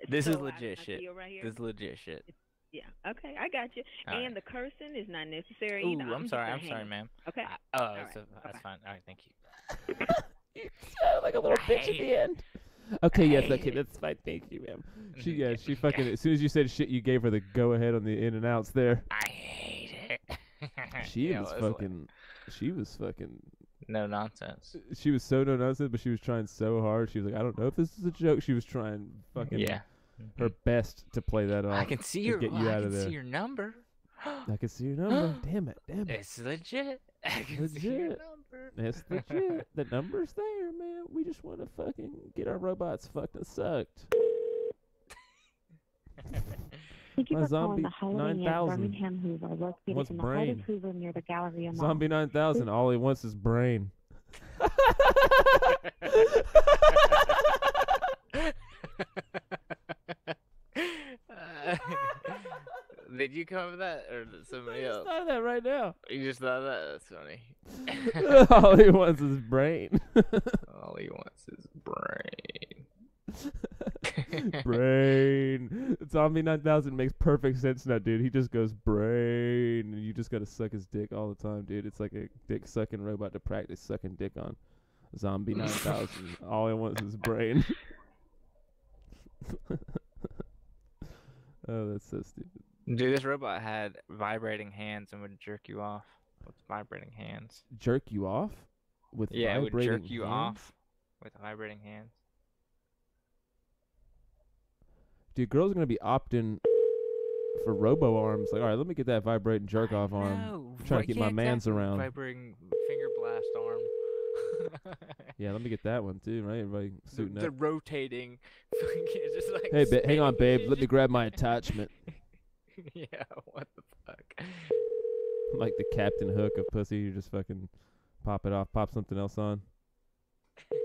this is legit shit. Right here. This is legit shit. Yeah. Okay, I got you. All and the cursing is not necessary Ooh, either. I'm sorry, ma'am. Okay. That's fine. All right, thank you. You sound like a little bitch at the end. Okay, yes, okay, that's fine. Thank you, ma'am. She fucking, as soon as you said shit, you gave her the go ahead on the in and outs there. I hate it. She was fucking no nonsense. She was so no nonsense, but she was trying so hard. She was like, I don't know if this is a joke. She was trying fucking her best to play that off. I can see your get you out of there. see your number. I can see your number. Damn it. It's legit. I can see your number. It's legit. The number's there, man. We just want to fucking get our robots fucking sucked. Thank you My for calling Zombie the Holiday Inn 9000 Birmingham Hoover, located wants in the brain. heart of Hoover near the Galleria Mall. Zombie 9000, all he wants is brain. Did you come up with that, or did somebody else? I just thought of that right now. You just thought of that? That's funny. All he wants is brain. All he wants is brain. Brain. Zombie 9000 makes perfect sense now, dude. He just goes brain, and you just gotta suck his dick all the time, dude. It's like a dick sucking robot to practice sucking dick on. Zombie 9000. All he wants is brain. Oh, that's so stupid. Dude, this robot had vibrating hands and would jerk you off with vibrating hands. Jerk you off with it would vibrating jerk you hands? off with vibrating hands. Dude, girls are gonna be opting for robo arms. Like, all right, let me get that vibrating jerk off arm. I'm trying to keep my mans around. Vibrating finger blast arm. Yeah, let me get that one too, right? Everybody suiting the up. rotating. Just like Hey, hang on, spinning. babe. Let me grab my attachment. Yeah, what the fuck? Like the Captain Hook of pussy. You just fucking pop it off, pop something else on. Yeah.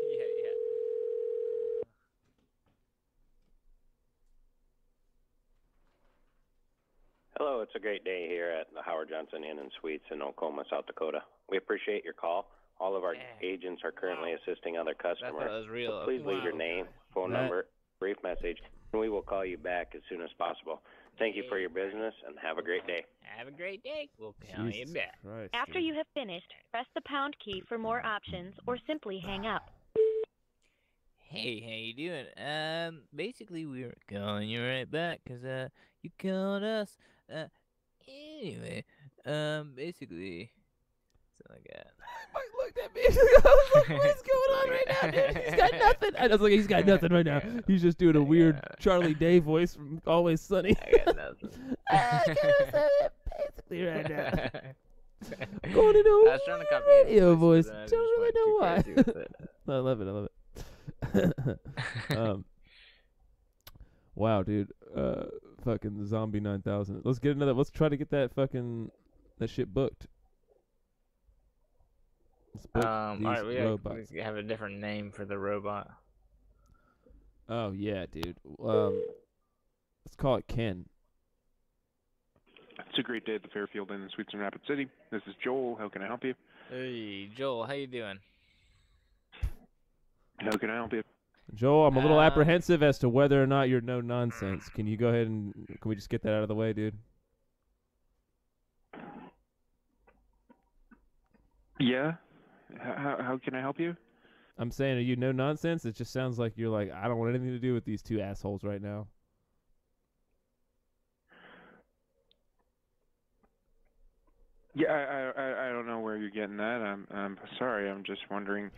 Hello, it's a great day here at the Howard Johnson Inn and Suites in Oklahoma, South Dakota. We appreciate your call. All of our agents are currently assisting other customers. That was real. So please leave your name, phone number, brief message, and we will call you back as soon as possible. Thank you for your business, and have a great day. Have a great day. We'll call you back. Christ, After you have finished, press the pound key for more options or simply hang up. Hey, how you doing? Basically we were calling you right back 'cause you called us. Anyway, basically, something like that. Mike looked at me. I was like, what is going on right now, dude? He's got nothing. I was like, he's got nothing right now. He's just doing a weird Charlie Day voice from Always Sunny. I got nothing. I got nothing basically right now. I'm going into I was trying to copy his radio voice. but I Don't just really went know too why. crazy with it. I love it. I love it. Wow, dude. Fucking Zombie 9000. Let's get another. Let's try to get that shit booked. Let's book All these right, robots. we have a different name for the robot. Oh yeah, dude. Let's call it Ken. It's a great day at the Fairfield Inn and Suites in Rapid City. This is Joel. How can I help you? Hey, Joel, how you doing? How can I help you? Joel, I'm a little apprehensive as to whether or not you're no nonsense. Can you go ahead and can we just get that out of the way, dude? Yeah. How can I help you? I'm saying, are you no nonsense? It just sounds like you're like, I don't want anything to do with these two assholes right now. Yeah, I don't know where you're getting that. I'm sorry. I'm just wondering.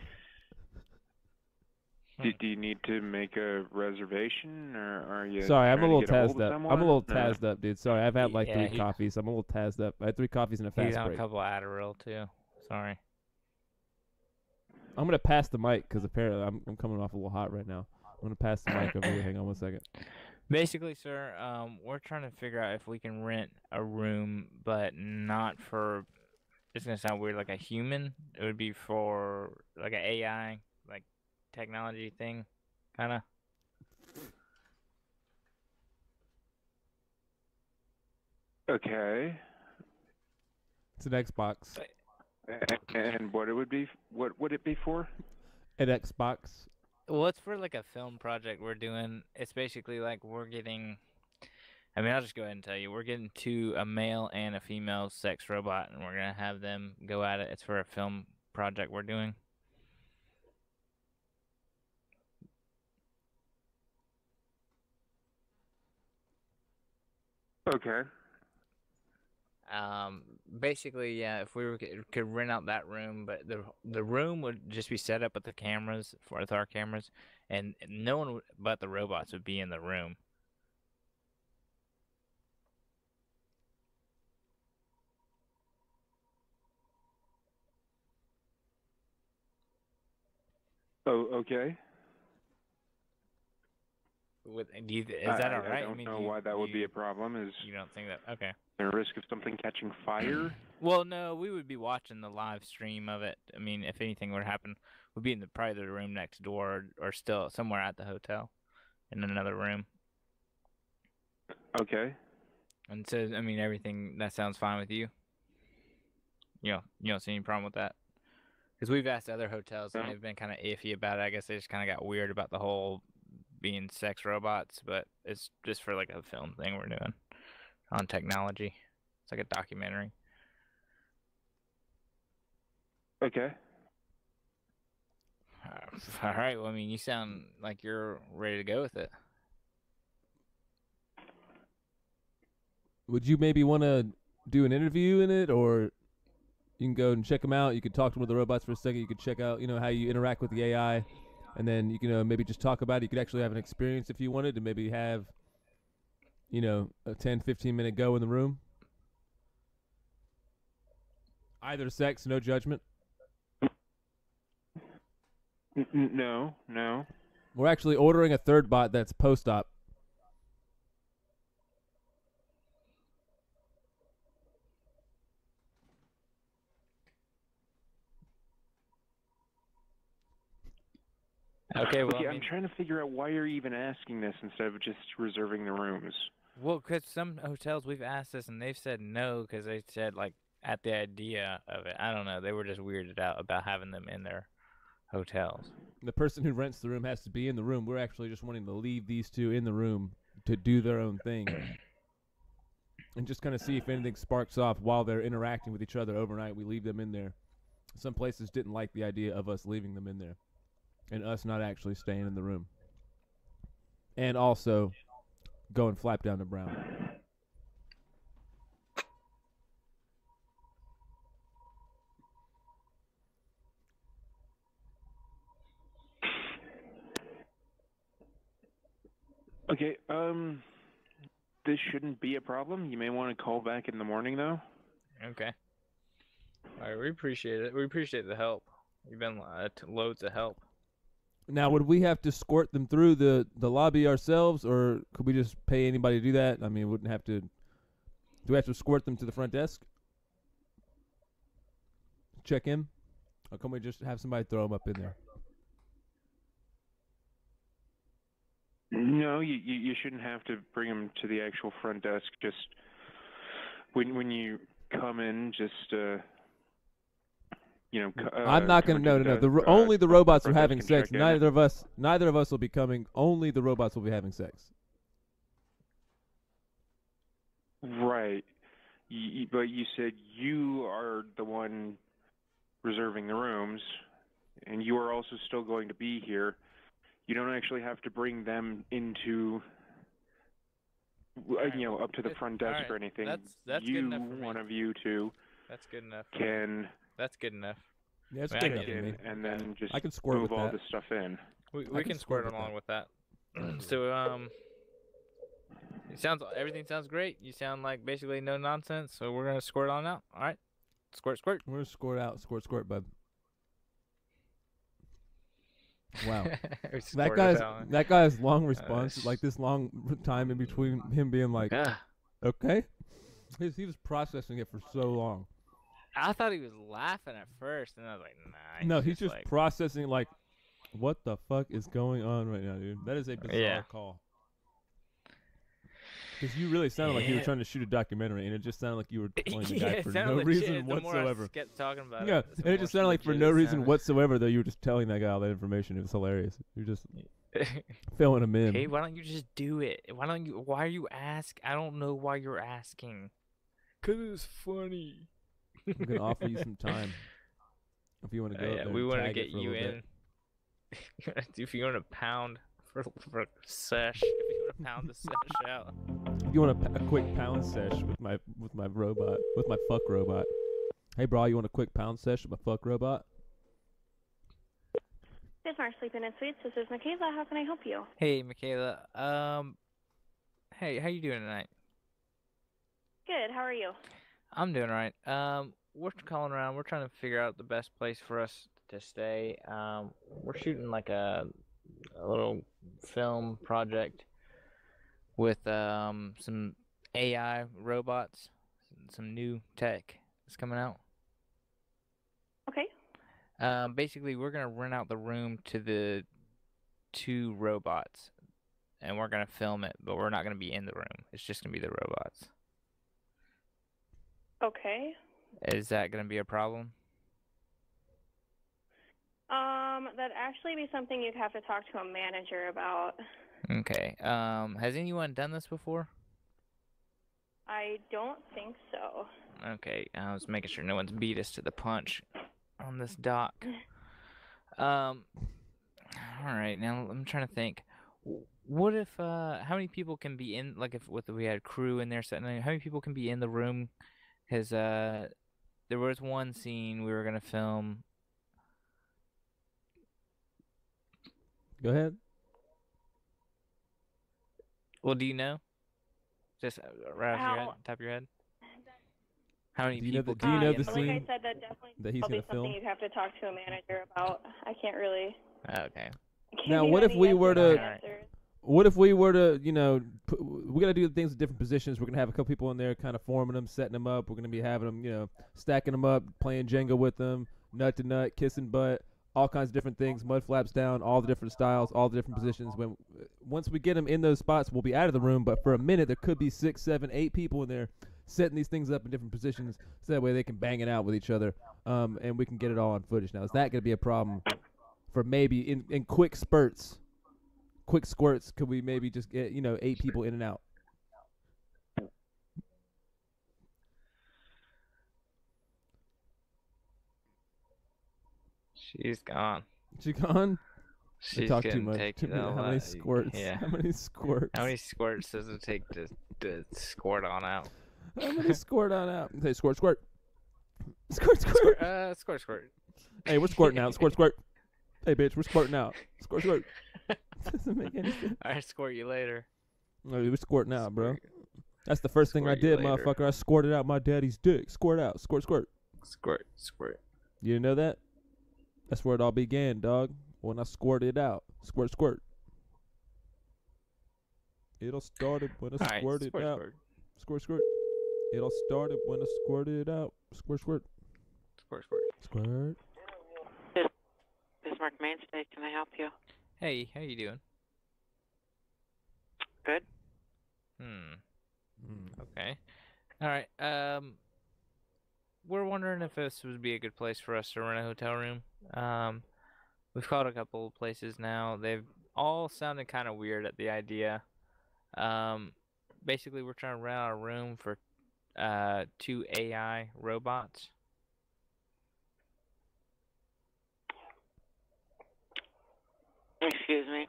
Do you need to make a reservation, or are you? Sorry, I'm a trying to little get a hold tazzed of up. I'm a someone? little No. tazzed up, dude. Sorry, I've had like Yeah, 3 coffees. I'm a little tazzed up. I had 3 coffees and a fast He's on break. a couple of Adderall too. Sorry. I'm gonna pass the mic because apparently I'm coming off a little hot right now. I'm gonna pass the mic over here. Hang on 1 second. Basically, sir, we're trying to figure out if we can rent a room, but not for. It's gonna sound weird, like a human. It would be for like an AI, like technology thing, kind of. Okay. It's an Xbox. And what would it be for? An Xbox. Well, it's for like a film project we're doing. It's basically like we're getting. I mean, I'll just go ahead and tell you, we're getting a male and a female sex robot, and we're gonna have them go at it. It's for a film project we're doing. Okay. Basically, yeah, if we could rent out that room, but the room would just be set up with the cameras with our cameras, and no one but the robots would be in the room. Oh, okay. Is that all right? I don't know why that would be a problem. You don't think that? Okay. There a risk of something catching fire? Well, no, we would be watching the live stream of it. I mean, if anything were to happen, we'd be in probably the room next door or still somewhere at the hotel in another room. Okay. And so, I mean, everything, that sounds fine with you? You don't see any problem with that? Because we've asked other hotels, and they've been kind of iffy about it. I guess they just kind of got weird about the whole being sex robots, but it's just for like a film thing we're doing on technology. It's like a documentary. Okay. All right. Well, I mean, you sound like you're ready to go with it. Would you maybe want to do an interview in it, or you can go and check them out? You could talk to one of the robots for a second. You could check out, how you interact with the AI, and then you can maybe just talk about it. You could actually have an experience if you wanted to maybe have, a 10, 15-minute go in the room. Either sex, no judgment. No. We're actually ordering a third bot that's post-op. Okay, well, I'm trying to figure out why you're even asking this instead of just reserving the rooms. Well, because some hotels we've asked this and they've said no because they said like at the idea of it. I don't know. They were just weirded out about having them in their hotels. The person who rents the room has to be in the room. We're actually just wanting to leave these two in the room to do their own thing and just kind of see if anything sparks off while they're interacting with each other overnight. We leave them in there. Some places didn't like the idea of us leaving them in there and us not actually staying in the room. And also going flap down to Brown. Okay, this shouldn't be a problem. You may want to call back in the morning, though. Okay. All right, we appreciate it. We appreciate the help. You've been loads of help. Now, would we have to squirt them through the lobby ourselves, or could we just pay anybody to do that? I mean, wouldn't have to. Do we have to squirt them to the front desk? Check in? Or can we just have somebody throw them up in there? No, you shouldn't have to bring them to the actual front desk. Just when you come in, just I'm not going to. No. Only the robots are having sex. Neither of us will be coming. Only the robots will be having sex. Right. But you said you are the one reserving the rooms, and you are also still going to be here. You don't actually have to bring them into, up to the front desk or anything. That's good enough for me. One of you two. That's good enough. That's good enough. Yeah, that's good enough for me. And then just I can squirt move with all that. this stuff in. We can squirt along with that. So everything sounds great. You sound like basically no nonsense. So we're gonna squirt on out. All right, squirt. We're gonna squirt out, squirt, bud. Wow. We that squirted out. guy's long response, like this long time in between him being like, okay. He was processing it for so long. I thought he was laughing at first, and I was like, nah. No, he's just like, processing like, what the fuck is going on right now, dude? That is a bizarre call. Because you really sounded like you were trying to shoot a documentary, and it just sounded like you were playing the guy for no reason whatsoever. Kept talking about yeah, and it just sounded like for no reason whatsoever, though you were just telling that guy all that information. It was hilarious. You're just filling him in. Hey, why don't you just do it? Why are you ask? I don't know why you're asking. 'Cause it's funny. I'm gonna offer you some time if you want to go. Yeah, we want to get you in. If you want to pound for a sesh, if you want to pound the sesh out. If you want a quick pound sesh with my robot, with my fuck robot. Hey, bro, you want a quick pound sesh with my fuck robot? This is Mark Sleeping in Suites. This is Michaela. How can I help you? Hey, Michaela. Hey, how you doing tonight? Good. How are you? I'm doing alright. We're calling around. We're trying to figure out the best place for us to stay. We're shooting like a little film project with some AI robots, some new tech that's coming out. Okay. Basically, we're gonna rent out the room to the 2 robots, and we're gonna film it, but we're not gonna be in the room. It's just gonna be the robots. Okay. Is that gonna be a problem? That'd actually be something you'd have to talk to a manager about. Okay. Has anyone done this before? I don't think so. Okay, I was making sure no one's beat us to the punch on this dock. All right, now I'm trying to think. What if, how many people can be in, like if we had crew in there setting, how many people can be in the room? Because, there was one scene we were going to film. Go ahead. Well, do you know? Just right off your head, top of your head? How many people do you know the like scene I said, that definitely that he's probably going to film? something you'd have to talk to a manager about. I can't really. Okay. Now, what if we were to... What if we were to, you know, we got to do things in different positions. We're going to have a couple people in there kind of forming them, setting them up. We're going to be having them, you know, stacking them up, playing Jenga with them, nut to nut, kissing butt, all kinds of different things, mud flaps down, all the different styles, all the different positions. Once we get them in those spots, we'll be out of the room. But for a minute, there could be 6, 7, 8 people in there setting these things up in different positions so that way they can bang it out with each other, and we can get it all on footage. Now, is that going to be a problem for maybe in quick spurts? Quick squirts, could we maybe just get, 8 people in and out? She's gone. She gone? She's talk too getting much. taken How many squirts? Yeah. How many squirts? How many squirts does it take to squirt on out? How many squirt on out? Hey, squirt, squirt. Squirt, squirt. Squirt, squirt. Hey, we're squirting out. Squirt, squirt. Hey, bitch, we're squirting out. Squirt, squirt. Doesn't make any sense. I squirt you later. No, we're squirting out, bro. That's the first thing I Squirt you did, later. motherfucker. I squirted out my daddy's dick. Squirt out. Squirt, squirt. Squirt, squirt. You didn't know that? That's where it all began, dog. When I squirted out. Squirt, squirt. It all started when I squirted squirt, out. squirt. Squirt, squirt. It all started when I squirted out. Squirt, squirt. Squirt, squirt. Squirt. Bismarck Mainstay, can I help you? Hey, how you doing? Good. Okay. All right. We're wondering if this would be a good place for us to rent a hotel room. We've called a couple of places now. They've all sounded kind of weird at the idea. Basically, we're trying to rent out a room for 2 AI robots. Excuse me.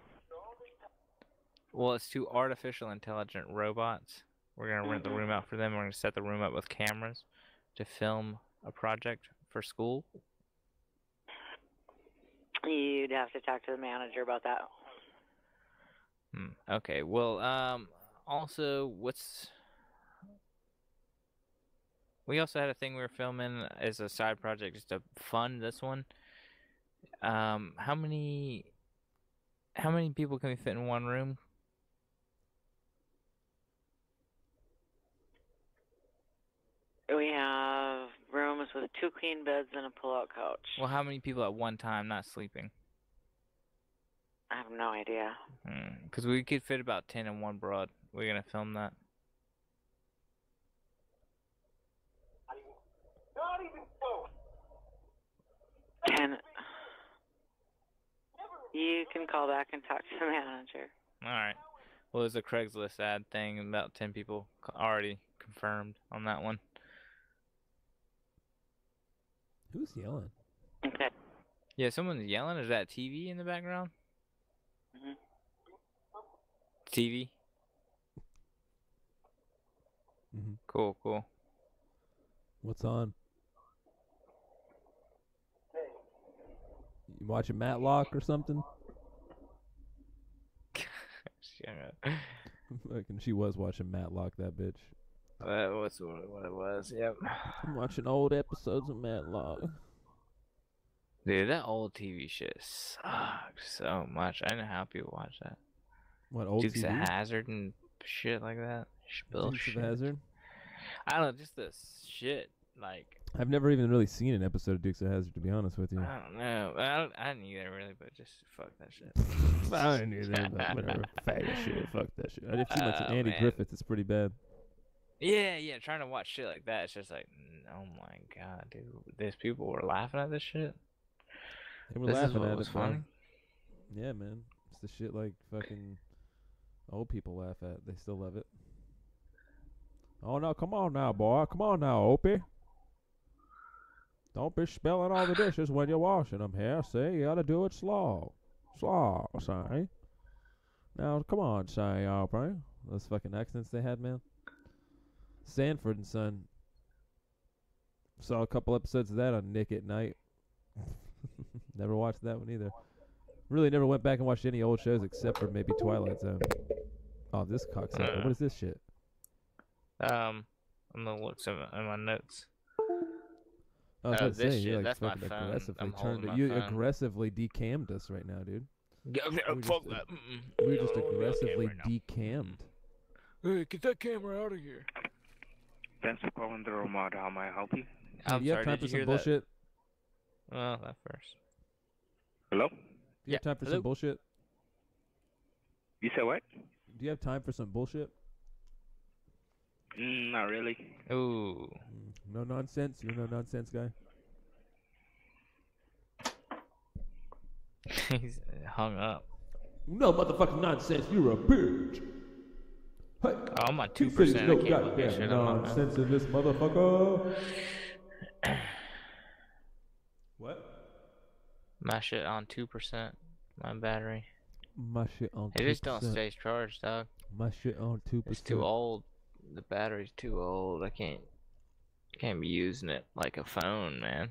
Well, it's 2 artificial intelligent robots. We're going to rent the room out for them. We're going to set the room up with cameras to film a project for school. You'd have to talk to the manager about that. Okay. Well, also, we also had a thing we were filming as a side project just to fund this one. How many How many people can we fit in one room? We have rooms with 2 queen beds and a pull-out couch. Well, how many people at one time not sleeping? I have no idea. Because we could fit about 10 in one broad. We're gonna film that. Not even close. 10. You can call back and talk to the manager. Alright. Well, there's a Craigslist ad thing, and about 10 people already confirmed on that one. Who's yelling? Okay. Yeah, someone's yelling. Is that TV in the background? Mm-hmm. TV? Mm-hmm. Cool, cool. What's on? You watching Matlock or something? Fucking, she was watching Matlock, that bitch. That was what it was, yep. I'm watching old episodes of Matlock. Dude, that old TV shit sucks so much. I don't know how people watch that. What, old Dukes TV? of Hazzard and shit like that. Dukes of Hazzard? I don't know, just the shit, like... I've never even really seen an episode of Dukes of Hazzard, to be honest with you. I don't know. I didn't either, really, but just fuck that shit. I didn't either, but whatever. Faggot shit. Fuck that shit. I've seen like some Andy man. Griffith. It's pretty bad. Yeah, trying to watch shit like that, it's just like, oh my god, dude. These people were laughing at this shit? They were This is laughing what at was it, funny? man. Yeah, man. It's the shit like fucking old people laugh at. They still love it. Oh, no, come on now, boy. Come on now, Opie. Don't be spilling all the dishes when you're washing them here. See, you gotta do it slow. Slow, say. Now, come on, say, Opie. Those fucking accents they had, man. Sanford and Son. Saw a couple episodes of that on Nick at Night. Never watched that one either. Really never went back and watched any old shows except for maybe Twilight Zone. Oh, this cocksucker. What is this shit? I'm gonna look some in my notes. I was about to this say, you shit, like that's my fucking phone. aggressively I'm turned holding it. my You phone. aggressively decammed us right now, dude. Fuck that. We were just aggressively decammed. Hey, get that camera out of here. Thanks for calling the Ramada. How may I help you? Hey, do you have time for some bullshit? Well, that first. Hello? Do you have time for some bullshit? You said what? Do you have time for some bullshit? Not really. Ooh. No nonsense? You're no nonsense guy? He's hung up. No motherfucking nonsense. You're a bitch. Hey. Oh, I'm on He 2%. says I no can't look that goddamn shit up. nonsense in this motherfucker. What? My shit on 2%. My battery. My shit on 2%. It just don't stay charged, dog. My shit on 2%. It's too old. The battery's too old. I can't be using it like a phone, man.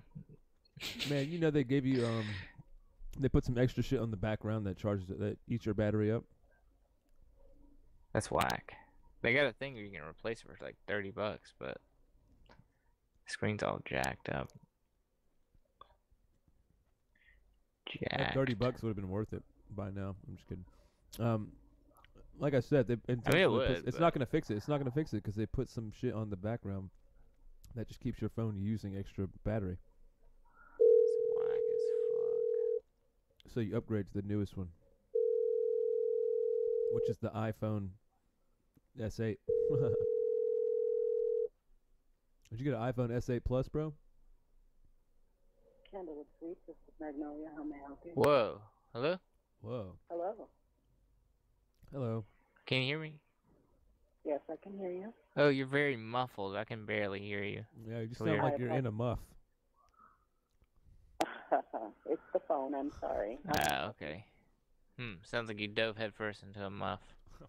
Man, you know they gave you they put some extra shit on the background that charges it, that eats your battery up. That's whack. They got a thing where you can replace it for like $30, but the screen's all jacked up. That $30 would have been worth it by now. I'm just kidding. Like I said, it's not gonna fix it. It's not gonna fix it because they put some shit on the background that just keeps your phone using extra battery. It's whack as fuck. So you upgrade to the newest one, which is the iPhone S8. Did you get an iPhone S8 Plus, bro? Candlewood Suites, this is Magnolia. How may I help you? Whoa. Hello? Whoa. Hello. Hello. Can you hear me? Yes, I can hear you. Oh, you're very muffled. I can barely hear you. Yeah, you It's sound weird. like you're in a muff. It's the phone. I'm sorry. Ah, okay. Sounds like you dove headfirst into a muff. Oh,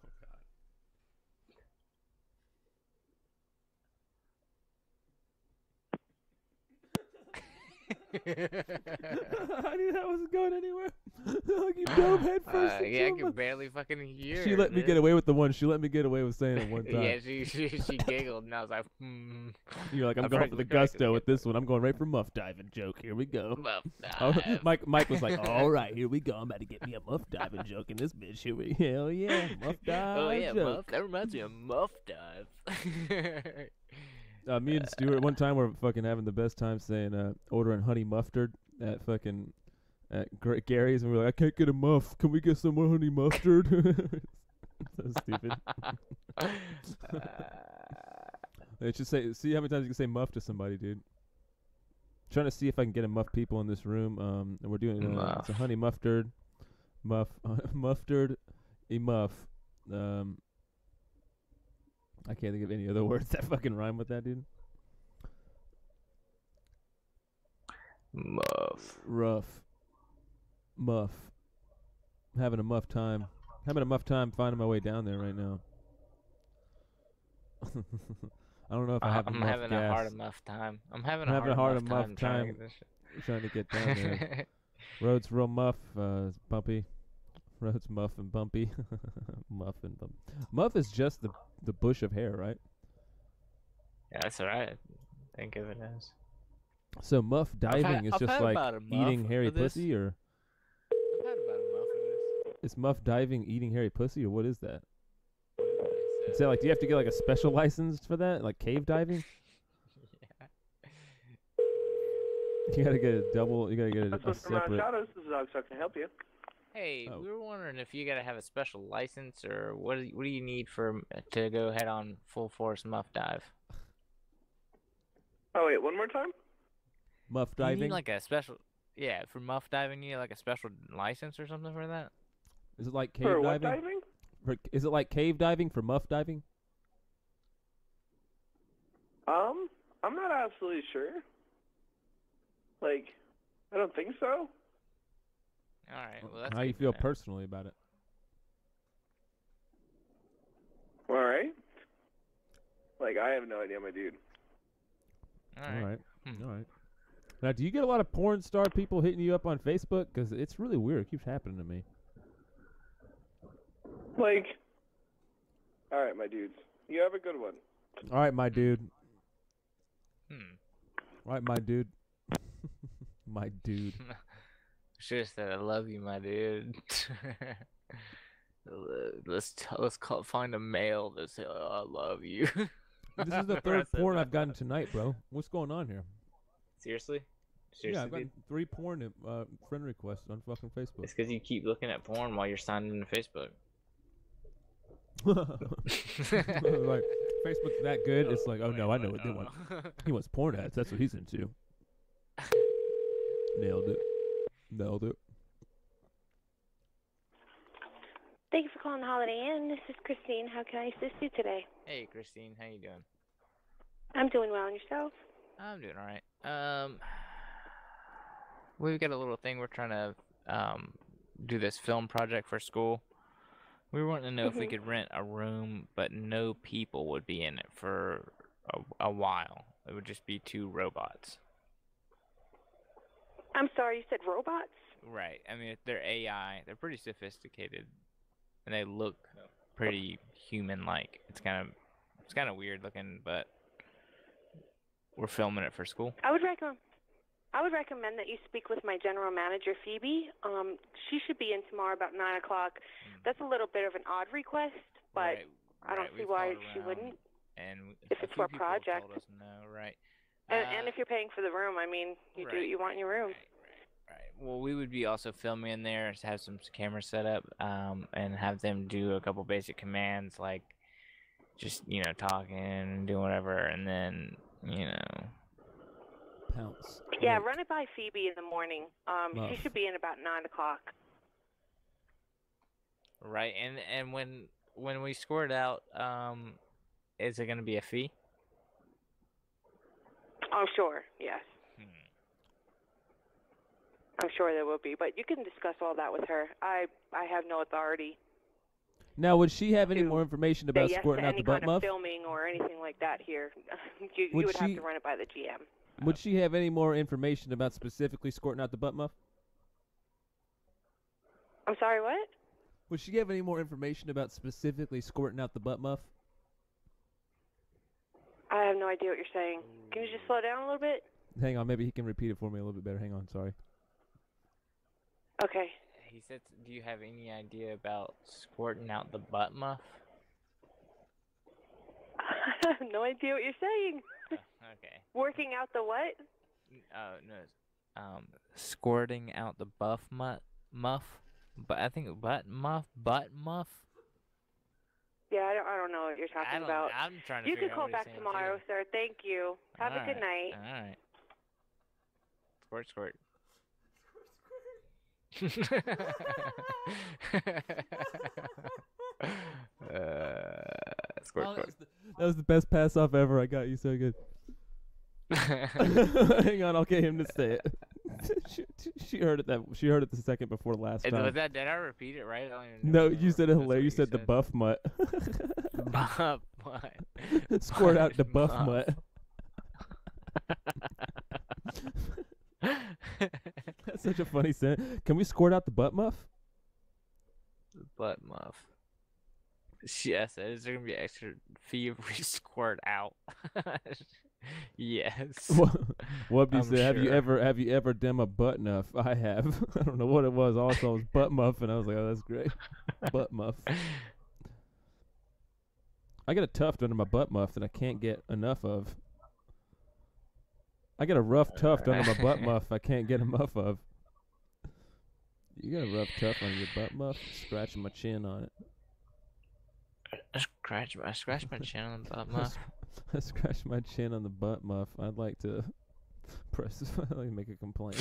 God. I knew that wasn't going anywhere. Like you dove head first. Yeah, I can barely fucking hear. She let me dude. get away with the one. She let me get away with saying it one time. Yeah, she giggled, and I was like, You're like, I'm going for the gusto with this one. I'm going right for muff diving joke. Here we go. Muff Oh, dive. Mike was like, all right, here we go. I'm about to get me a muff diving joke in this bitch. Here we hell yeah, muff dive Oh yeah, joke. muff. That reminds me of muff dive. Me and Stuart one time were fucking having the best time saying ordering honey mustard at fucking Gary's, and we were like, I can't get a muff. Can we get some more honey mustard? So stupid. It should say, see how many times you can say muff to somebody, dude. Trying to see if I can get a muff people in this room. And we're doing it's a honey mustard, mustard, a muff. I can't think of any other words that fucking rhyme with that, dude. Muff. Rough. Muff. Having a muff time. Having a muff time finding my way down there right now. I don't know if I have enough having gas. a hard enough time. I'm having a a hard enough enough time time trying to get this shit. trying to get down there. Road's real muff, it's bumpy. Road's muff and bumpy. Muff and bumpy. Muff is just the bush of hair, right? Yeah, that's alright. Think of it as. So muff diving is I've just had like about a muff eating hairy of this. pussy, or I've had about a muff of this. is muff diving eating hairy pussy, or what is that? Is that like, do you have to get like a special license for that, like cave diving? You gotta get a double. You gotta get a separate. Shadows. This is Doug. So can I help you? Hey, we were wondering if you gotta have a special license, or what do you need to go head on full force muff dive? Oh wait, one more time. Muff You diving. need like a special, yeah, for muff diving. You need like a special license or something for that. Is it like cave For what diving? diving? Is it like cave diving for muff diving? I'm not absolutely sure. Like, I don't think so. All right. Well, that's How you good to feel know. personally about it? All right. Like, I have no idea, my dude. All right. All right. Now, do you get a lot of porn star people hitting you up on Facebook? Because it's really weird. It keeps happening to me. Like, all right, my dudes. You have a good one. All right, my dude. All right, my dude. My dude. Should have said I love you, my dude. Find a male that say I love you. This is the third porn I've gotten tonight, bro. What's going on here? Seriously? Yeah, I've gotten 3 porn friend requests on fucking Facebook. It's because you keep looking at porn while you're signed into Facebook. Like, Facebook's that good. It's like, oh no, I know what they want. He wants porn ads. That's what he's into. Nailed it. Nailed it. Thank you for calling the Holiday Inn. This is Christine. How can I assist you today? Hey, Christine, how you doing? I'm doing well, and yourself? I'm doing all right. We've got a little thing we're trying to do this film project for school. We were wanting to know if we could rent a room, but no people would be in it for a while. It would just be 2 robots. I'm sorry, you said robots? Right. I mean, they're AI. They're pretty sophisticated, and they look pretty human-like. It's kind of weird looking, but we're filming it for school. I would recommend that you speak with my general manager, Phoebe. She should be in tomorrow about 9 o'clock. That's a little bit of an odd request, but I don't see why she wouldn't. And if it's for a project. Told us no, right? And if you're paying for the room, I mean, you do what you want in your room. Right. Well, we would be also filming in there, have some cameras set up, and have them do a couple basic commands, like just, talking and doing whatever, and then, Pounce. Yeah, run it by Phoebe in the morning. Muff. She should be in about 9 o'clock. Right. And when we score it out, is it going to be a fee? I'm sure, yes. I'm sure there will be, but you can discuss all that with her. I have no authority. Now, would she have any more information about Say yes squirting to out any the butt kind muff? of filming or anything like that here. You Would would have she- to run it by the GM. Would she have any more information about specifically squirting out the butt muff? I'm sorry, what? Would she have any more information about specifically squirting out the butt muff? I have no idea what you're saying. Can you just slow down a little bit? Hang on, maybe he can repeat it for me a little bit better. Hang on, sorry. Okay. He said, do you have any idea about squirting out the butt muff? I have no idea what you're saying. Okay. Working out the what? No. Squirting out the muff. But I think butt muff. Yeah, I don't know what you're talking about. I'm trying to You figure can out call what he's back saying, tomorrow, too. sir. Thank you. Have a good night. All right. Squirt. Squirt. That was the best pass off ever. I got you so good. Hang on, I'll get him to say it. she heard it she heard it the second before last time. Was that, did I repeat it right? I don't even No, know. you said it hilarious. You said the buff mutt. Buff mutt. Squirt out the buff mutt. That's such a funny sentence. Can we squirt out the butt muff? Butt muff. Yes, is there gonna be extra fee if we squirt out? Yes. What do you say? Sure. Have you ever done a butt muff? I have. I don't know what it was. Also, it was butt muff, and I was like, oh, that's great. Butt muff. I got a tuft under my butt muff that I can't get enough of. I got a rough tuft under my butt muff I can't get enough of. You got a rough tuft under your butt muff? Scratching my chin on it. I scratch my chin on the butt muff. I scratched my chin on the butt muff. I'd like to I'd like to make a complaint.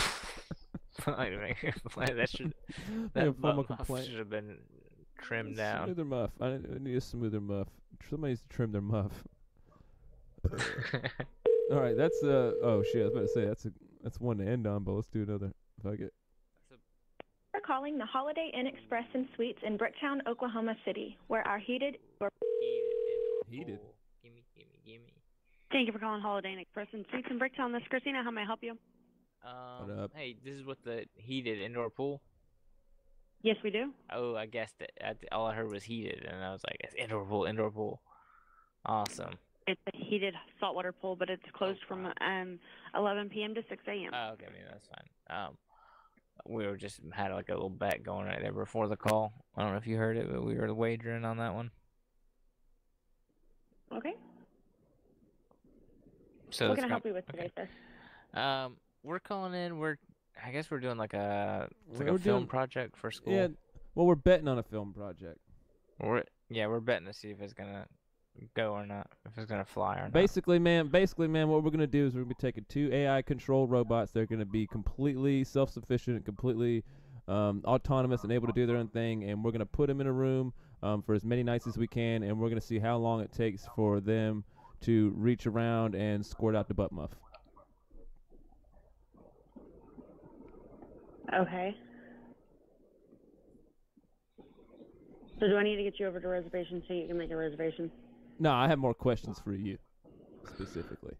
That butt muff should have been trimmed down. Smoother muff. I need a smoother muff. Somebody needs to trim their muff. All right, that's oh shit, I was about to say that's one to end on, but let's do another. Fuck it. We're calling the Holiday Inn Express and Suites in Bricktown, Oklahoma City, where our heated. Heated. Gimme. Thank you for calling Holiday Inn Express and Suites in Bricktown. This is Christina. How may I help you? What up? Hey, this is with the heated indoor pool. Yes, we do. Oh, I guessed it. All I heard was heated, and I was like, it's indoor pool. Awesome. It's a heated saltwater pool, but it's closed from 11 p.m. to 6 a.m. Oh, okay, I mean, that's fine. We were just had like a little bet going right there before the call. I don't know if you heard it, but we were wagering on that one. Okay. So what can I help you with today, sir? We're calling in. I guess we're doing like a We're film doing- project for school. Yeah, well, we're betting on a film project. We're betting to see if it's gonna go or not, if it's gonna fly or not. Basically, man, what we're gonna do is we're gonna be taking 2 AI controlled robots. They're gonna be completely self-sufficient, completely autonomous, and able to do their own thing. And we're gonna put them in a room for as many nights as we can, and we're gonna see how long it takes for them to reach around and squirt out the butt muff. Okay. So do I need to get you over to reservation so you can make a reservation? No, I have more questions for you, specifically.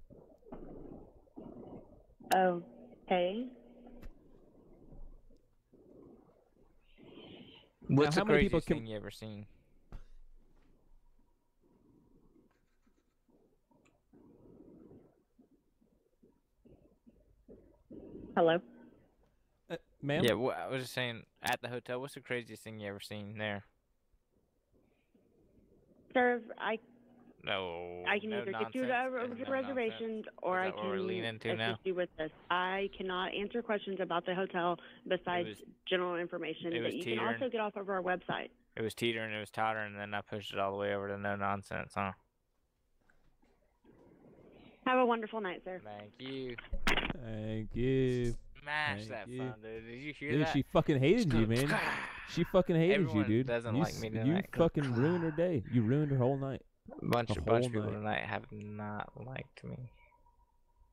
Okay. What's Now, the how many people craziest can- thing you ever seen? Hello? Ma'am? Yeah, I was just saying, at the hotel, what's the craziest thing you ever seen there? Sir, No. I can either get you over to reservations or I Is that what we're can leaning into assist now? you with this. I cannot answer questions about the hotel besides general information it was that you can teetering. also get off of our website. It was teetering, it was tottering, and then I pushed it all the way over to no nonsense, huh? Have a wonderful night, sir. Thank you. Thank you. Smash Thank that you. phone, dude. Did you hear Dude, that? she fucking hated you, man. She fucking hated Everyone you, dude. doesn't you like me you tonight. fucking ruined her day. You ruined her whole night. Bunch The of whole people night. tonight have not liked me.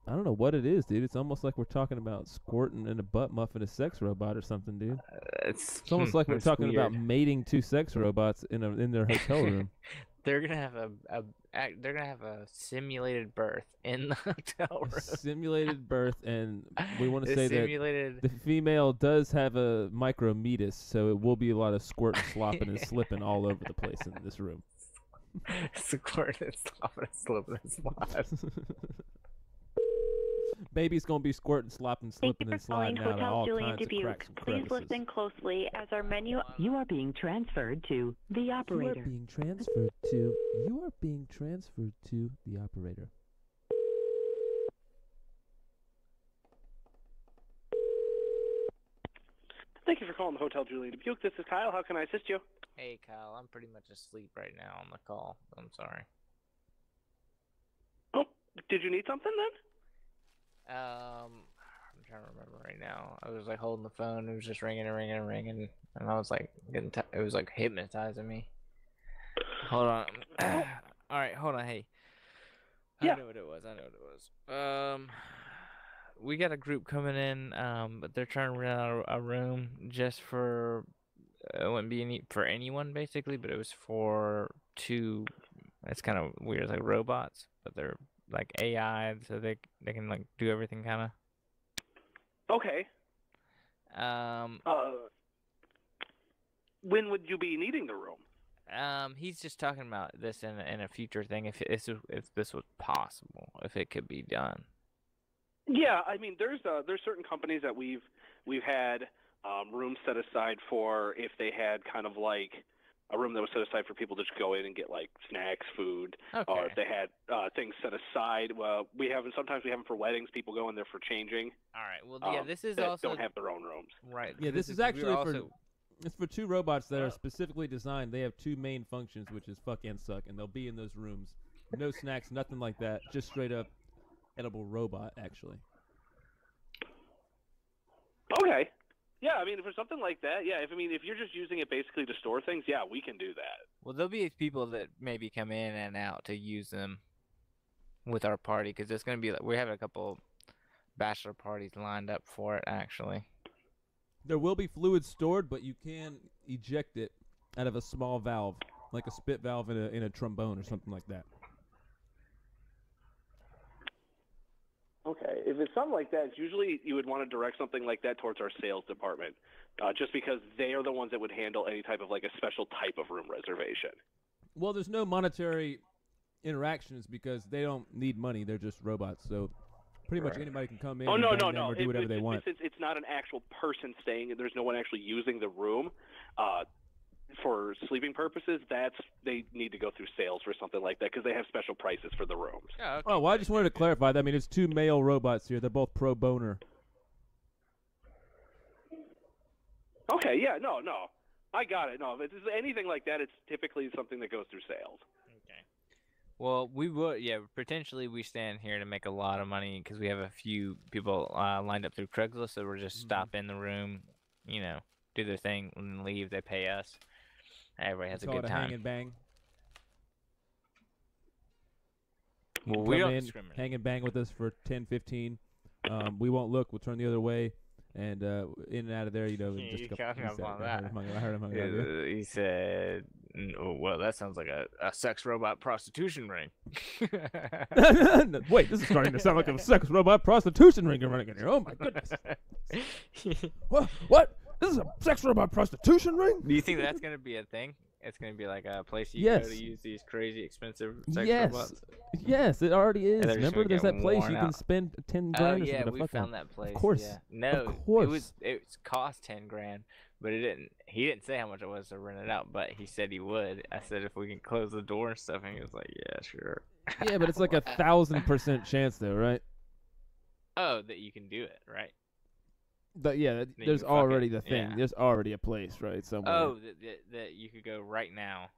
I don't know what it is, dude. It's almost like we're talking about squirting in a butt muff in a sex robot or something, dude. It's almost like we're it's talking about weird. mating 2 sex robots in their hotel room. They're gonna have they're gonna have a simulated birth in the hotel room. Simulated birth, and we want to A say simulated- that the female does have a micrometis, so it will be a lot of squirting, slopping, and slipping all over the place in this room. Squirting, slopping, slipping, and sliding. Baby's gonna be squirting, slopping, slipping, and Calling sliding out of Hotel all Julian kinds of Dubuque. cracks and Please crevices. listen closely as our menu. You are being transferred to the You are operator. being transferred to. You are being transferred to the operator. Thank you for calling the Hotel Julian Dubuque. This is Kyle. How can I assist you? Hey, Kyle, I'm pretty much asleep right now on the call. I'm sorry. Oh, did you need something then? I'm trying to remember right now. I was like holding the phone. It was just ringing and ringing and ringing, and I was like getting. It was like hypnotizing me. Hold on. All right, hold on. Hey. Yeah. I know what it was. We got a group coming in, but they're trying to rent out a room just for. It wouldn't be any for anyone basically, but it was for two. It's kind of weird, it's like robots, but they're like AI, so they can like do everything kind of. Okay. Um, When would you be needing the room? He's just talking about this in a future thing. If this was possible, if it could be done. Yeah, I mean, there's certain companies that we've had rooms set aside for if they had kind of like a room that was set aside for people to just go in and get like snacks, food, or if they had things set aside. Well, sometimes we have them for weddings. People go in there for changing. All right. Well, yeah, this is that also don't have their own rooms. right. Yeah, this is actually it's for two robots that are specifically designed. They have two main functions, which is fuck and suck, and they'll be in those rooms. No snacks, nothing like that. Just straight up edible robot, actually. Okay. Yeah, I mean, for something like that, yeah. If you're just using it basically to store things, yeah, we can do that. Well, there'll be people that maybe come in and out to use them with our party, because it's gonna be like we're having a couple bachelor parties lined up for it, actually. There will be fluid stored, but you can eject it out of a small valve, like a spit valve in a trombone or something like that. Okay. If it's something like that, usually you would want to direct something like that towards our sales department, just because they are the ones that would handle any type of like a special type of room reservation. Well, there's no monetary interactions because they don't need money. They're just robots, so pretty much anybody can come in. Oh no, and no, bang them no! or do whatever they want. It's not an actual person staying. There's no one actually using the room. For sleeping purposes, they need to go through sales for something like that because they have special prices for the rooms. Oh, well, I just wanted to clarify that. I mean, it's two male robots here. They're both pro boner. Okay, yeah, no, I got it. No, if it's anything like that, it's typically something that goes through sales. Okay. Well, we would, yeah, potentially we stand here to make a lot of money because we have a few people lined up through Craigslist, so we're just stop in the room, do their thing and leave. They pay us. Everybody has a good time. Hang and bang. Well, we don't discriminate. Hang and bang with us for 10, 15. We won't look. We'll turn the other way, and in and out of there, in just a couple. I heard him. He said, "Well, that sounds like a sex robot prostitution ring." Wait, this is starting to sound like a sex robot prostitution ring you're running in here. Oh my goodness! What? This is a sex robot prostitution ring? Do you think that's going to be a thing? It's going to be like a place you go to use these crazy expensive sex robots? Yes, it already is. And Remember, there's that place you can spend 10 grand or something. Oh, yeah, we found that place. Of course. Yeah. No, of course. It cost 10 grand, but he didn't say how much it was to rent it out, but he said he would. I said if we can close the door and stuff, and he was like, yeah, sure. Yeah, but it's like 1,000% chance though, right? Oh, that you can do it, right? But yeah, there's already the thing. Yeah. There's already a place, right, somewhere. Oh, that you could go right now.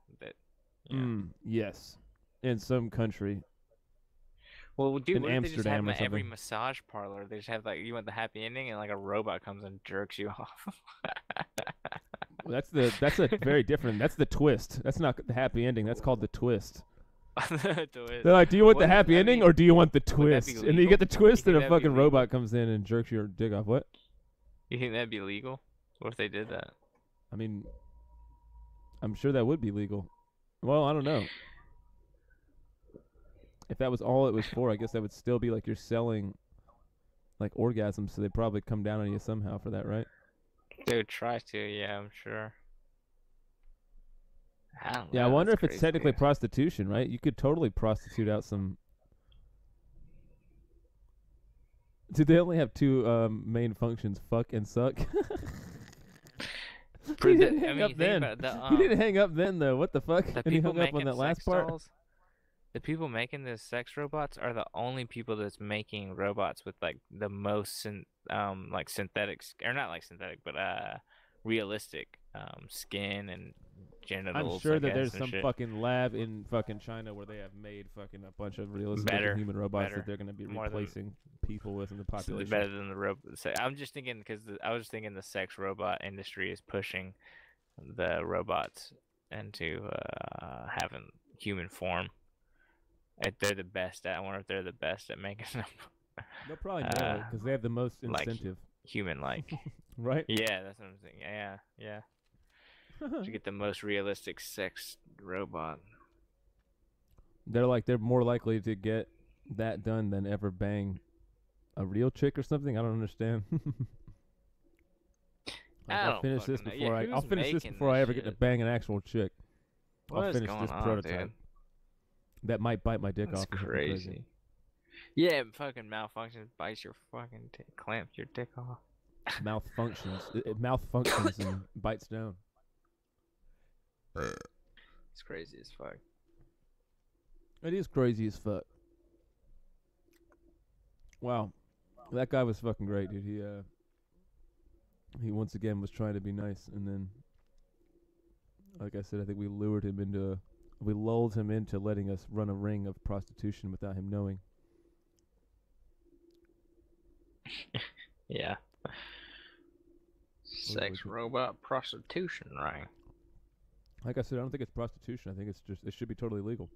Yes, in some country. Well, dude, in what if they just have Amsterdam or something? Every massage parlor, they just have like you want the happy ending, and like a robot comes and jerks you off. Well, that's a very different. That's the twist. That's not the happy ending. That's called the twist. They're like, do you want the happy ending or do you want the twist? And then you get the twist, and a fucking robot comes in and jerks your dick off. What? You think that'd be legal? What if they did that? I mean, I'm sure that would be legal. Well, I don't know. if that was all it was for, I guess that would still be like you're selling like orgasms, so they'd probably come down on you somehow for that, right? They would try to, yeah, I'm sure. I don't Yeah, know, I wonder that's if it's crazy, technically dude. prostitution, right? You could totally prostitute out some. Do they only have two main functions, fuck and suck? For He the- didn't I hang mean, up think then. about the, He didn't hang up then, though. What the fuck? The And he people hung up on making that last sex part. dolls, the people making the sex robots are the only people that's making robots with like the most like synthetic, or not like synthetic, but realistic skin and genitals. I'm sure I that there's guess, and some shit. fucking lab in fucking China where they have made fucking a bunch of realistic Better, human robots better. that they're going to be More than- replacing people with in the It's population. better than the robot. I'm just thinking because I was thinking the sex robot industry is pushing the robots into having human form. If they're the best at, I wonder if they're the best at making them. They'll probably nail it because they have the most like incentive. human-like. Right? Yeah, that's what I'm saying. Yeah, yeah. To get the most realistic sex robot. They're more likely to get that done than ever bang a real chick or something. I don't understand. I'll finish this fucking know. before Yeah, I'll who's finish this making before I this ever get to shit? bang an actual chick. What I'll is finish going this on, prototype. dude? That might bite my dick That's off. or something crazy. Yeah, it fucking malfunctions, bites your fucking clamps your dick off. Malfunctions. It malfunctions and bites down. It's crazy as fuck. It is crazy as fuck. Wow, that guy was fucking great, dude. He once again was trying to be nice, and then, like I said, I think we lulled him into letting us run a ring of prostitution without him knowing. Yeah. Sex robot prostitution ring. Like I said, I don't think it's prostitution. I think it should be totally legal.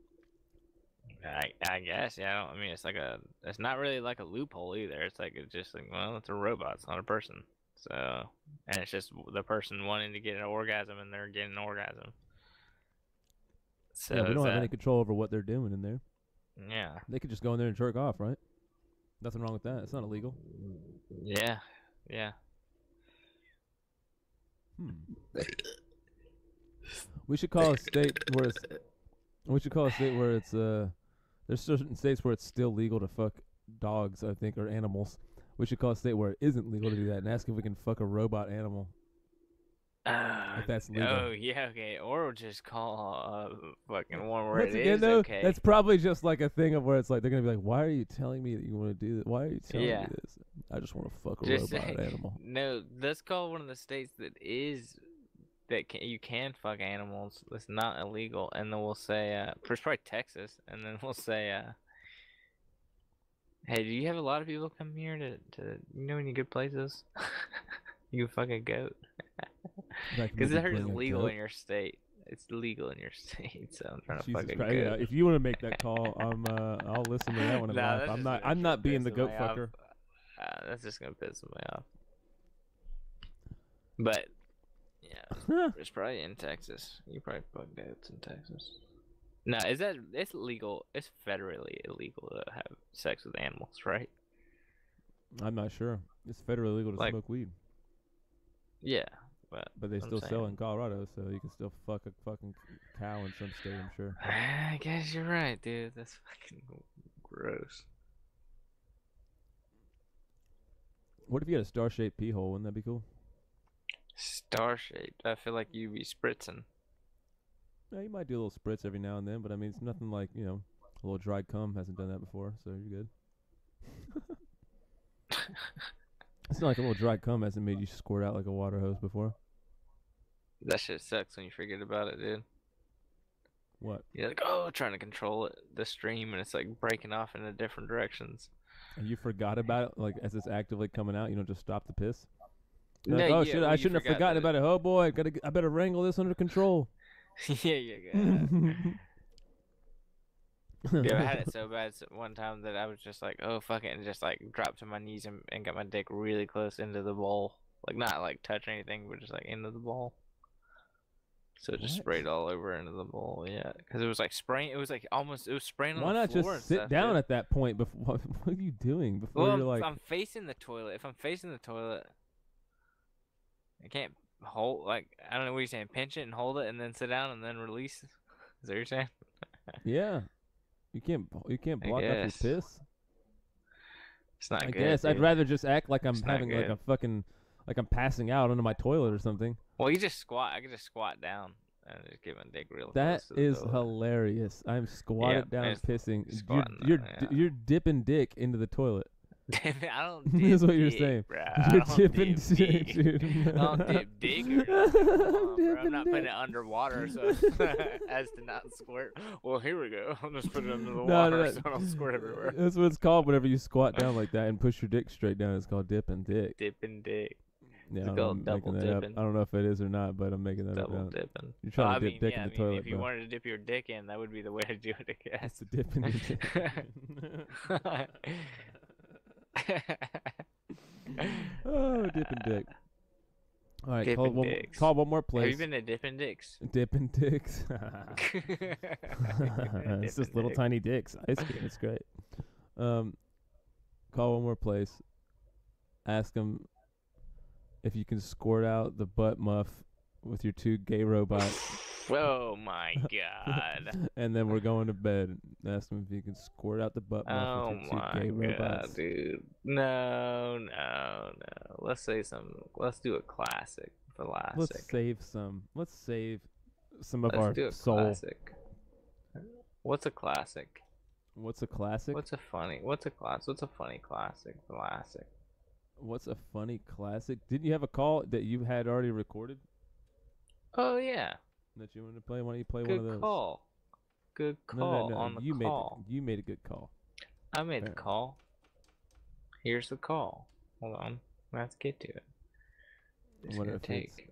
I guess, yeah. I mean, it's not really like a loophole either. It's just like, well, it's a robot. It's not a person. So, and it's just the person wanting to get an orgasm, and they're getting an orgasm. So Yeah, we don't have any control over what they're doing in there. Yeah. They could just go in there and jerk off, right? Nothing wrong with that. It's not illegal. Yeah. Yeah. We should call a state where it's. We should call a state where it's. There's certain states where it's still legal to fuck dogs, I think, or animals. We should call a state where it isn't legal to do that, and ask if we can fuck a robot animal. If that's legal. Oh yeah, okay. Or we'll just call fucking one where Once it again, is though, okay. that's probably just like a thing of where it's like they're gonna be like, "Why are you telling me that you want to do that? Why are you telling me this? I just want to fuck a Just robot say, animal." No, let's call one of the states you can fuck animals. It's not illegal, and then we'll say first probably Texas, and then we'll say hey, do you have a lot of people come here to you know any good places? You can fuck a goat. Because I heard it's legal in your state. It's legal in your state, so I'm trying to Jesus fuck a Christ, goat. yeah, if you want to make that call, I'll listen to that one and Nah, laugh. that's just I'm not being the pissing goat me off. fucker. That's just gonna piss me off. But yeah, it's probably in Texas. You probably fuck goats in Texas. No, it's legal? It's federally illegal to have sex with animals, right? I'm not sure. It's federally illegal to Like- smoke weed. Yeah, But they I'm still sell saying- in Colorado, so you can still fuck a fucking cow in some state, I'm sure. I guess you're right, dude. That's fucking gross. What if you had a star-shaped pee hole? Wouldn't that be cool? Star-shaped. I feel like you'd be spritzing. Yeah, you might do a little spritz every now and then, but I mean, it's nothing like, a little dried cum hasn't done that before, so you're good. It's not like a little dried cum hasn't made you squirt out like a water hose before. That shit sucks when you forget about it, dude. What? You're like, oh, trying to control the stream, and it's like breaking off into different directions. And you forgot about it, like, as it's actively coming out, you don't just stop the piss? You're No, like, oh, yeah, shit, well, I you shouldn't have forgot forgotten that- about it. Oh, boy, I better wrangle this under control. Yeah. Yeah, I had it so bad one time that I was just like, oh, fuck it, and just like dropped to my knees and got my dick really close into the bowl. Like, not like touch anything, but just like into the bowl. So it just sprayed all over into the bowl, yeah. Because it was like spraying. It was like almost. It was spraying on Why the not floor. just sit down at that point? Before what are you doing before Well, you're like? I'm facing the toilet. If I'm facing the toilet, I can't hold. Like I don't know what you're saying. Pinch it and hold it, and then sit down and then release. Is that what you're saying? Yeah, you can't block off your guess. piss. It's not I good. guess I'd dude. rather just act like I'm It's not having like good. a fucking like I'm passing out under my toilet or something. Well, you just squat. I could just squat down and just give my dick real That close to the is toilet. hilarious. I'm squatted down it's pissing. squatting You're down, yeah. you're dipping dick into the toilet. Damn it, I don't That's dip what you're dick, saying. bruh. You're I don't dipping dip dick, dick. dude. I don't dip dick or nothing. Come on, bro. I'm not putting it underwater so as to not squirt. Well, here we go. I'll just put it under the water so I don't squirt everywhere. That's what it's called whenever you squat down like that and push your dick straight down. It's called dipping dick. Dipping dick. Yeah, It's I'm called making double that up. dipping. I don't know if it is or not, but I'm making that Double up. now. dipping. You're trying I to dip mean, dick yeah, in the I mean, toilet, if you bro. wanted to dip your dick in, that would be the way to do it, I guess. It's a dip in your dick. Oh, dipping dick. All right, call Dipping one, dicks. call one more Have place. you been to Dippin' Dicks? Dipping dicks. It's just Dippin' little dick. tiny dicks. Ice cream. It's great. Call one more place. Ask them if you can squirt out the butt muff with your two gay robots. Oh my god. And then we're going to bed. Ask them if you can squirt out the butt muff Oh with your two my gay god, robots. dude. No. Let's say some. Let's do a classic. Let's save some. Let's save some of Let's our do a soul. classic. What's a classic? What's a classic? What's a funny classic? Classic. What's a funny classic? Didn't you have a call that you had already recorded Oh yeah. that you wanted to play? Why don't you play Good one of those? call. Good call on the you call. You made a good call. I made the Apparently. call. Here's the call. Hold on. Let's get to it. It's What gonna if take.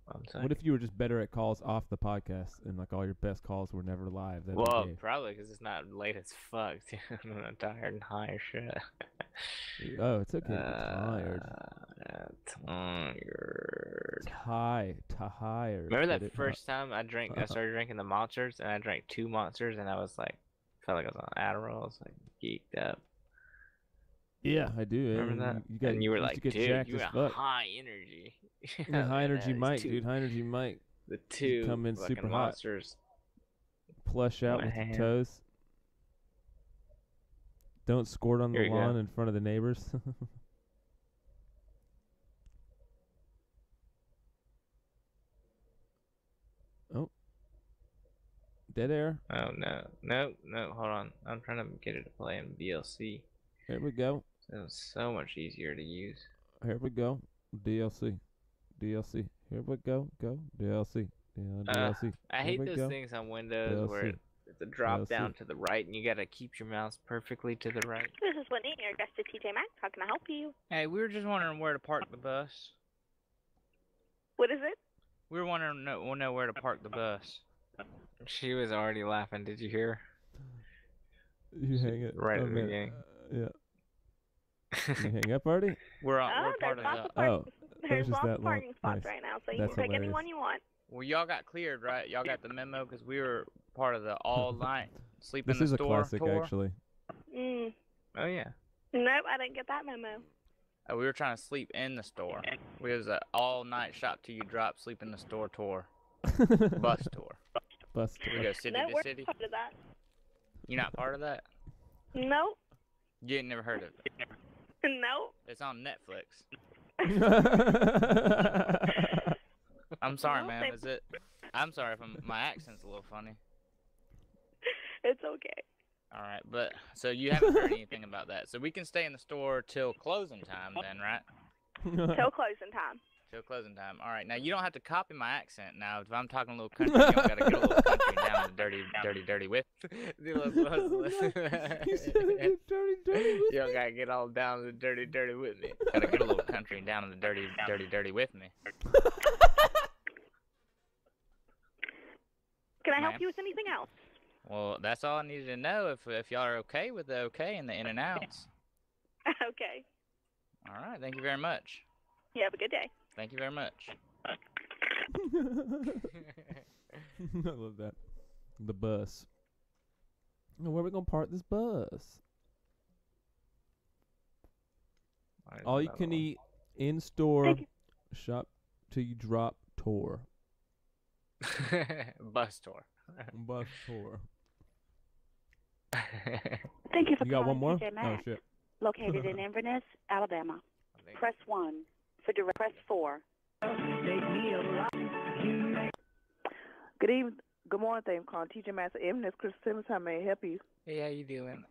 One What second. if you were just better at calls off the podcast and like all your best calls were never live? That'd be Well, gay. probably because it's not late as fuck. Dude. I'm tired and high as shit. Oh, it's okay to be tired. Tired. Remember Get that it? first time I started drinking the monsters, and I drank 2 monsters, and I was like, felt like I was on Adderall. I was like geeked up. Yeah, I do. Remember that? You got, and you were used like, to get dude, jacked you as got fuck. high energy. Yeah, high energy these Mike, two- dude. High energy Mike. The two come in fucking super hot. monsters. Plush out My with your hand. toes. Don't squirt on Here the you go. lawn in front of the neighbors. Oh. Dead air. Oh no, hold on. I'm trying to get it to play in VLC. Here we go. It was so much easier to use. Here we go. DLC. DLC. Here we go. Go. DLC. Yeah, DLC. I Here hate we those go. things on Windows where DLC. it's a drop down DLC. to the right and you gotta keep your mouse perfectly to the right. This is Whitney, your guest at TJ Maxx. How can I help you? Hey, we were just wondering where to park the bus. What is it? We were wondering we'll know where to park the bus. She was already laughing. Did you hear? You hang it. Right oh, at the man. beginning. Yeah. You hang up already? We're Oh, part there's of lots the. of parking. Oh, that There's was just lots that of parking long. spots Nice. right now, so you That's can pick hilarious. anyone you want. Well, y'all got cleared, right? Y'all got the memo because we were part of the all night sleep This in the is a store classic, tour. actually. Mm. Oh yeah. Nope, I didn't get that memo. We were trying to sleep in the store. We was an all night shop till you drop, sleep in the store tour, bus tour. Bus We tour. go city No, to we're city. part of that. You're not part of that? Nope. You ain't never heard of it. Nope. It's on Netflix. I'm sorry, Well, ma'am. they- I'm sorry if my accent's a little funny. It's okay. All right, but so you haven't heard anything about that. So we can stay in the store till closing time then, right? Till closing time. Till closing time. All right. Now you don't have to copy my accent. Now if I'm talking a little country, you don't gotta get a little country down the dirty with. You said it dirty with You don't gotta get all down the dirty with me. Gotta get a little country down in the dirty with me. Can I help Ma'am? you with anything else? Well, that's all I needed to know. If y'all are okay with the okay and the in and outs. Okay. All right. Thank you very much. You have a good day. Thank you very much. I love that. The bus. Now, where are we gonna park this bus? All you can eat in-store shop till you drop tour. Bus tour. Bus tour. Thank you for You got one calling more? TJ Oh Maxx, shit. located in Inverness, Alabama. Press 1 for direct. Press 4. Good evening. Good morning. Thank you for calling TJ Maxx Inverness. Chris Simmons, how may I help you? Hey, how you doing?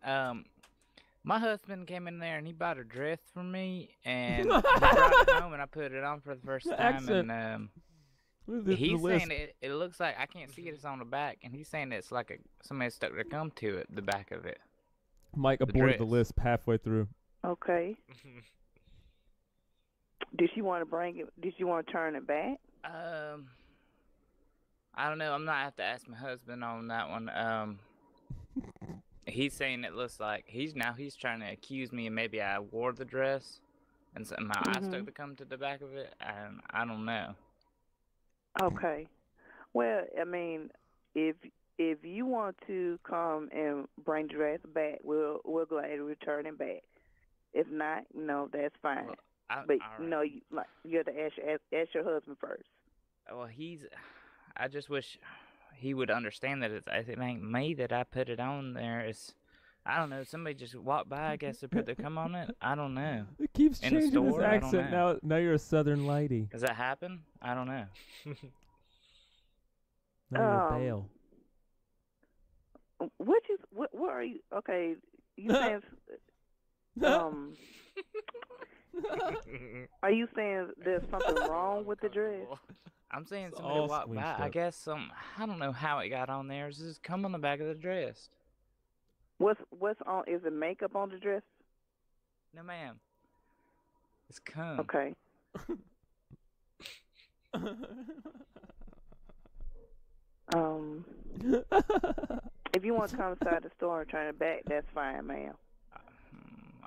My husband came in there and he bought a dress for me, and he brought it home, and I put it on for the first time, accent. and The he's list. saying it looks like, I can't see it, it's on the back, and he's saying it's like somebody stuck their gum to it, the back of it. Mike aborted the lisp halfway through. Okay. Did you want to bring it? Did you want to turn it back? I don't know. I'm not have to ask my husband on that one. He's saying it looks like he's trying to accuse me, and maybe I wore the dress, and somehow I stuck the gum to the back of it, and I don't know. Okay. Well, I mean, if you want to come and bring the dress back, we'll gladly return it back. If not, no, that's fine. But no, you have to ask your husband first. Well, I just wish he would understand that it ain't me that I put it on there. I don't know. Somebody just walked by, I guess, to put the cum on it. I don't know. It keeps In the changing his store, I don't accent. know. Now you're a Southern lady. Does that happen? I don't know. Now you're a Bale. What are you? Okay, you saying? Are you saying there's something wrong with the dress? I'm saying somebody walked by. I guess I don't know how it got on there. It's just cum on the back of the dress. What's on? Is it makeup on the dress? No, ma'am. It's cum. Okay. If you want to come inside the store and turn it back, that's fine, ma'am.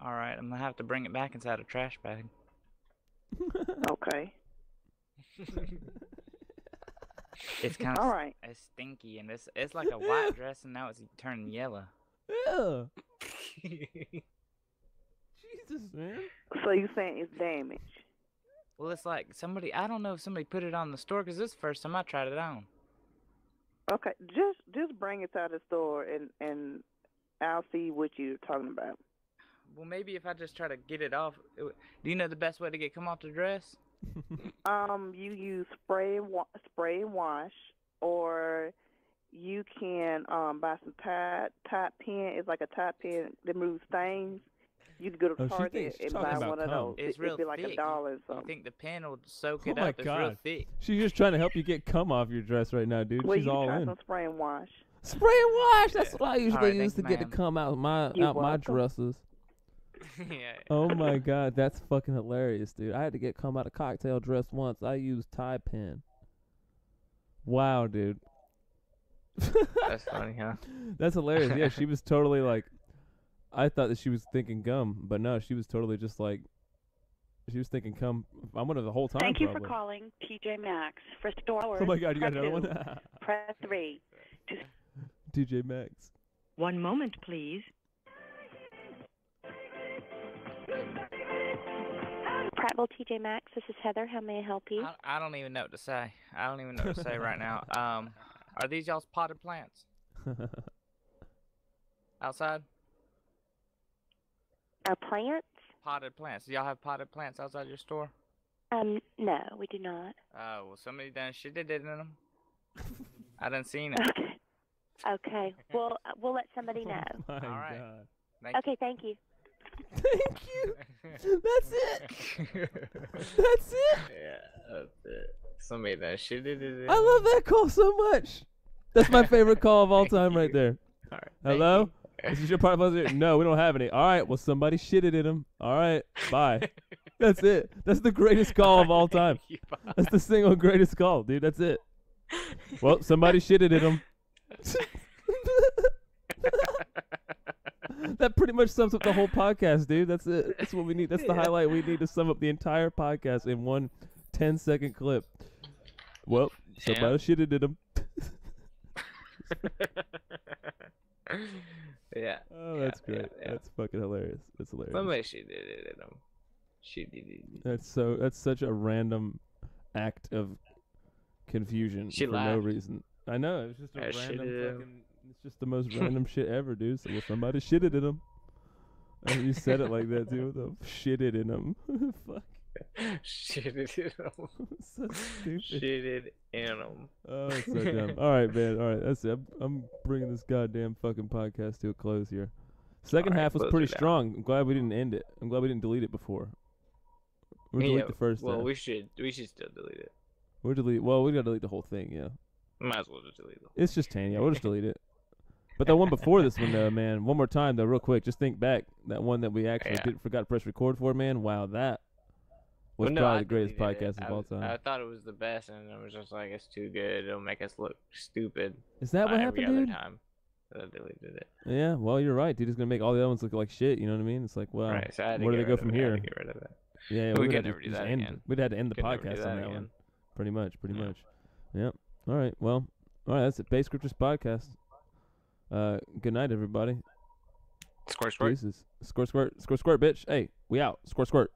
All right, I'm gonna have to bring it back inside a trash bag. Okay. It's kind of it's stinky, and it's like a white dress, and now it's turning yellow. Yeah. Jesus, man. So you saying it's damaged? Well, it's like I don't know if somebody put it on the store, because this is the first time I tried it on. Okay, just bring it to the store, and I'll see what you're talking about. Well, maybe if I just try to get it off. Do you know the best way to get cum off the dress? You use spray and wash, or you can buy some Tide pen. It's like a Tide pen that removes stains. You can go to Target and buy one of those. It's real It'd be like thick. $1 or something. You think the pen will soak it Oh my up? It's God. real thick. She's just trying to help you get cum off your dress right now, dude. Well, She's you all try in. some spray and wash. Spray and wash. That's what I usually use thank to you, get the ma'am. cum out my welcome. dresses. Yeah. Oh my God, that's fucking hilarious, dude. I had to get cum out of cocktail dress once. I used Tide pen. Wow, dude. That's funny, huh? That's hilarious. Yeah, she was totally like, I thought that she was thinking gum, but no, she was totally just like, she was thinking cum. I'm gonna the whole time. Thank you for probably. calling TJ Maxx. For store hours, Oh my God, you got press another 2. one? Press 3. TJ Maxx. One moment, please. Prattville TJ Maxx, this is Heather. How may I help you? I don't even know what to say. I don't even know what to say right now. Are these y'all's potted plants? Outside? Our plants? Potted plants. Do y'all have potted plants outside your store? No, we do not. Oh, well, somebody done shitted in them. I done seen it. Okay. Well, we'll let somebody know. My All right. God. Okay, thank you. Thank you. That's it. That's it. Yeah, that's it. Somebody done shitted it in. I love that call so much. That's my favorite call of all time right there. All right. Hello? This is your part of it? No, we don't have any. All right, well, somebody shitted in him. All right, bye. That's it. That's the greatest call of all time. That's the single greatest call, dude. That's it. Well, somebody shitted in him. That pretty much sums up the whole podcast, dude. That's it. That's what we need. That's the highlight we need to sum up the entire podcast in one 10-second clip. Well, somebody shitted in him. Yeah. Oh, that's great. That's fucking hilarious. That's hilarious. Somebody shitted it in him. That's such a random act of confusion She for laughed. no reason. I know, it's just a I random shitted fucking. It's just the most random shit ever, dude. So, well, somebody shitted in him. And you said it like that too. What the shitted in him? Fuck. Shitted in him. So stupid. Shitted in him. Oh, it's so dumb. All right, man. All right, that's it. I'm bringing this goddamn fucking podcast to a close here. Second half was pretty strong. I'm glad we didn't end it. I'm glad we didn't delete it before. We'll delete the first half. we should still delete it. Well, we gotta delete the whole thing, yeah. Might as well just delete it. It's just 10, yeah. We'll just delete it. But the one before this one, though, man, one more time, though, real quick. Just think back. That one that we actually forgot to press record for, man. Wow, that was probably the greatest podcast of all time. I thought it was the best, and I was just like, it's too good. It'll make us look stupid. Is that what every happened, other dude? time that I deleted it. Yeah, well, you're right, dude. It's going to make all the other ones look like shit, you know what I mean? It's like, well, Right, so I had to where do get they go rid from of it. I here? had to get rid of it. Yeah, We we'd could have to never do just that end. again. We'd have to end the Could never do podcast that on that again. one. Pretty much. Yep. All right, well, all right, that's it. Base Grifters podcast. Good night, everybody. Squirt. Squirt, bitch. Hey, we out. Squirt. Squirt.